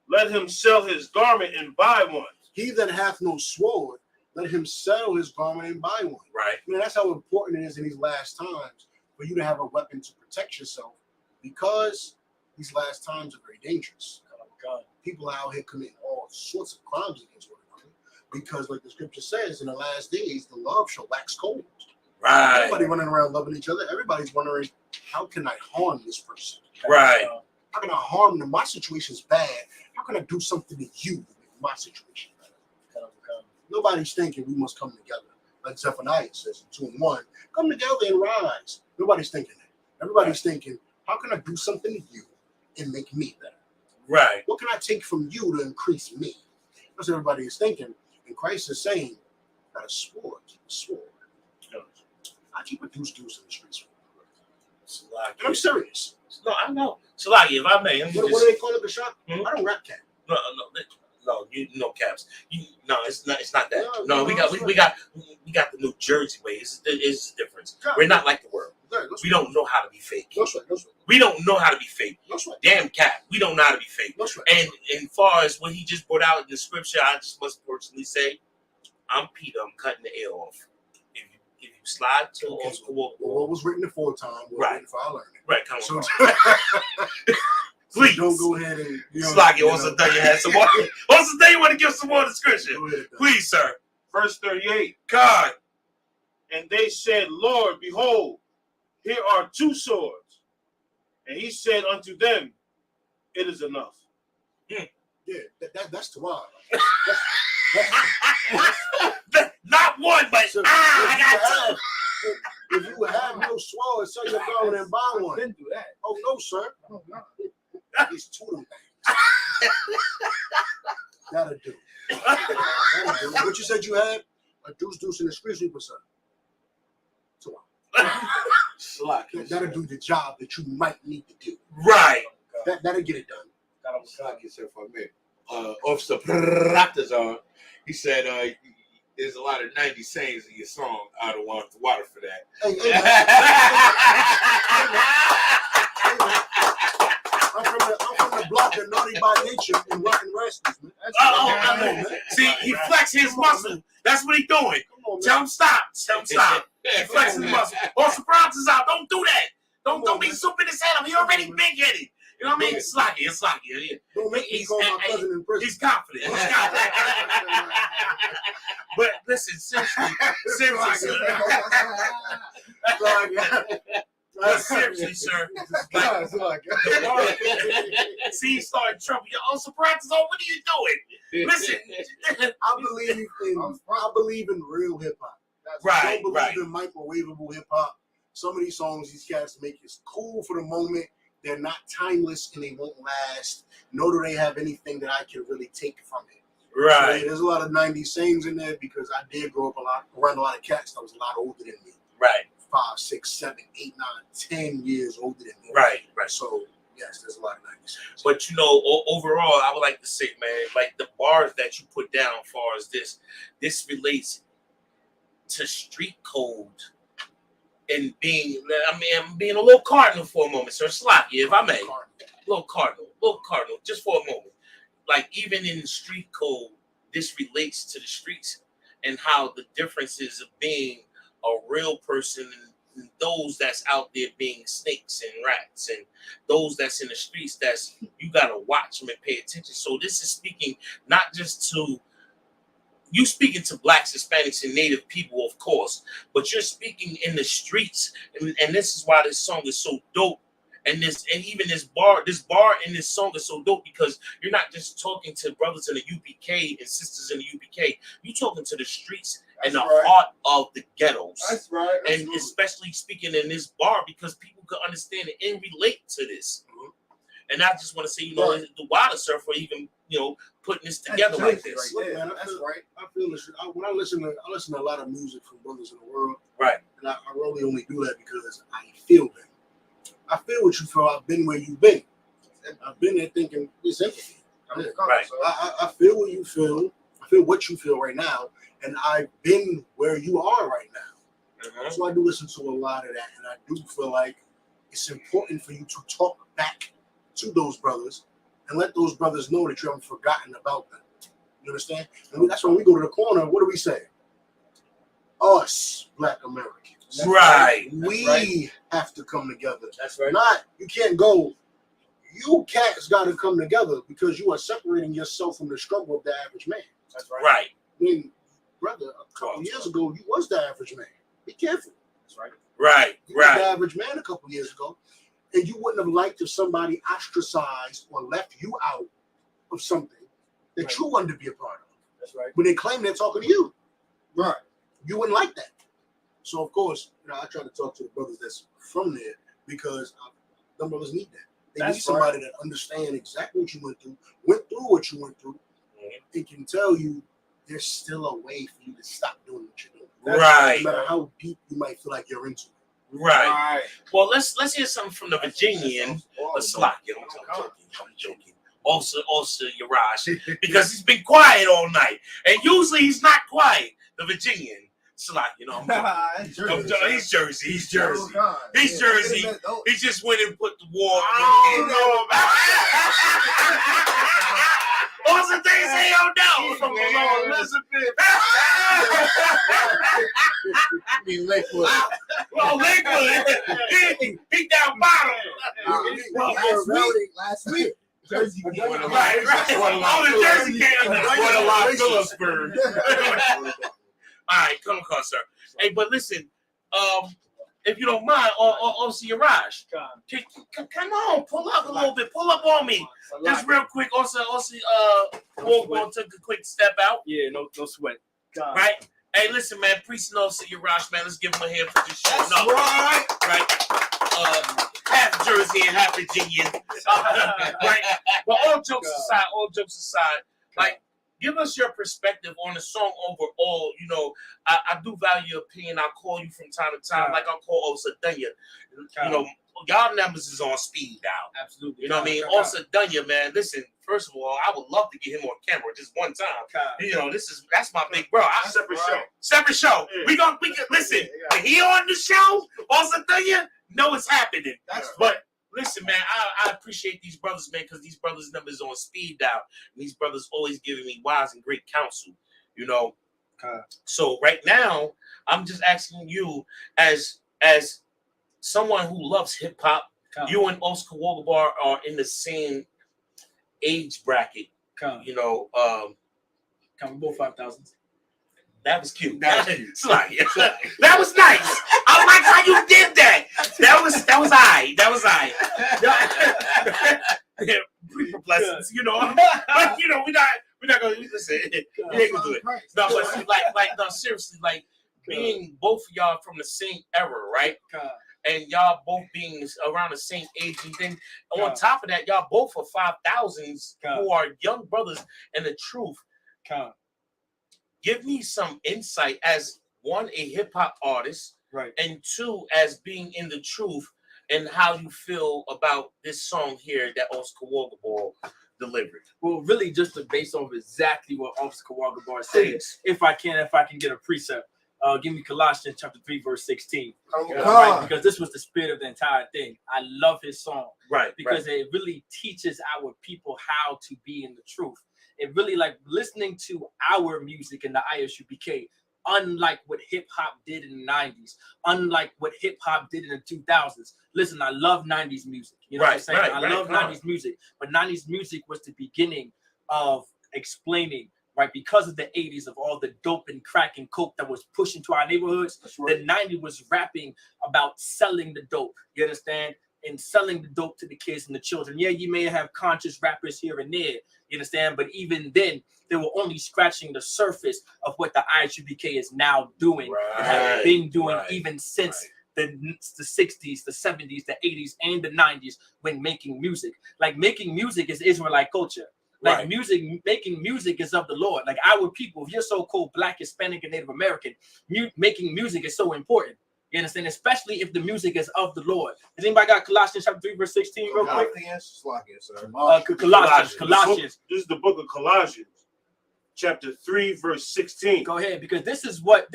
let him sell his garment and buy one. He that hath no sword, let him sell his garment and buy one. Right. I mean, that's how important it is in these last times for you to have a weapon to protect yourself, because these last times are very dangerous. People are out here committing all sorts of crimes against one another because, like the scripture says, in the last days, the love shall wax cold. Right. Everybody running around loving each other. Everybody's wondering, how can I harm this person? Right. How can I harm them? My situation's bad. How can I do something to you to make my situation better? Nobody's thinking we must come together. Like Zephaniah says in 2:1, come together and rise. Nobody's thinking that. Everybody's thinking, how can I do something to you and make me better? Right. What can I take from you to increase me? That's what everybody is thinking. And Christ is saying, got a sword, keep a sword. I keep a deuce in the streets. And I'm serious. No, I know. Salaki, if I may, What do they call it, the shop? Hmm? I don't rap cat. No, you no caps. No, it's not that. No, No, we got the New Jersey way. It's the difference. No, We're not like the world. no, We don't know how to be fake. No sweat, no sweat, We don't know how to be fake. no sweat, Damn cap, we don't know how to be fake. no sweat. And as far as what he just brought out in the scripture, I just must personally say, I'm Peter. I'm cutting the air off. If you slide to Okay. old school, Well, what was written aforetime was Right. written for our learning. right? Come So, on, so please. don't go ahead and Sloggy, also thought you had some more. Also, thought you want to give some more description, Go ahead, please, sir. Verse 38. God, And they said, Lord, behold, here are 2 swords. And he said unto them, it is enough. Yeah, that's the wild. not one, but So, I got two. if you have no sword, sell your garment and buy one. Didn't do that. Oh no, sir. Oh, no. It's 2 of them things. That'll do. That'll do. What you said you had? A deuce in the street sweeper, sir. So that'll do the job that you might need to do. Right. That'll get it done. Like you said for a minute. Officer Pratazar, he said there's a lot of 90 sayings in your song. I don't want the water for that. Hey, I'm from the block of Naughty by Nature and Rotten Rascals, man. I know. See, he flex his muscle. That's what he doing. Come on, man. Tell him stop. Tell him stop. He flex his muscle. All surprises out. Don't do that. Don't be souping his head up. He already big headed. You know what I mean? It's slocky. Don't make me call my cousin in prison. He's confident. But listen, seriously, seriously, sir. See, he started trouble. You're all surprised. What are you doing? Listen. I believe in real hip hop. I don't believe in microwavable hip hop. Some of these songs these cats make is cool for the moment. They're not timeless and they won't last. Nor do they have anything that I can really take from it. Right. So, there's a lot of 90s sayings in there because I did grow up around a lot of cats that was a lot older than me. Right. 5, 6, 7, 8, 9, 10 years older than me. Right. So, yes, there's a lot of 90s sayings. But overall, I would like to say, man, like the bars that you put down as far as this relates to street code and I'm being a little cardinal for a moment, sir. Slocky, if I may. Little cardinal, just for a moment. Like even in street code, this relates to the streets and how the differences of being a real person and those that's out there being snakes and rats and those that's in the streets you gotta watch them and pay attention. So this is speaking not just to you speaking to blacks, Hispanics, and Native people, of course, but you're speaking in the streets, and this is why this song is so dope. And even this bar in this song is so dope because you're not just talking to brothers in the UPK and sisters in the UPK. You're talking to the streets and the heart of the ghettos. That's right. And especially speaking in this bar because people could understand it and relate to this. And I just want to say, you know, the Wilder Surfer even, you know, putting this together like this. Look, man, that's right. I feel this. When I listen to a lot of music from brothers in the world. Right. And I really only do that because I feel them. I feel what you feel. I've been where you've been. I've been there thinking it's empathy. Right. So I feel what you feel. I feel what you feel right now. And I've been where you are right now. So I do listen to a lot of that. And I do feel like it's important for you to talk back to those brothers and let those brothers know that you haven't forgotten about them. You understand? And that's when we go to the corner. What do we say? Us, Black Americans. Right. We have to come together. That's right. Not, you can't go, you cats got to come together because you are separating yourself from the struggle of the average man. That's right. Right. I mean, brother, a couple years ago, you was the average man. Be careful. That's right. Right. You was the Right. average man a couple years ago. And you wouldn't have liked if somebody ostracized or left you out of something that you wanted to be a part of. That's right. When they claim they're talking to you. Right. You wouldn't like that. So, of course, you know, I try to talk to the brothers that's from there because them brothers need that. They need somebody that understands exactly what you went through what you went through, and can tell you there's still a way for you to stop doing what you're doing. Right. No matter how deep you might feel like you're into it. Right. Well, let's hear something from the Virginian. I'm joking. Also Yarash, because he's been quiet all night, and usually he's not quiet. The Virginian. Slack, you know, he's Jersey. He's Jersey. He's Jersey. He just went and put the war. What's the thing say? Oh no! From Elizabeth. I mean, Lakewood. Well, Lakewood. He down bottom. Last week. Jersey came. Right. Oh, the Jersey came. What a lot of Phillipsburg. All right, come on, sir. Hey, but listen, if you don't mind, also Yaraj, come on, pull up a little bit, pull up on me, just real quick. Also, we'll take a quick step out. Yeah, no sweat. Right. Hey, listen, man, priest and also Yaraj, man, let's give him a hand for just showing up. Right. Half Jersey and half Virginian. Right. But all jokes aside, like. Give us your perspective on the song overall. You know, I do value your opinion. I'll call you from time to time, like I'll call Osa Dunya. You know, y'all numbers is on speed now. Absolutely. You know what I mean? Osa Dunya, man. Listen, first of all, I would love to get him on camera just one time. You know, that's my big bro. Separate show. Yeah. We can listen. When he on the show, Osa Dunya, know it's happening. But listen, man, I appreciate these brothers, man, because these brothers' numbers on speed dial. These brothers always giving me wise and great counsel, you know. So right now, I'm just asking you, as someone who loves hip hop, you and Oscar Wogabar are in the same age bracket. You know, both 5,000s. That was cute. That was nice. I like how you did that. That was I. Prepubescence, you know. But you know, we're not gonna listen. We ain't gonna do it. No, but see, no, seriously, like being both of y'all from the same era, right? And y'all both being around the same age, and then on top of that, y'all both are 5,000s who are young brothers. And the truth, give me some insight as one, a hip hop artist, right, and two, as being in the truth, and how you feel about this song here that Oscar Wogabar delivered. Well, really, just to base off exactly what Oscar Wogabar said, if I can get a precept. Give me Colossians chapter 3, verse 16. Right? Because this was the spirit of the entire thing. I love his song. Right. Because it really teaches our people how to be in the truth. It really, like, listening to our music in the ISUPK, unlike what hip hop did in the 90s, unlike what hip hop did in the 2000s. Listen, I love 90s music. You know what I'm saying? I love 90s music. But 90s music was the beginning of explaining, right? Because of the 80s of all the dope and crack and coke that was pushed into our neighborhoods, the 90s was rapping about selling the dope. You understand? And selling the dope to the kids and the children. Yeah, you may have conscious rappers here and there, you understand? But even then, they were only scratching the surface of what the IGBK is now doing and have been doing even since the 60s, the 70s, the 80s, and the 90s when making music. Like making music is Israelite culture. Like making music is of the Lord. Like our people, if you're so-called Black, Hispanic, and Native American, making music is so important. You understand? Especially if the music is of the Lord. Has anybody got Colossians chapter 3, verse 16 real quick? Colossians. This is the book of Colossians, chapter 3, verse 16. Go ahead, because this is what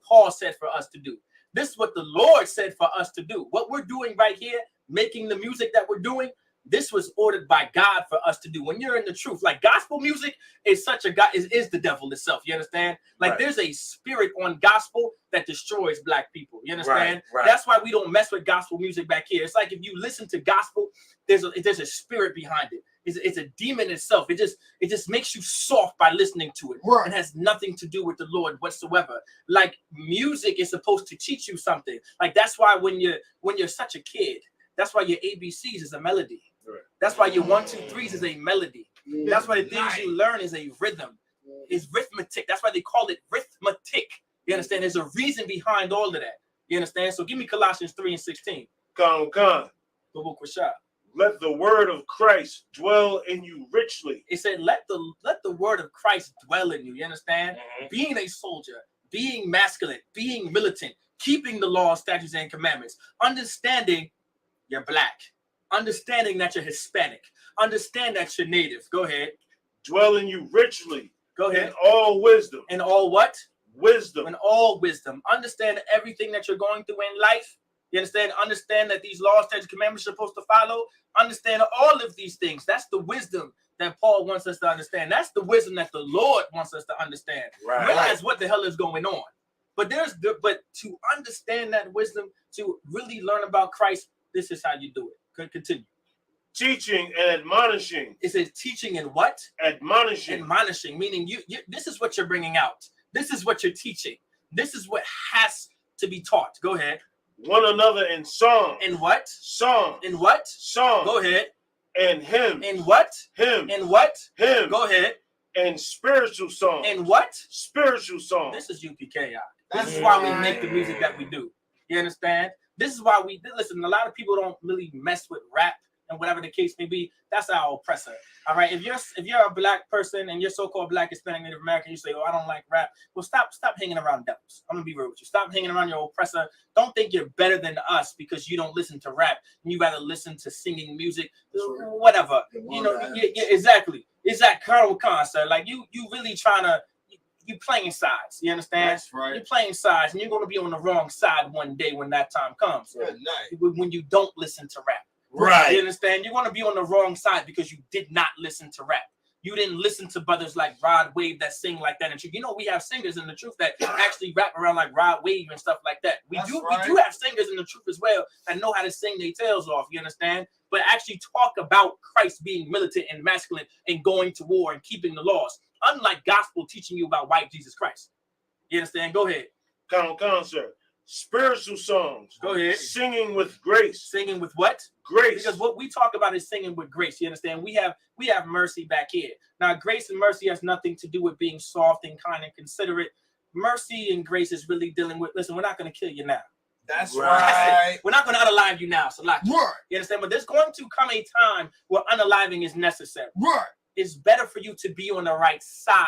Paul said for us to do. This is what the Lord said for us to do. What we're doing right here, making the music that we're doing, this was ordered by God for us to do. When you're in the truth, like gospel music is such a God is the devil itself. You understand? Like there's a spirit on gospel that destroys Black people. You understand? That's why we don't mess with gospel music back here. It's like if you listen to gospel, there's a spirit behind it. It's a demon itself. It just makes you soft by listening to it. It has nothing to do with the Lord whatsoever. Like music is supposed to teach you something. Like that's why when you're such a kid, that's why your ABCs is a melody. That's why your 1, 2, 3s is a melody. That's why the things you learn is a rhythm. It's arithmetic. That's why they call it arithmetic. You understand? There's a reason behind all of that. You understand? So give me Colossians 3 and 16. Khan. Let the word of Christ dwell in you richly. It said, let the word of Christ dwell in you. You understand? Being a soldier, being masculine, being militant, keeping the law, statutes, and commandments, understanding you're Black, understanding that you're Hispanic, understand that you're Native. Go ahead. Dwell in you richly. Go ahead. In all wisdom. In all what? Wisdom. In all wisdom. Understand everything that you're going through in life. You understand? Understand that these laws, statutes, commandments you're supposed to follow. Understand all of these things. That's the wisdom that Paul wants us to understand. That's the wisdom that the Lord wants us to understand. Realize what the hell is going on. But to understand that wisdom, to really learn about Christ, this is how you do it. Continue. Teaching and admonishing. It says teaching and what? Admonishing. Admonishing, meaning you this is what you're bringing out. This is what you're teaching. This is what has to be taught. Go ahead. One another in song. In what? Song. In what? Song. Go ahead. And hymn. In what? Hymn. In what? Hymn. Go ahead. And spiritual song. In what? Spiritual song. This is UPKI. This is why we make the music that we do. You understand? This is why we listen. A lot of people don't really mess with rap and whatever the case may be. That's our oppressor. All right. If you're a Black person and you're so-called Black, Hispanic, Native American, you say, "Oh, I don't like rap." Well, stop hanging around devils. I'm gonna be real with you. Stop hanging around your oppressor. Don't think you're better than us because you don't listen to rap and you rather listen to singing music, whatever. You know, yeah, exactly. It's that Colonel Khan, like you really trying to. You playing sides, you understand? That's right. You're playing sides, and you're going to be on the wrong side one day when that time comes. Good night. When you don't listen to rap, Right. You understand? You're going to be on the wrong side because you did not listen to rap. You didn't listen to brothers like Rod Wave that sing like that. And you know, we have singers in the truth that actually rap around like Rod Wave and stuff like that. We do have singers in the truth as well that know how to sing their tails off. You understand? But actually talk about Christ being militant and masculine and going to war and keeping the laws. Unlike gospel teaching you about white Jesus Christ. You understand? Go ahead. Come, sir. Spiritual songs. Go ahead. Singing with grace. Singing with what? Grace. Because what we talk about is singing with grace. You understand? We have mercy back here. Now, grace and mercy has nothing to do with being soft and kind and considerate. Mercy and grace is really dealing with, listen, we're not going to kill you now. That's right. We're not going to unalive you now. So like, right. You understand? But there's going to come a time where unaliving is necessary. Right. It's better for you to be on the right side.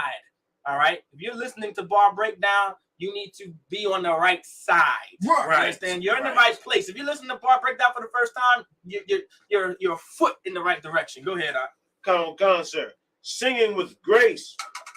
All right. If you're listening to Bar Breakdown, you need to be on the right side. Right. You understand? You're in the right place. If you listen to Bar Breakdown for the first time, you're a foot in the right direction. Go ahead, Come, sir. Singing with grace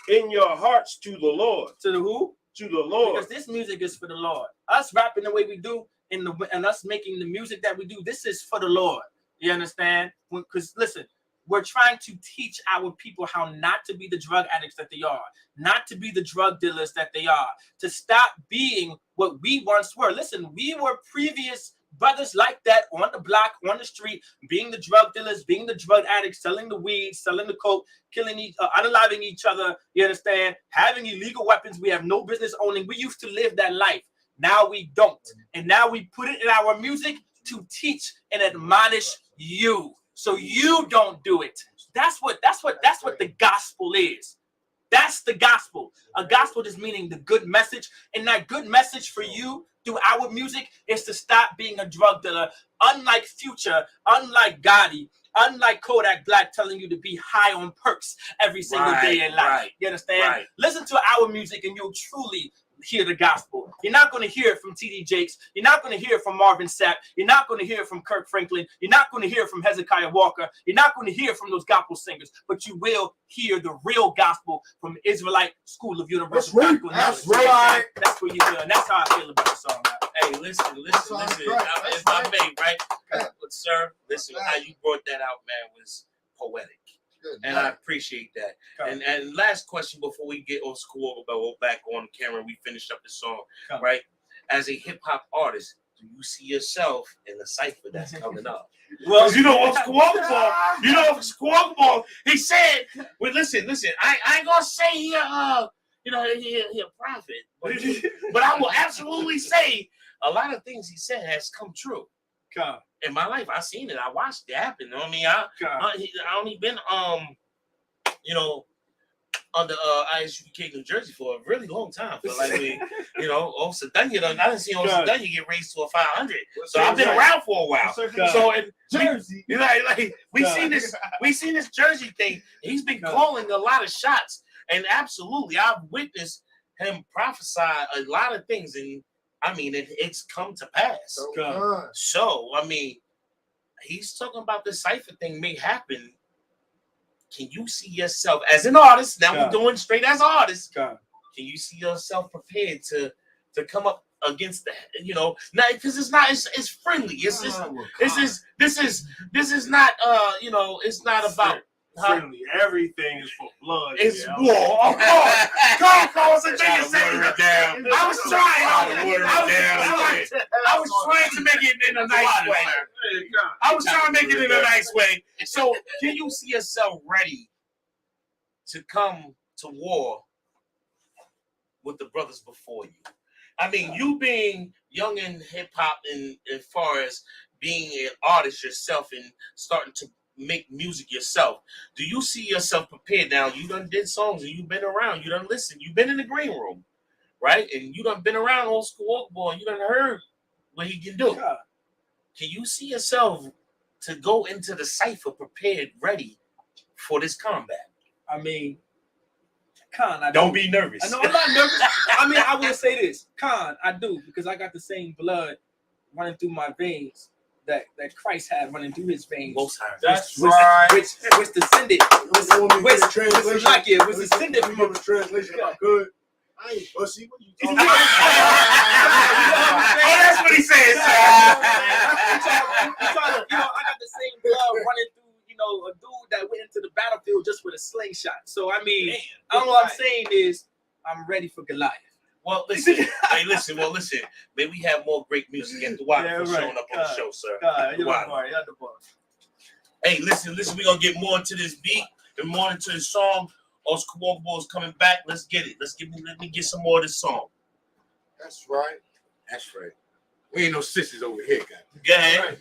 in your hearts to the Lord. To the who? To the Lord. Because this music is for the Lord. Us rapping the way we do and us making the music that we do, this is for the Lord. You understand? Because listen, we're trying to teach our people how not to be the drug addicts that they are, not to be the drug dealers that they are, to stop being what we once were. Listen, we were previous brothers like that on the block, on the street, being the drug dealers, being the drug addicts, selling the weed, selling the coke, killing unaliving each other, you understand? Having illegal weapons we have no business owning. We used to live that life. Now we don't. And now we put it in our music to teach and admonish you, so you don't do it. That's what the gospel is. That's the gospel. A gospel is meaning the good message, and that good message for you through our music is to stop being a drug dealer. Unlike Future, unlike Gotti, unlike Kodak Black telling you to be high on perks every single day in life. Right, you understand? right. Listen to our music, and you'll truly hear the gospel. You're not going to hear it from T.D. Jakes. You're not going to hear it from Marvin Sapp. You're not going to hear it from Kirk Franklin. You're not going to hear it from Hezekiah Walker. You're not going to hear it from those gospel singers, but you will hear the real gospel from Israelite School of Universal Gospel Knowledge. right. That's where you will, and that's how I feel about the song. Hey, listen. If I may, right? But sir, listen, how you brought that out, man, was poetic. And I appreciate that. And last question before we get on school, go back on camera, we finished up the song, right? As a hip hop artist, do you see yourself in the cipher that's coming up? Well, you know what's Squawkball, he said, well, listen, I ain't gonna say he a prophet, but I will absolutely say a lot of things he said has come true. In my life, I seen it. I watched it happen. I mean, I only been under ISUK New Jersey for a really long time. For like Officer Dunya, I didn't see Officer Dunya get raised to a 500. So I've been around for a while. So in Jersey, we seen this Jersey thing. He's been calling a lot of shots, and absolutely, I've witnessed him prophesy a lot of things, and I mean, it's come to pass. So, I mean, he's talking about the cipher thing may happen. Can you see yourself as an artist? Now we're doing straight as artists. Can you see yourself prepared to come up against that? Because it's friendly. This is not it's not about friendly. Everything is for blood. It's war. Of course. I was trying to make it in a nice way. So, can you see yourself ready to come to war with the brothers before you? I mean, you being young in hip hop, and as far as being an artist yourself and starting to make music yourself, do you see yourself prepared? Now you done did songs and you've been around, you done listened, you've been in the green room, right? And you done been around Old School Boy, and you done heard what he can do. Can you see yourself to go into the cipher prepared, ready for this combat? I mean, don't be nervous. I know I'm not nervous. I mean, I will say this, I do, because I got the same blood running through my veins that Christ had running through his veins. That's right. Which descended. Was descended from the translation. If I could, I ain't pussy. What you talking about? That's what he said. I got the same blood running through, a dude that went into the battlefield just with a slingshot. So I mean, all I'm saying is I'm ready for Goliath. Well, listen. Listen. May we have more great music at the Water for showing up on the show, sir. Hey, listen. We're going to get more into this beat and more into the song. Oscar Walkball is coming back. Let's get it. Let me get some more of this song. That's right. We ain't no sissies over here, guys. Go ahead.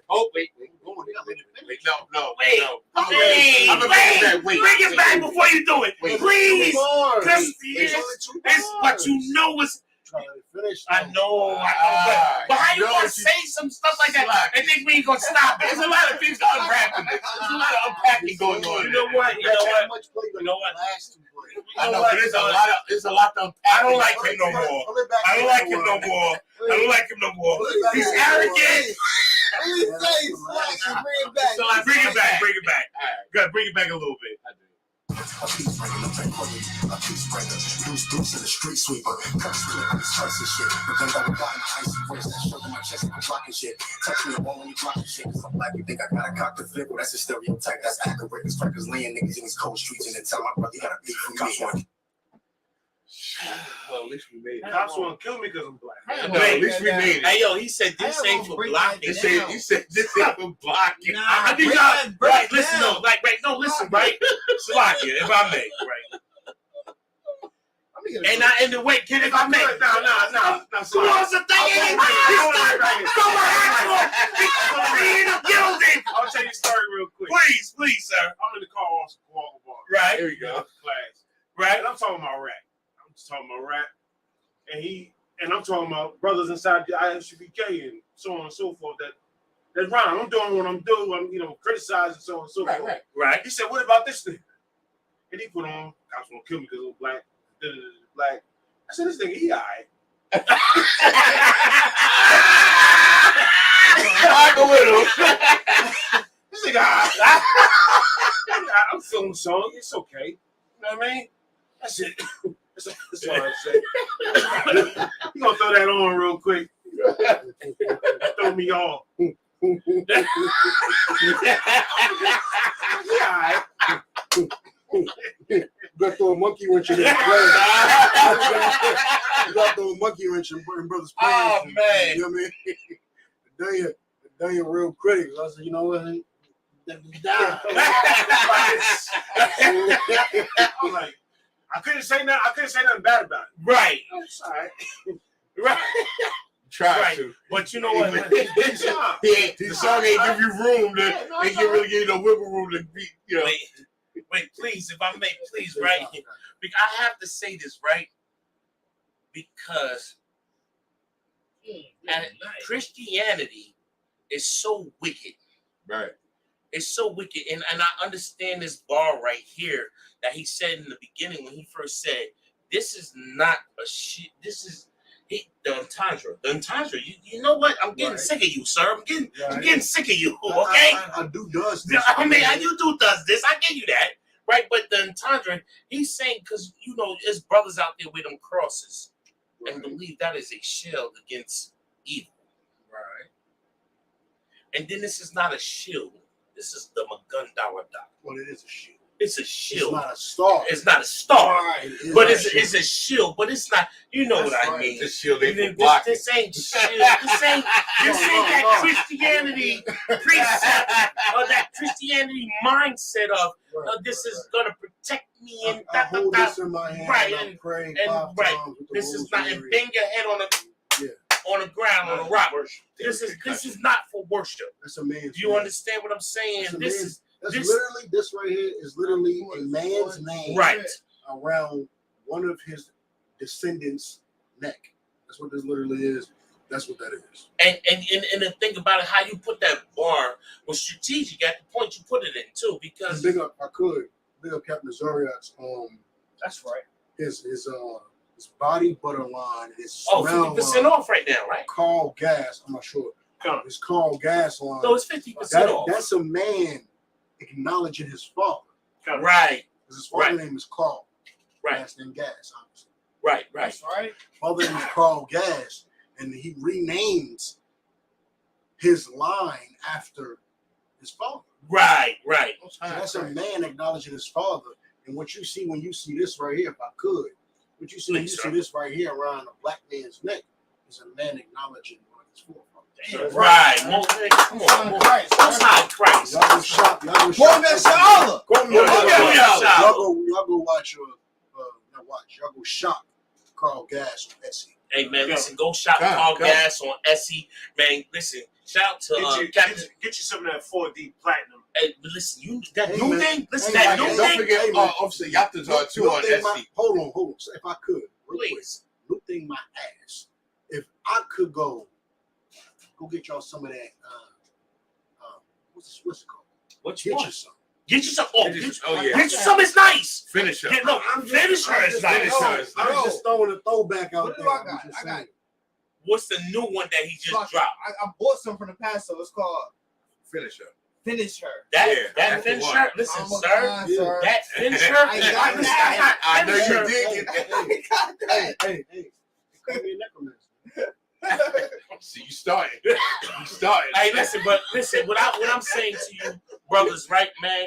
Oh, wait. No. Bring it back before you do it. Please. But you know what's... I know. But how you gonna say some stuff like that and think we ain't gonna stop it? There's a lot of things to unwrap in this. There's a lot of unpacking going on. You know what? I know, but there's a lot to unpack. I don't like him no more. He's arrogant. Bring it back. Good, bring it back a little bit. A peace breaker, no tranquility. A peace breaker. Deuce in the street sweeper. Cut the split on his choice and shit. But then I would die in the icy race. That shoulder my chest like I'm blocking shit. Touch me the wall when you blocking shit. Cause I'm black, you think I got a cock to flip. Well, that's a stereotype. That's accurate. It's strikers laying niggas in these cold streets and then tell my brother you gotta beat for me. Well, at least we made it. Cops want to kill me because I'm black. No, at least we made it. Hey, yo, he said this ain't for blocking. He said this ain't for blocking. Nah, I need y'all, right, listen, no, like, right, no, listen, right? Slocky, if I may, right? And I end the wait, kid, if I may. No. Who wants to think anything? Killed him. I'll tell you a story real quick. Please, sir. I'm in the car on Walker Bar. Right. Here we go. Class. Right. And I'm talking about rap. I'm just talking about rap. And I'm talking about brothers inside the ISUBK and so on and so forth. That's right. I'm doing what I'm doing. I'm, criticizing so on and so forth. Right. He said, "What about this thing?" And he put on, "Cops won't kill me because I'm black." Black. I said, "This nigga, he alright." I go with him. This nigga, alright. I'm feeling the song. It's okay. You know what I mean? That's it. That's all I say. You gonna throw that on real quick? Throw me off. Yeah. You got to throw a monkey wrench in their plans. You got to throw a monkey wrench in brothers' plans. Oh, man. You know what I mean? Done you real critics. I said, you know what? Let me die. I'm like, I couldn't say nothing bad about it. Right. It's all right. Right. Try to. But you know what? The song ain't give you room to, ain't really give you no wiggle room to be, Wait, please, if I may, please, right? I have to say this, right? Because Christianity is so wicked. Right. It's so wicked. And I understand this bar right here that he said in the beginning when he first said, this is not a shit. This is the entendre. The entendre. You know what? I'm getting sick of you, sir. I'm getting sick of you. Okay. I do does this. I mean, you do does this. I give you that, right? But the entendre, he's saying because there's brothers out there with them crosses and believe that is a shield against evil, right? And then this is not a shield. This is the Magundara doctrine. Well, it is a shield. It's a shield. It's not a star. It's not a star. Right. But it's a shield. But it's not. You know what I mean? This shield ain't for blocking. This ain't shield. This ain't that Christianity precept or that Christianity mindset of this is gonna protect me and I hold this in my hand. right and pray and 5 right. times with the This is not and rosary. bang your head on the ground on a rock. This is not for worship. That's a man's. Do you name. understand what I'm saying? That's literally this right here is literally a man's name right around one of his descendants' neck. That's what this literally is. That's what that is. And the thing about it, how you put that bar was strategic at the point you put it in too, because Big up Captain Zoriak's That's right. his body butter line is 50% off right now, right? Carl Gas. I'm not sure. It's Carl Gas line. So it's 50% off. That's a man acknowledging his father. Right. Because his father's name is Carl. Right. Last name Gas, obviously. Right. That's right. Father name is Carl Gas, and he renames his line after his father. Right. So that's a man acknowledging his father. And what you see when you see this right here, if I could, what you see when you see this right here around a black man's neck is a man acknowledging one of his forefathers. Right. Come on. Most high Christ. Y'all go shop. Y'all go shop Carl Gas on Etsy. Hey man, listen, go shop Carl Gas on Etsy. Man, listen, shout out to get you some of that 4D platinum. Hey, listen, that Hey, new man. thing. Listen, Hey, that man. new Don't thing. forget, Officer Yatas are too on Etsy. Hold on. So if I could, real Please. quick, new thing my ass. If I could go get y'all some of that. What's it called? What you Get want? you some. Get you some. Yeah. Get you some. It's nice. Finish up. Finisher is nice. I'm just throwing a throwback out there. What do I got? Saying. What's the new one that he just dropped? I bought some from the past, so it's called Finish up. Finish her. That thin shirt. Listen, sir. That thin shirt. I know you did. Hey. Call me a necromancer. See, you started. Hey, listen, what I'm saying to you, brothers, right, man?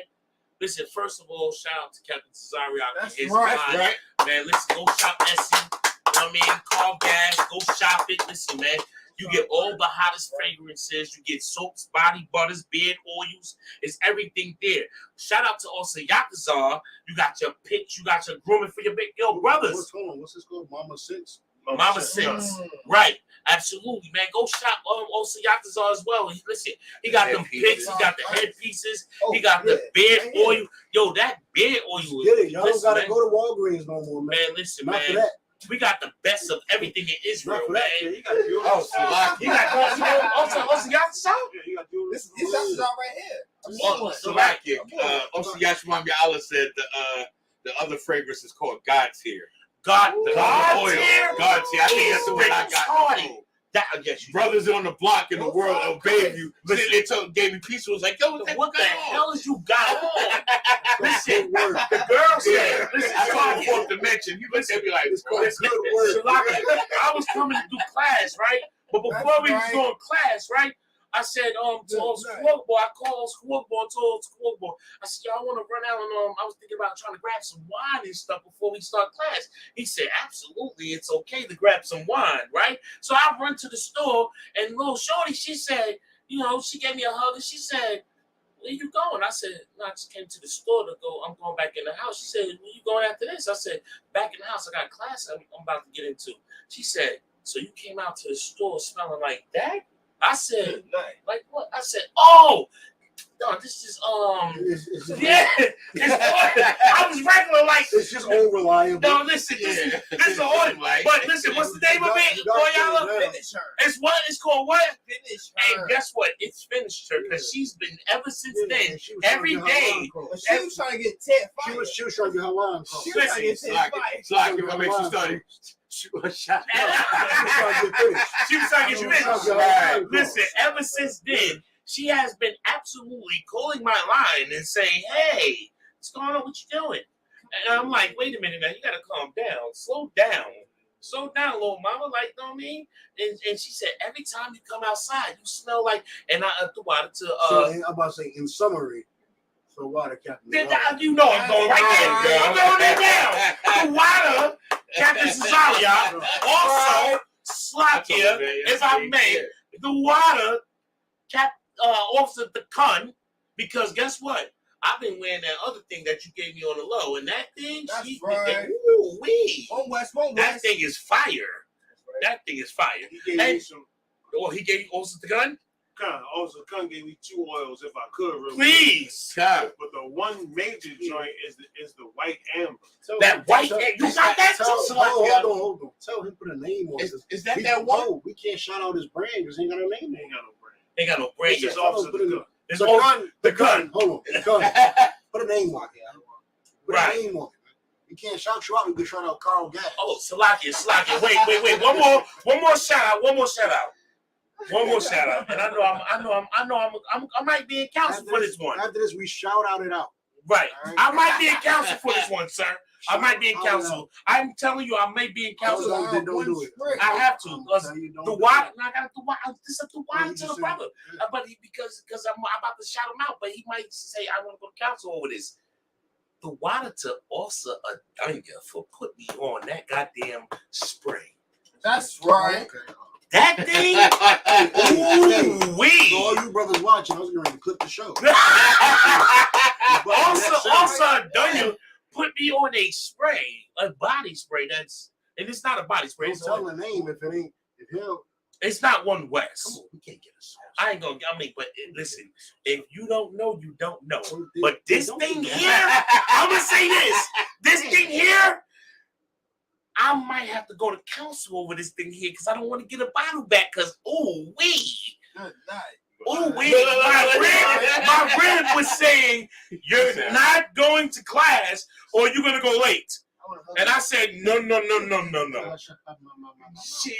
Listen, first of all, shout out to Captain Cesario out That's his right. mind. Man, listen, go shop Essie. You know what I mean? Call gas, go shop it. Listen, man. You get all the hottest fragrances. You get soaps, body butters, beard oils. It's everything there. Shout out to also Yakuzar. You got your pitch. You got your grooming for your big brothers. What's this called? Mama Six? Mama Six. Right. Absolutely, man. Go shop also Yakuzar as well. Listen, he got them picks. He got the headpieces. He got the beard oil. Yo, that beard oil. Get it. Y'all Listen, don't gotta man. go to Walgreens no more, man. Man, listen, Not for man. that. We got the best of everything in Israel, Not for man. that. You got to You got also Yakuzar? you got to This is out right here. Salakia. Yashimam Ya'ala said the other fragrance is called God's Here. God's Oil. here? God's Here. I think that's the one I got. That, yes, Brothers on the block in the world obeyed you. Listen, they gave me peace. Was like, yo, what the hell is you got on? Listen, Good word. the girl said, listen, I saw the fourth dimension. You look at me like, It's called listen, good word. Salaki, I was coming to do class, right? But before we was doing class, right? I said, to old school boy, I called old school boy and told old school boy, I said, y'all want to run out and I was thinking about trying to grab some wine and stuff before we start class. He said, absolutely, it's okay to grab some wine, right? So I run to the store and little shorty, she said, she gave me a hug and she said, where you going? I said, no, I just came to the store to go. I'm going back in the house. She said, where you going after this? I said, back in the house. I got a class I'm about to get into. She said, so you came out to the store smelling like that? I said, like what? I said, oh, no, this is yeah. I was regular like. It's just unreliable. No, listen, this is oil. But listen, what's the name of it? Finish her. It's what? It's called what? Finish And her. guess what? It's finished her because she's been ever since then. She was Every trying to get her day. line crossed. She was trying to get Ted She fired. was trying to get her line crossed. She was trying to get Ted fired. Slack, what makes you study? Shoot a shot. She was trying to get finished. She was trying to get you finished. Right. Listen, ever since then, she has been absolutely calling my line and saying, hey, what's going on? What you doing? And I'm like, wait a minute now, you got to calm down. Slow down. Slow down, little mama. Like, you know what I mean? And she said, every time you come outside, you smell like, and I the water to, So, I'm about to say, in summary, so water captain. you know I'm going right there. I'm going there now. The water, Captain Cesaria, also, Slakia, if I may, the water, Officer the Kun, because guess what? I've been wearing that other thing that you gave me on the low, and that thing, ooh-wee. That thing is fire. That thing is fire. He gave me some. He gave you also the gun? Also, Khan gave me 2 oils if I could. Real Please. Quick. But the one major joint is the white amber. That white amber. You got that too? Hold on. Tell him put a name on it. Is that one? No, we can't shout out his brand because he ain't got a name on it. Ain't got no brand. It's just Officer the Gun. It's The gun. Hold on. The gun. Put a name on it. Put a name on it. We can't shout you out. We can shout out Carl Gass. Oh, Salakia. Wait. One more shout out. One more shout out. And I might be in council for this one. After this, we shout out it out. Right. I might be in council for this one, sir. I might be in council. I'm telling you, I may be in council. Don't do it. I have to because the water. I got the water. This is the water to the brother. But because I'm about to shout him out, but he might say I want to go to council over this. The water to also Adunya for put me on that goddamn spray. That's right. Okay. That thing, ooh-wee. So all you brothers watching, I was going to clip the show. also, Adunya put me on a spray, a body spray. And it's not a body spray. Don't tell the name if it ain't. It's not One West. Come on, we can't get a sauce. I ain't gonna. But listen, if you don't know, you don't know. But this thing here, I'm gonna say this. This thing here, I might have to go to council over this thing here because I don't want to get a bottle back. Because ooh-wee. Good night. Ooh-wee. My friend was saying, you're not going to class or you're going to go late. And I said, no. I said,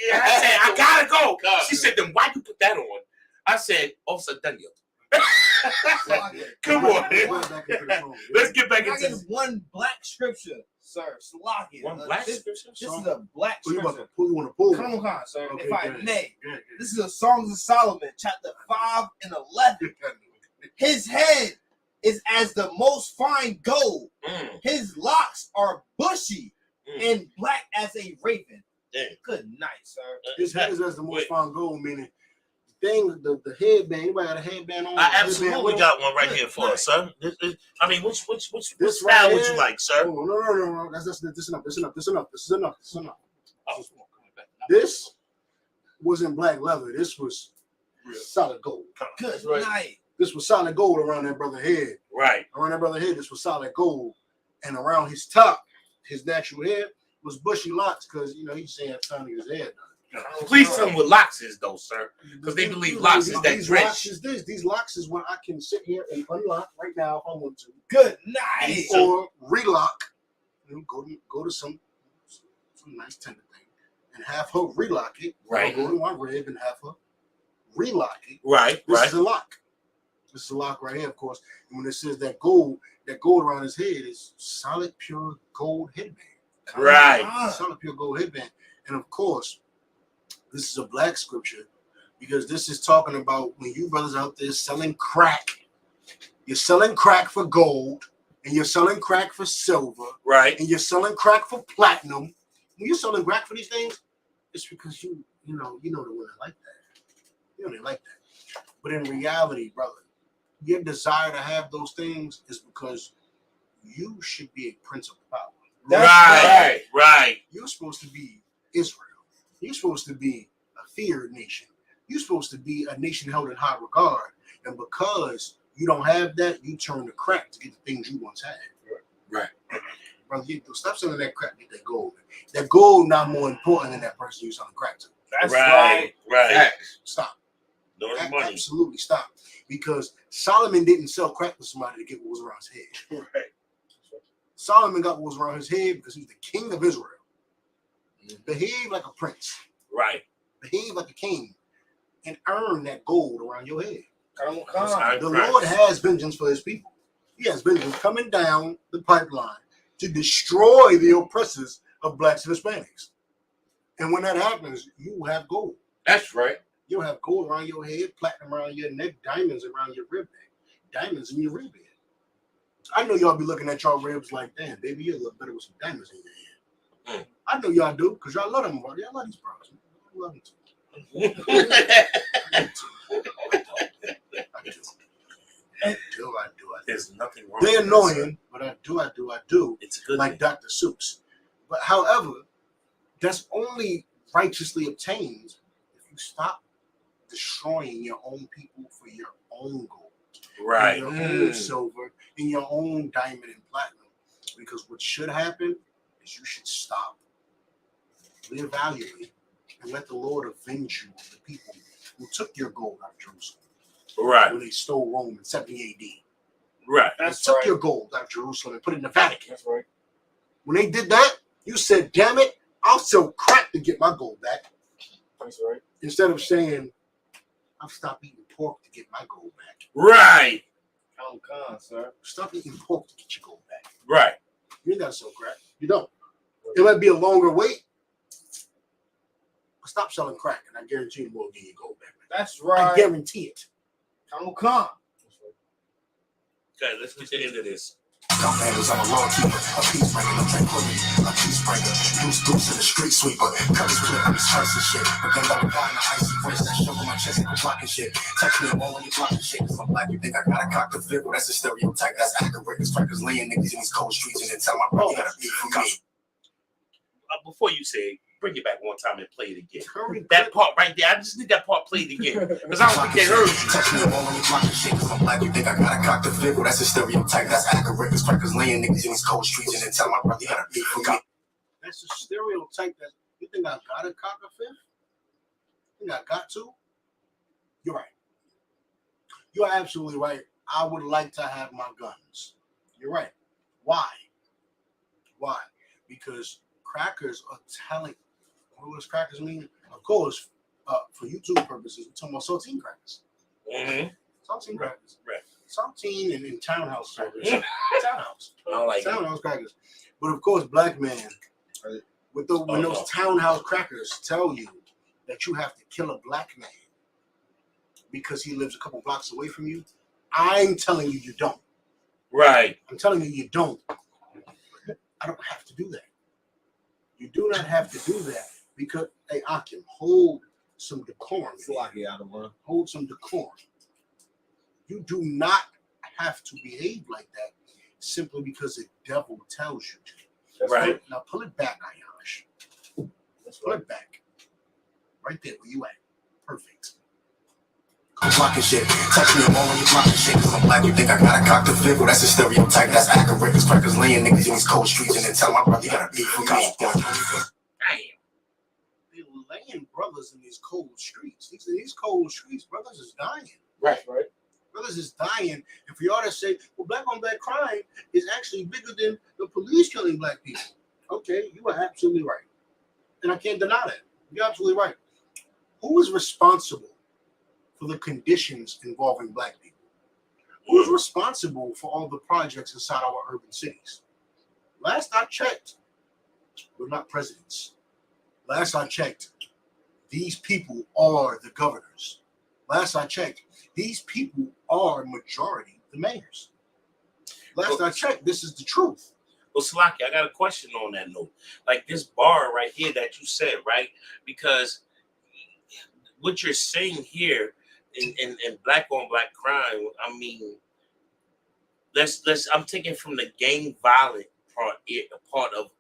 I gotta go. She said, then why you put that on? I said, Officer Daniel, Come on. Back into the song. Let's get back I into get one black scripture, sir. Slogging. one black scripture. This is a black Oh, you scripture. want to pull? Come on, sir. Okay, If I good. may, Good. this is a Songs of Solomon, chapter 5 and 11. His head is as the most fine gold. His locks are bushy and black as a raven. Damn. Good night, sir. His head is as the most fine gold, meaning the headband. Anybody got a headband on? I absolutely got one right here for us, sir. I mean, which This style right would here? you like, sir? Oh, no. This is enough. This is enough. Oh, This wasn't black leather. This was solid gold. Good right. night. This was solid gold around that brother's head. right. Around that brother's head, this was solid gold. And around his top, his natural hair, was bushy locks because, you know, he just ain't have time to get his hair done. Please tell me what locks is, though, sir. Because they believe locks is that These locks drench. is this. These locks is what I can sit here and unlock right now if I want to. Good night. Or relock. You know, go to some nice tender thing and have her relock it. Right. Or go to my rib and have her relock it. Right, This right. is a lock. This is a lock right here, of course. And when it says that gold around his head is solid, pure gold headband. Right. Solid, pure gold headband. And of course, this is a black scripture because this is talking about when you brothers out there selling crack. You're selling crack for gold, and you're selling crack for silver, Right. and you're selling crack for platinum. When you're selling crack for these things, it's because you know the women like that. You know they like that. But in reality, brother, your desire to have those things is because you should be a prince of power. Right. You're supposed to be Israel. You're supposed to be a feared nation. You're supposed to be a nation held in high regard. And because you don't have that, you turn to crack to get the things you once had. Right. Brother, stop selling that crack, get that gold. That gold not more important than that person you're selling crack to. That's Right. Stop. No money. Absolutely stop. Because Solomon didn't sell crack to somebody to get what was around his head. Right. Solomon got what was around his head because he's the king of Israel. Behave like a prince. Right. Behave like a king. And earn that gold around your head. Come The Lord has vengeance for his people. He has vengeance coming down the pipeline to destroy the oppressors of blacks and Hispanics. And when that happens, you have gold. That's right. You'll have gold around your head, platinum around your neck, diamonds around your rib bag, diamonds in your rib bag. I know y'all be looking at y'all ribs like, damn, baby, you look better with some diamonds in your head. I know y'all do, because y'all love them. Y'all love these bros. I love them too. I do. There's nothing wrong. They're with that, annoying, but I do. It's a good Like thing. Dr. Seuss. But however, that's only righteously obtained if you stop destroying your own people for your own gold, Right. your own silver, and your own diamond and platinum. Because what should happen is you should stop, reevaluate, and let the Lord avenge you of the people who took your gold out of Jerusalem Right. when they stole Rome in 70 AD. Right. They took your gold out of Jerusalem and put it in the Vatican. That's right. When they did that, you said, damn it, I'll sell crack to get my gold back. That's right. Instead of saying, I'll stop eating pork to get my gold back. Right. Come, sir. Stop eating pork to get your gold back. Right. You ain't got to sell crack. You don't. It might be a longer wait, but stop selling crack, and I guarantee you we'll get your gold back. That's right. I guarantee it. Come. Okay, let's get to the end of this. Some handles, I'm a law keeper, a peacemaker, no tranquility, a peacebreaker, deuce in the street sweeper, colors clear, I'm just and shit, but then I'm buying the icy wrist, that sugar my chest, I'm blocking shit, touch me, I'm all when you blocking shit, cause I'm black, you think I got a cock to flip, well that's a stereotype, that's accurate, the strikers laying niggas in these cold streets, and then tell my bro, you gotta beat from me. Before you say, bring it back one time and play it again. Hurry, That part right there, I just need that part played again. Because I don't think they heard you. Touch me, I'm all when you blocking shit, cause I'm black, you think I got a cock to flip, well that's a stereotype, that's accurate, the strikers laying niggas in these cold streets, and then tell my bro, you gotta beat from me. That's a stereotype that you think I got a cock a fifth? You think I got to? You're right. You're absolutely right. I would like to have my guns. You're right. Why? Why? Because crackers are telling. What does crackers mean? Of course, for YouTube purposes, we're talking about saltine crackers. Mm-hmm. Saltine crackers. Right. Saltine and townhouse crackers. Yeah. Townhouse. I don't like it. Townhouse crackers. But of course, black man, when those townhouse crackers tell you that you have to kill a black man because he lives a couple blocks away from you, I'm telling you don't. Right. I'm telling you don't. I don't have to do that. You do not have to do that because, hey, Akim, hold some decorum. Hold some decorum. You do not have to behave like that simply because the devil tells you to. Right. Now pull it back, Ayash. Let's pull it back. Right there, where you at. Perfect. I'm blocking shit. Touch me, I'm already blocking shit. Cause I'm black, you think I got a cock to fit? Well, that's a stereotype, that's accurate. Cause crackers laying niggas in these cold streets and then tell my brother you gotta beat for me. Damn. They're laying brothers in these cold streets. These cold streets, brothers is dying. Right. Brothers is dying. And for y'all to say, well, black on black crime is actually bigger than the police killing black people. Okay, you are absolutely right. And I can't deny that. You're absolutely right. Who is responsible for the conditions involving black people? Who's responsible for all the projects inside our urban cities? Last I checked, we're not presidents. Last I checked, these people are the governors. Last I checked, these people are majority the mayors. Last I checked, this is the truth. Well, Salaki, I got a question on that note. Like this bar right here that you said, right? Because what you're saying here in black on black crime, I mean, I'm taking from the gang violent part of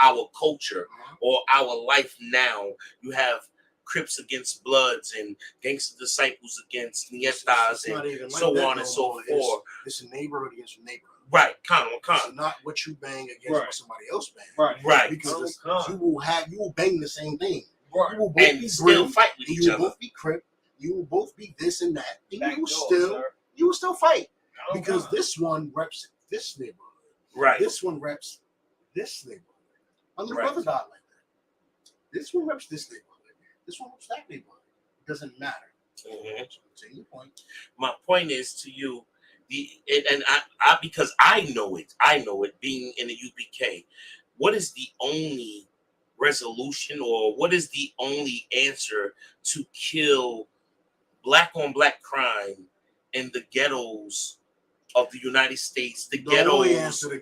our culture or our life now. You have Crips against Bloods and Gangster Disciples against Nietas and so on and so forth. It's a neighborhood against a neighborhood. Right, It's not what you bang against what somebody else bang. Right. Because you will bang the same thing. Right. You will both and be still Grim, fight with each you will other. both be Crip. You will both be this and that. And you will still fight. Because this one reps this neighborhood. Right. This one reps this neighborhood. My little brother died like that. This one reps this neighborhood. This one reps that neighborhood. It doesn't matter. Mm-hmm. So your point. My point is to you, I because I know it being in the UPK. What is the only resolution or what is the only answer to kill black on black crime in the ghettos of the United States? The only answer to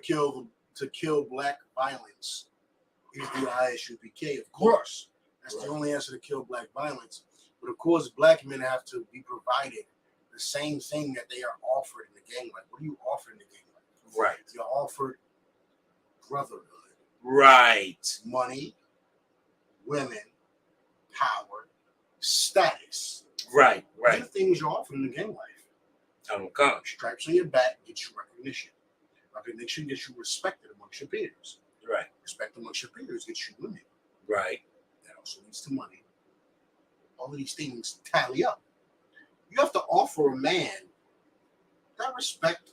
kill black violence is the ISUPK, of course. That's the only answer to kill black violence. But of course, black men have to be provided the same thing that they are offered in the gang life. What are you offering in the gang life? Right. You're offered brotherhood. Right. Money, women, power, status. Right. These are things you're offered in the gang life. Stripes on your back get you recognition. Recognition gets you respected amongst your peers. Right. Respect amongst your peers gets you women. Right. That also leads to money. All of these things tally up. You have to offer a man that respect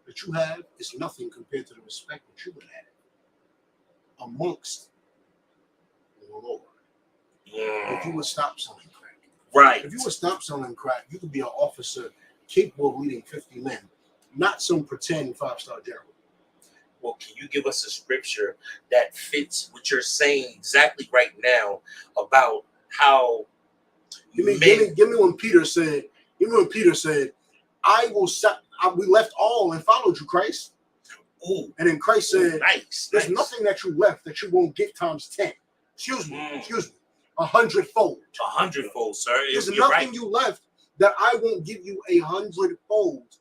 that you have is nothing compared to the respect that you would have amongst the Lord. If you would stop selling crack. Right. If you would stop selling crack, you could be an officer capable of leading 50 men, not some pretend 5-star general. Well, can you give us a scripture that fits what you're saying exactly right now about how Give me when Peter said, we left all and followed you, Christ. Ooh. And then Christ said, there's nice. nothing that you left that you won't get times 10. Excuse me, 100-fold. 100-fold, sir. There's nothing you left that I won't give you 100-fold.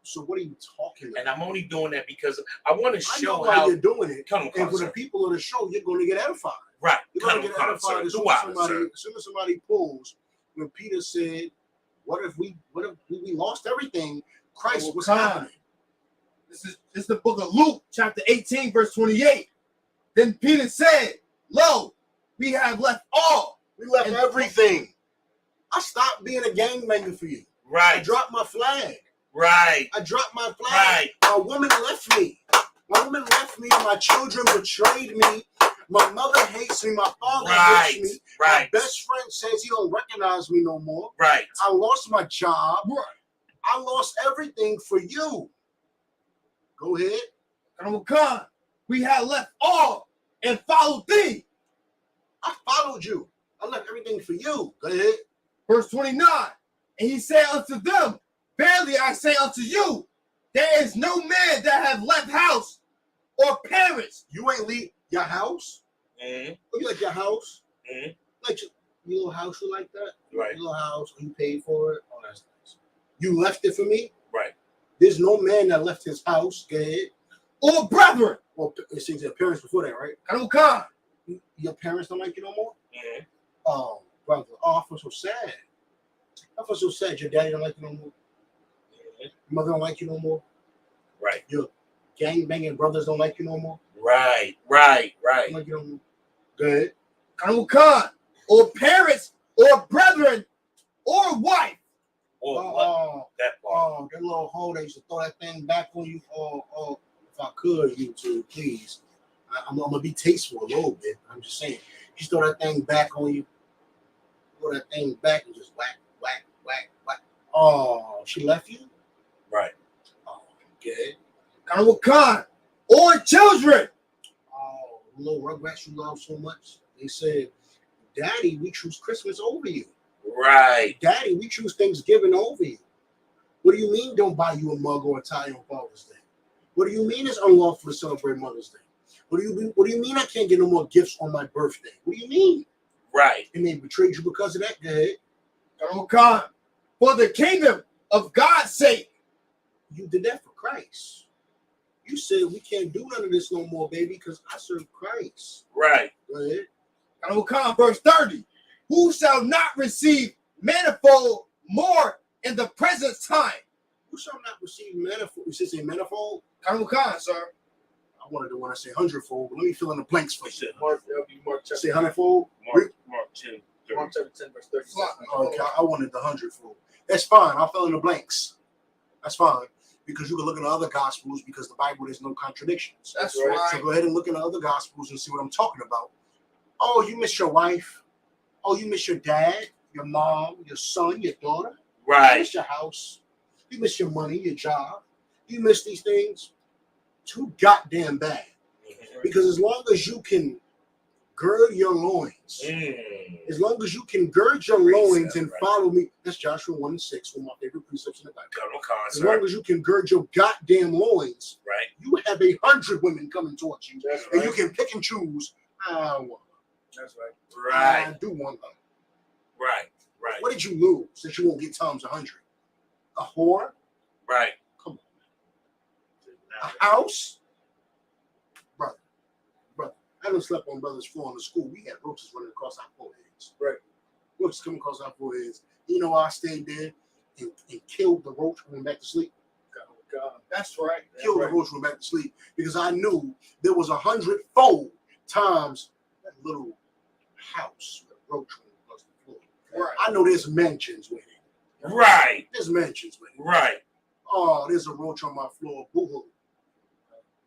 So what are you talking about? And I'm only doing that because I want to show how how you're doing it. Come and for sir. the people of the show, you're going to get edified. Right. You're going to get edified as soon as somebody pulls. When Peter said, "What if we lost everything?" Christ, what's happening? This is the book of Luke, chapter 18, verse 28. Then Peter said, "Lo, we have left all. We left everything. I stopped being a gangbanger for you. Right. I dropped my flag. Right. I dropped my flag. Right. My woman left me. My woman left me. My children betrayed me. My mother hates me. My father Right, hates me. right. My best friend says he don't recognize me no more. Right. I lost my job. Right. I lost everything for you. Go ahead. Khan, we had left all and followed thee. I followed you. I left everything for you. Go ahead. Verse 29. And he said unto them, verily I say unto you, there is no man that hath left house or parents. You ain't leave your house? Mm-hmm. Oh, you like your house? Mm-hmm. Like your little house, you like that? Right. Your little house, you paid for it. Oh, that's nice. You left it for me? Right. There's no man that left his house. Go ahead. Or brethren. Well, it seems your parents before that, right? Khan. Your parents don't like you no more? Mm-hmm. Oh, brother. Oh, I feel so sad. I feel so sad. Your daddy don't like you no more. Your mother don't like you no more. Right. Your gang banging brothers don't like you no more. Right. Don't like you no more. Go ahead. Khan. Or parents or brethren or wife. Or what? That part. Oh, that little hole, they used to throw that thing back on you. Oh, if I could, YouTube, please. I'm gonna be tasteful a little bit. I'm just saying. Just throw that thing back on you. Throw that thing back and just whack. Oh, she left you? Right. Oh, good. Khan. Or children. Oh, little rugrats you love so much. They said, Daddy, we choose Christmas over you. Right. Daddy, we choose Thanksgiving over you. What do you mean don't buy you a mug or a tie on Father's Day? What do you mean it's unlawful to celebrate Mother's Day? What do you mean I can't get no more gifts on my birthday? What do you mean? Right. And they betrayed you because of that? Go ahead. Khan. For the kingdom of God's sake. You did that for Christ. You said we can't do none of this no more, baby, because I serve Christ. Right. Go ahead. Khan, verse 30. Who shall not receive manifold more in the present time? Who shall not receive manifold? You should say manifold? Khan, sir. I wanted to want to say hundredfold, but let me fill in the blanks for you. Mark Say hundredfold? Mark 10. Mark 10, verse 36. Okay, I wanted the hundredfold. That's fine. I'll fill in the blanks. That's fine. Because you can look in the other gospels because the Bible there's no contradictions. That's right. So go ahead and look in the other gospels and see what I'm talking about. Oh, you miss your wife. Oh, you miss your dad, your mom, your son, your daughter. You Right. miss your house. You miss your money, your job. You miss these things too goddamn bad. Because as long as you can gird your loins, as long as you can gird your loins and follow me, that's Joshua 1:6, one of my favorite precepts in the Bible. As long as you can gird your goddamn loins, Right. you have 100 women coming towards you, That's and right. you can pick and choose. I want her. That's right. I Right. do want her. Right. Right. What did you lose that you won't get times 100? A whore? Right. Come on. A house? Brother. I done slept on brother's floor in the school. We had roaches running across our foreheads. Right. Roaches coming across our foreheads. You know, I stayed there and killed the roach and went back to sleep. God. That's right. Killed the roach and went back to sleep because I knew there was 100-fold times that little house with a roach running across the floor. Right. I know there's mansions with it. Right. There's mansions with it. Right. Oh, there's a roach on my floor. Boo-hoo.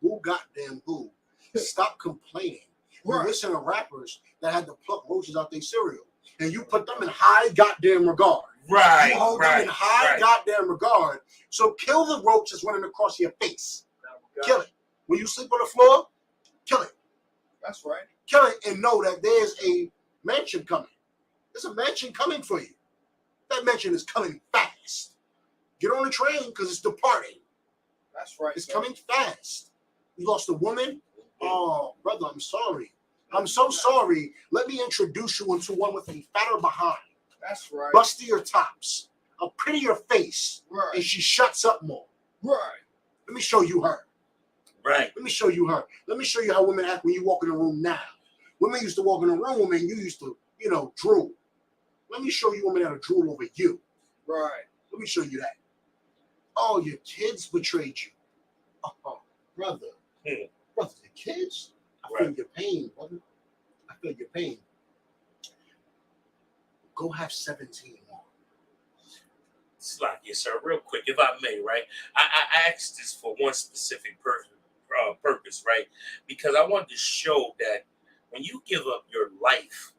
Boo goddamn boo. Stop complaining. You Right. listen to rappers that had to pluck roaches out their cereal, and you put them in high goddamn regard. Right. You hold them in high goddamn regard. So kill the roach that's running across your face. Kill it. When you sleep on the floor, kill it. That's right. Kill it and know that there's a mansion coming. There's a mansion coming for you. That mansion is coming fast. Get on the train because it's departing. That's right. It's coming fast. You lost a woman? Oh, brother, I'm sorry. I'm so sorry. Let me introduce you into one with a fatter behind, That's right. bustier tops, a prettier face, and Right. she shuts up more. Right. Let me show you her. Right. Let me show you her. Let me show you how women act when you walk in the room now. Women used to walk in the room and you used to, drool. Let me show you women that'll drool over you. Right. Let me show you that. Oh, your kids betrayed you. Oh, brother. Brother, the kids? I feel your pain, brother. I feel your pain. Go have 17 more. Slack, yes, sir. Real quick, if I may, right? I asked this for one specific purpose, right? Because I wanted to show that when you give up your life,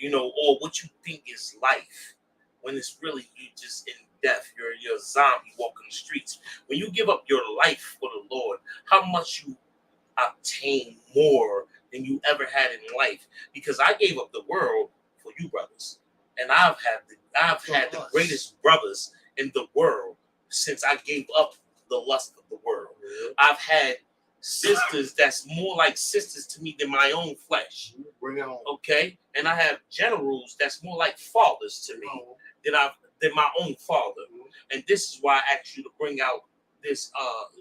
or what you think is life, when it's really you just in death, you're a zombie walking the streets. When you give up your life for the Lord, how much you obtain more than you ever had in life? Because I gave up the world for you brothers, and I've had the greatest brothers in the world since I gave up the lust of the world. I've had sisters that's more like sisters to me than my own flesh. Bring it on. Okay, and I have generals that's more like fathers to me than my own father. And this is why I asked you to bring out this.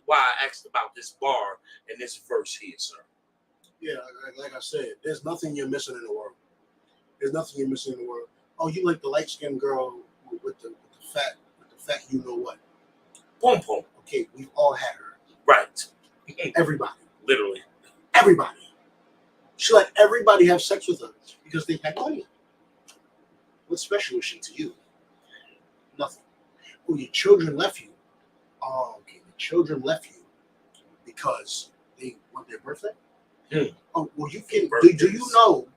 Why I asked about this bar and this verse here, sir. Yeah, like I said, there's nothing you're missing in the world. There's nothing you're missing in the world. Oh, you like the light skinned girl with the fat, you know what? Boom, boom. Okay, we've all had her. Right. Everybody. Literally. Everybody. She let everybody have sex with her because they had money. What's special is she to you? Nothing. Oh, your children left you. Oh, okay. The children left you because they want their birthday? Oh, well, you can. Do you know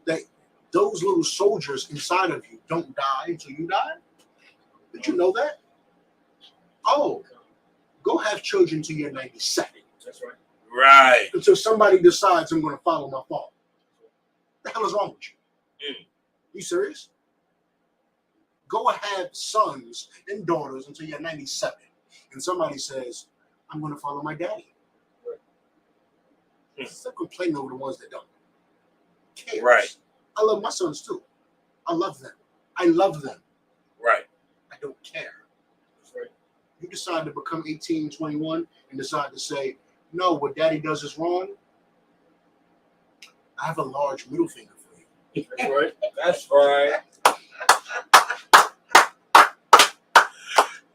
that those little soldiers inside of you don't die until you die? Did you know that? Oh, go have children till you're 97. That's right. Right. Until somebody decides I'm going to follow my father. What the hell is wrong with you? You serious? Go have sons and daughters until you're 97. And somebody says, I'm going to follow my daddy. Stop complaining over the ones that don't. Cares. Right. I love my sons too. I love them. I love them. Right. I don't care. That's right. You decide to become 18, 21 and decide to say, no, what daddy does is wrong. I have a large middle finger for you. That's right. That's right.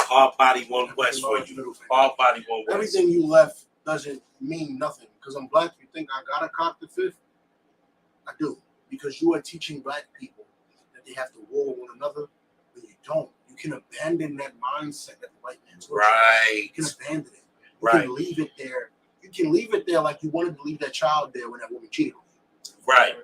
Hard body one west for you. Hard body one west. Everything you left doesn't mean nothing. Because I'm black, you think I gotta cock the fifth? I do. Because you are teaching black people that they have to war with one another, but you don't. You can abandon that mindset that the white man's right. You can abandon it. You can leave it there. You can leave it there like you wanted to leave that child there when that woman cheated on you. Right.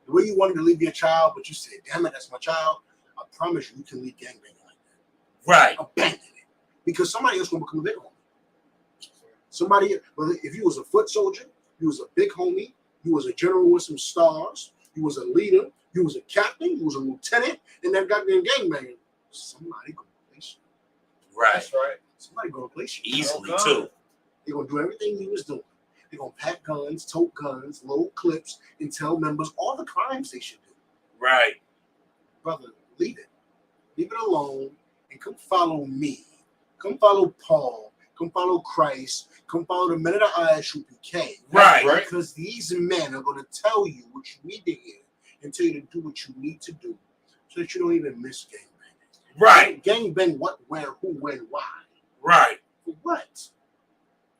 The way you wanted to leave your child, but you said, damn it, that's my child. I promise you, you can leave gangbanging like that. Right. Abandon it. Because somebody else will become a big homie. Somebody, if you was a foot soldier, you was a big homie, you was a general with some stars, you was a leader, you was a captain, you was a lieutenant, and that goddamn gangbanger, somebody gonna replace you. Right. That's right. Somebody gonna replace you. Easily, too. They're gonna do everything he was doing. They're gonna pack guns, tote guns, load clips, and tell members all the crimes they should do. Right. Brother, leave it. Leave it alone and come follow me. Come follow Paul. Come follow Christ. Come follow the men of the ISUPK. Right. Because these men are going to tell you what you need to hear and tell you to do what you need to do so that you don't even miss gangbang. Right. Gangbang what, where, who, when, why. Right. For what?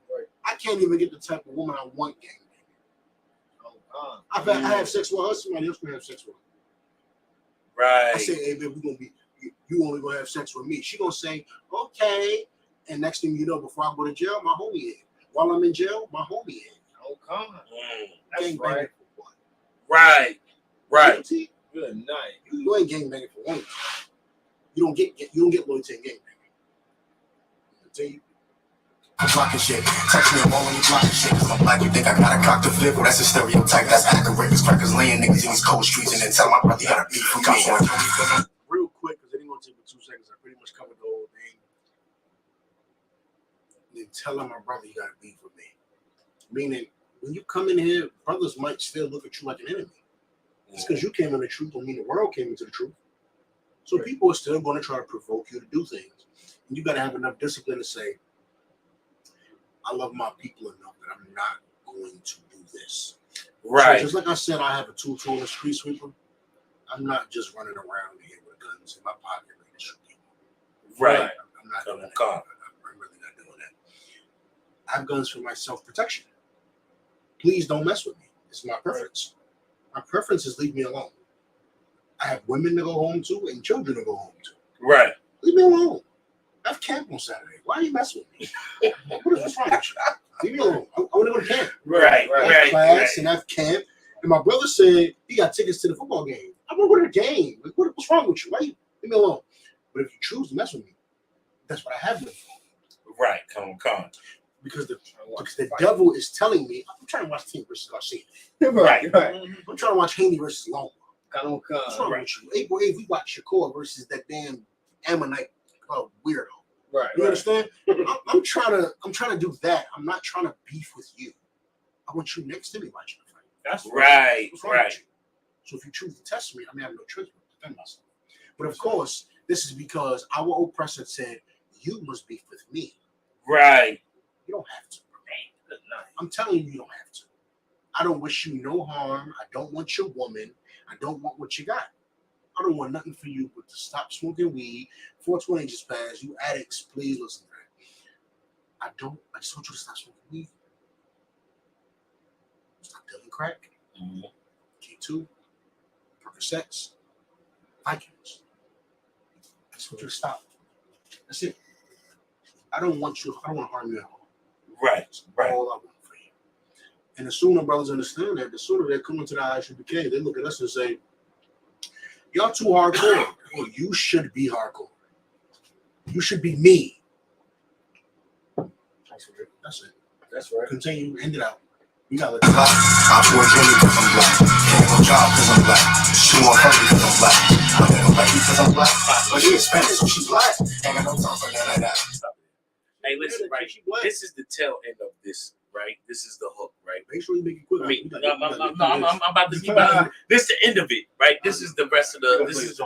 Right. I can't even get the type of woman I want gangbang. Oh, I have sex with her. Somebody else can have sex with her. Right. I say, hey, babe, you only going to have sex with me. She going to say, okay. And next thing you know, before I go to jail, my homie in. While I'm in jail, my homie in. Oh, come on. That's right. For what? Right. Right. Loyalty? Good night. You ain't gangbanging for loyalty. You don't get loyalty in gangbanging. I tell you. I'm blocking shit. Text me a moment, you blocking shit. Cause I'm black, you think I gotta cock the flip? Well, that's a stereotype. That's accurate. Cause crackers laying niggas in these cold streets and then tell my brother you gotta beat for me. Real quick, because it ain't gonna take me 2 seconds. I pretty much covered the whole thing. Then tell my brother you gotta be for me. Meaning, when you come in here, brothers might still look at you like an enemy. It's because you came in the truth don't mean the world came into the truth. So people are still going to try to provoke you to do things. And you got to have enough discipline to say, I love my people enough that I'm not going to do this. Right. So just like I said, I have a tool in the street sweeper. I'm not just running around here with guns in my pocket ready to shoot people. Right. I'm not doing that. I'm really not doing that. I have guns for my self-protection. Please don't mess with me. It's my preference. My preference is leave me alone. I have women to go home to and children to go home to. Right. Leave me alone. I have camp on Saturday. Why are you messing with me? What's wrong with you? Leave me alone. I want to go to camp. Right. Class and have camp. And my brother said he got tickets to the football game. I want to go to the game. Like, what's wrong with you? Why you leave me alone? But if you choose to mess with me, that's what I have been for. Right. Come on. Because the devil is telling me, I'm trying to watch Team versus Garcia. Right. I'm trying to watch Haney versus Loma. What's wrong with you? April 8th, we watch Shakur versus that damn Ammonite weirdo. Right. You understand? I'm trying to do that. I'm not trying to beef with you. I want you next to me watching the fight. That's right. What's wrong with you? So if you choose to test me, I may have no choice but to defend myself. But of course, this is because our oppressor said, you must beef with me. Right. You don't have to. I'm telling you, you don't have to. I don't wish you no harm. I don't want your woman. I don't want what you got. I don't want nothing for you but to stop smoking weed. 420 just passed. You addicts, please listen to that. I just want you to stop smoking weed. Stop dealing crack. K2. Percocets. Vikings. I just want you to stop. That's it. I don't want to harm you at all. Right. All I want for you. And the sooner brothers understand that, the sooner they come into the ISUPK, they look at us and say, y'all too hardcore. Well, you should be hardcore. You should be me. That's it. That's right. Continue, end it out. We gotta let black. I'm sure Jimmy because I'm black. Can't go job because I'm black. She want her because I'm black. I let her like me because I'm black. But she Hispanic, so she's black. Ain't got no time for none of that. Hey, listen, right? This is the tail end of this, right? This is the hook, right? Make sure you make it quick. I mean, I'm about to keep on. This is the end of it, right? This is the rest of the. This is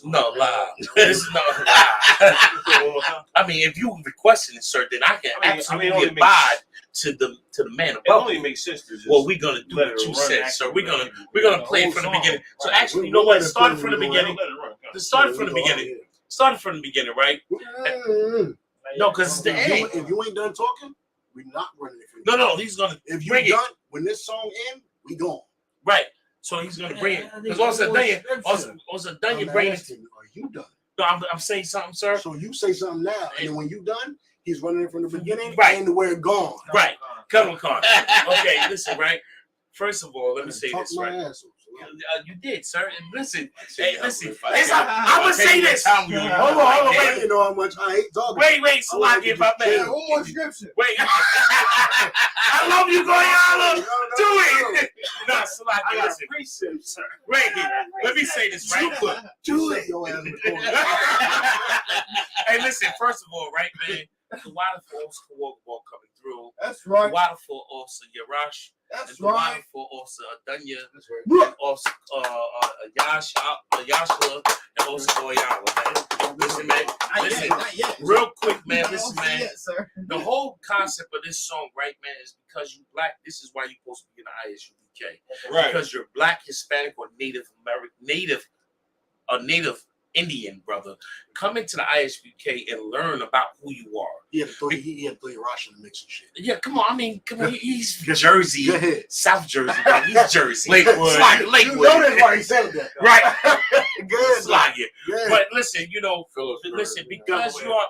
no lie. This is no lie. I mean, if you requesting it, sir, then I can absolutely abide to the man above. It only makes sense to just. What we're gonna do what you said, sir. We're gonna play it from the beginning. So actually, you know what? Start from the beginning. Start from the beginning. Start from the beginning, right? No, because it's the end. If you ain't done talking, we're not running it for you. No, he's gonna. If you bring done, it. when this song ends, we gone. Right. So he's gonna bring it. Because also done, you bring it. Are you done? No, I'm saying something, sir. So you say something now, and then when you done, he's running it from the beginning, right, and where it gone. Right. Come on. Okay, listen, right. First of all, let me say this, right. You did, sir. And listen, I'm gonna say this. Hold on. Wait, you know how much I hate talking. Wait, so I give up, man. One more scripture. Wait. I love you, Goyala. Do it. No, Salaki, listen. Precept, sir. Wait, let me say this, right? Hey, listen, first of all, right, man, the waterfall ball coming through. That's right. The waterfall also Yarash. That's and right. The waterfall also Adunya. And also Yashua, and also Goyala, man. Listen, man. Listen, real quick, man. Listen, man. The whole concept of this song, right, man, is because you black. This is why you're supposed to be in the ISUPK, right? Because you're black, Hispanic, or Native Indian, brother. Come into the ISUPK and learn about who you are. He had to throw Russian in the mix and shit. Yeah, come on. I mean, he's Jersey, South Jersey. Bro. He's Jersey. Lakewood. Lakewood. You know that's why he said that. Right. Good. Good. But listen, because you are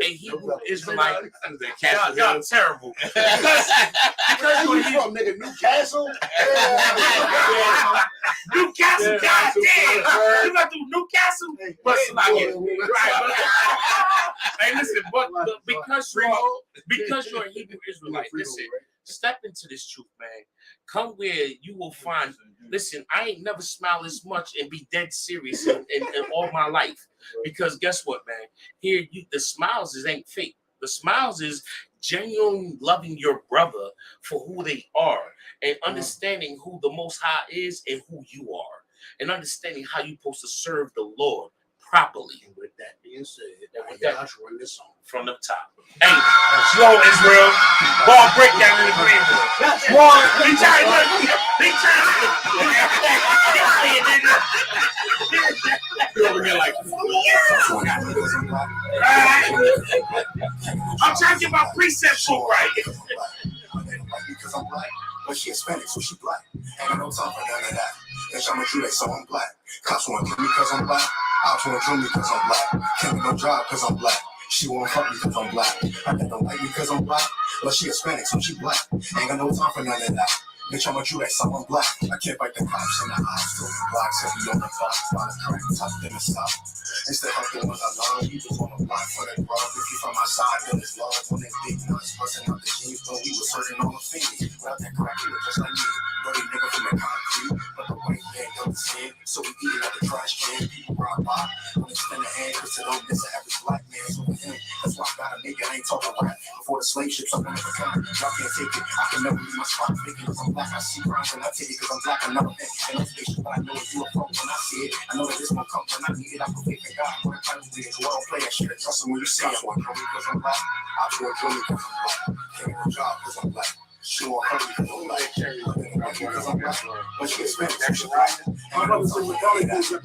a Hebrew Israelite. Y'all terrible. Because you from nigga Newcastle. Newcastle, goddamn. You got to do Newcastle, but hey, listen, but because you're a Hebrew Israelite, listen, step into this truth, man. Come where you will find. Listen, I ain't never smiled this much and be dead serious in all my life. Because guess what, man? Here, the smiles ain't fake. The smiles is genuine loving your brother for who they are and understanding who the Most High is and who you are. And understanding how you're supposed to serve the Lord properly. And with that being said, Josh run this song from the top. Hey, slow Israel. Ball breakdown in the greenroom. That's one. He trying. Over here like, I'm trying to get my precept book right. Because I'm black, but she Hispanic, so she black. Ain't got no time for none of that. Bitch, I'm a Jew, so I'm black. Cops want to kill me because I'm black. Ops want to drill me because I'm black. Can't get no job because I'm black. She won't fuck me because I'm black. I don't like me because I'm black. But she Hispanic, so she black. Ain't got no time for none of that. Bitch, I'm a Jew, that's I'm black. I can't fight the cops in the eyes. Still blocks heavy on the block. Find a crack, tucked in the stop. It's the help the ones I love. He was on the block for that grub. If you from my side, then it's love. When they big nuts busting out the jeans, but we was hurting on the fiends. Without that crack, he was just like me. Dirty nigga from the concrete. But the white man don't sin. So we eat it out the trash can. People ride by. When they spend a hand, cause they don't miss an average black man. So for him, that's why I got a nigga. I ain't talking rap. Before the slave ships, I'm gonna become. Y'all can't take it. I can never leave my spot. Thinking cause I'm black, I see crimes and I take it cause I'm black. I never been in no station, but I know it's you a phone when I see it. I know that this won't come when I need it. I can faith in God. When I find it, I don't play that shit. Trust me when you say it. I want to kill me cause I'm black. I want to kill me cause I'm black. Can't get a job cause I'm black. She won't hurt me cause I'm black. Because I'm black. But she expects that shit right. I'm about to say what y'all ain't doing.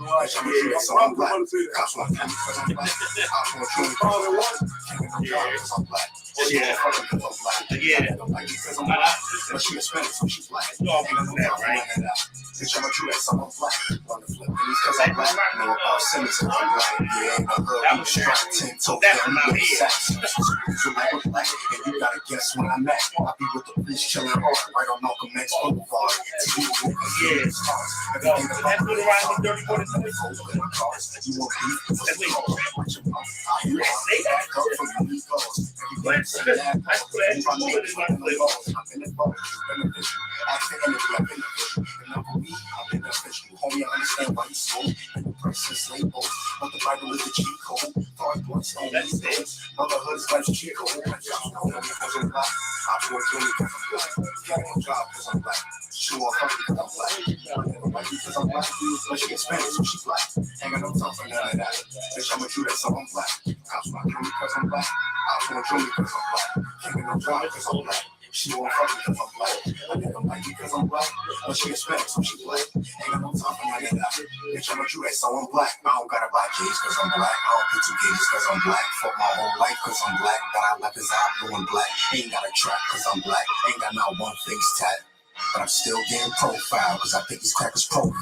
I'm black. Cops want to kill me cause I'm black. Cops want to kill me cause I'm black. Can't get no job cause I'm black. She won't hurt me cause I'm black. I don't like me cause I'm black. But she expects so she's black. Ain't got no job for that. Bitch, I'm a Jew, that's I'm black. On the flip, cause I'm black. Know about Simmons, cause I'm black. Yeah, in the hood, we strapped 10 toes down, we with sacks. You like a black, and you gotta guess when I'm at. I be with the police chilling hard, right on Malcolm X Boulevard. TV with the stars. Everything about me, dirty water, in my cars. You want beef? What's the call? Watch your mouth. I hear that go for you, these calls. Everything say that, I'm in the balls. I'm in the balls. Beneficial. Ask the energy, I'm beneficial. And I'm I've been official. Homie, I understand why you slow. And the price labels. But the Bible is the cheat code. Hard points, all these things. Motherhood is life's cheat code. I just know me because I'm black. I work for me because I'm black. Can't no job because I'm black. She won't hurt me because I'm black. I never like you because I'm black. But she gets Spanish, so she black. Ain't got no time for none of that. Bitch, I'm a Jew, that's so I'm black. Cops want to kill me because I'm black. I want to kill me because I'm black. Can't get no job because I'm black. She won't fuck me because I'm black. I never like you because I'm black. But she Hispanic, so she black. Ain't got no time for none of that. Bitch, I'm a Jew, so I'm black. I don't gotta buy J's because I'm black. I don't get two G's because I'm black. Fuck my whole life because I'm black. But I left his eye blue and black. Ain't got a track because I'm black. Ain't got not one face tat. But I'm still getting profile, cause I think these crackers profile.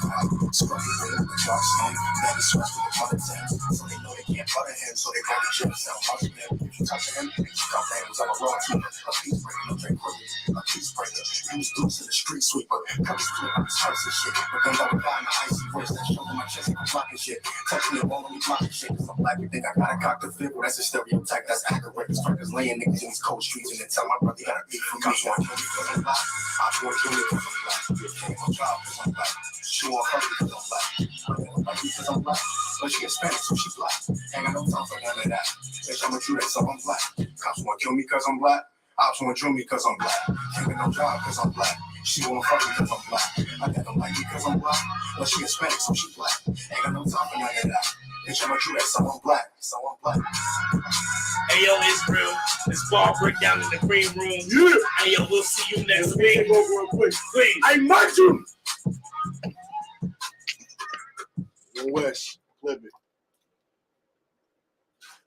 Scruffy with the drugs, man. That is stressed with the politics. So they know they can't butter him, so they go to jail. Sound hustle him. If you touch him, you stop him. Cause I'm a raw teamer. A peace breaker, no drink crooked. A peace breaker. Use dukes in the street sweeper. Covers flip up his house and shit. But then I would die in the icy voice that show in my chest and I'm blocking shit. Touching it, won't let me blocking shit. Cause I'm black, you think I got a cock to flip. Well, that's a stereotype, that's accurate. These crackers laying niggas in these cold streets and then tell my brother you gotta beat for me. Cops want to kill me cause I'm black. Cops want to kill me cause I'm black. Can't no job cause I'm black. She won't hurt me cause I'm black. I never like you cause I'm black. But she Hispanic, so she black. Ain't got no time for none of that. Bitch, I'm a Jew, so I'm black. Cops want to kill me cause I'm black. Ops want to drill me cause I'm black. Can't get no job cause I'm black. She won't fuck me cause I'm black. I never like you cause I'm black. But she Hispanic, so she black. Ain't got no time for none of that. Bitch, I'm a Jew, so I'm black. So I'm black. Hey yo, Israel, it's ball breakdown in the green room. Yeah. Hey yo, we'll see you next week. Go real quick. Please. I might you. West, flip it.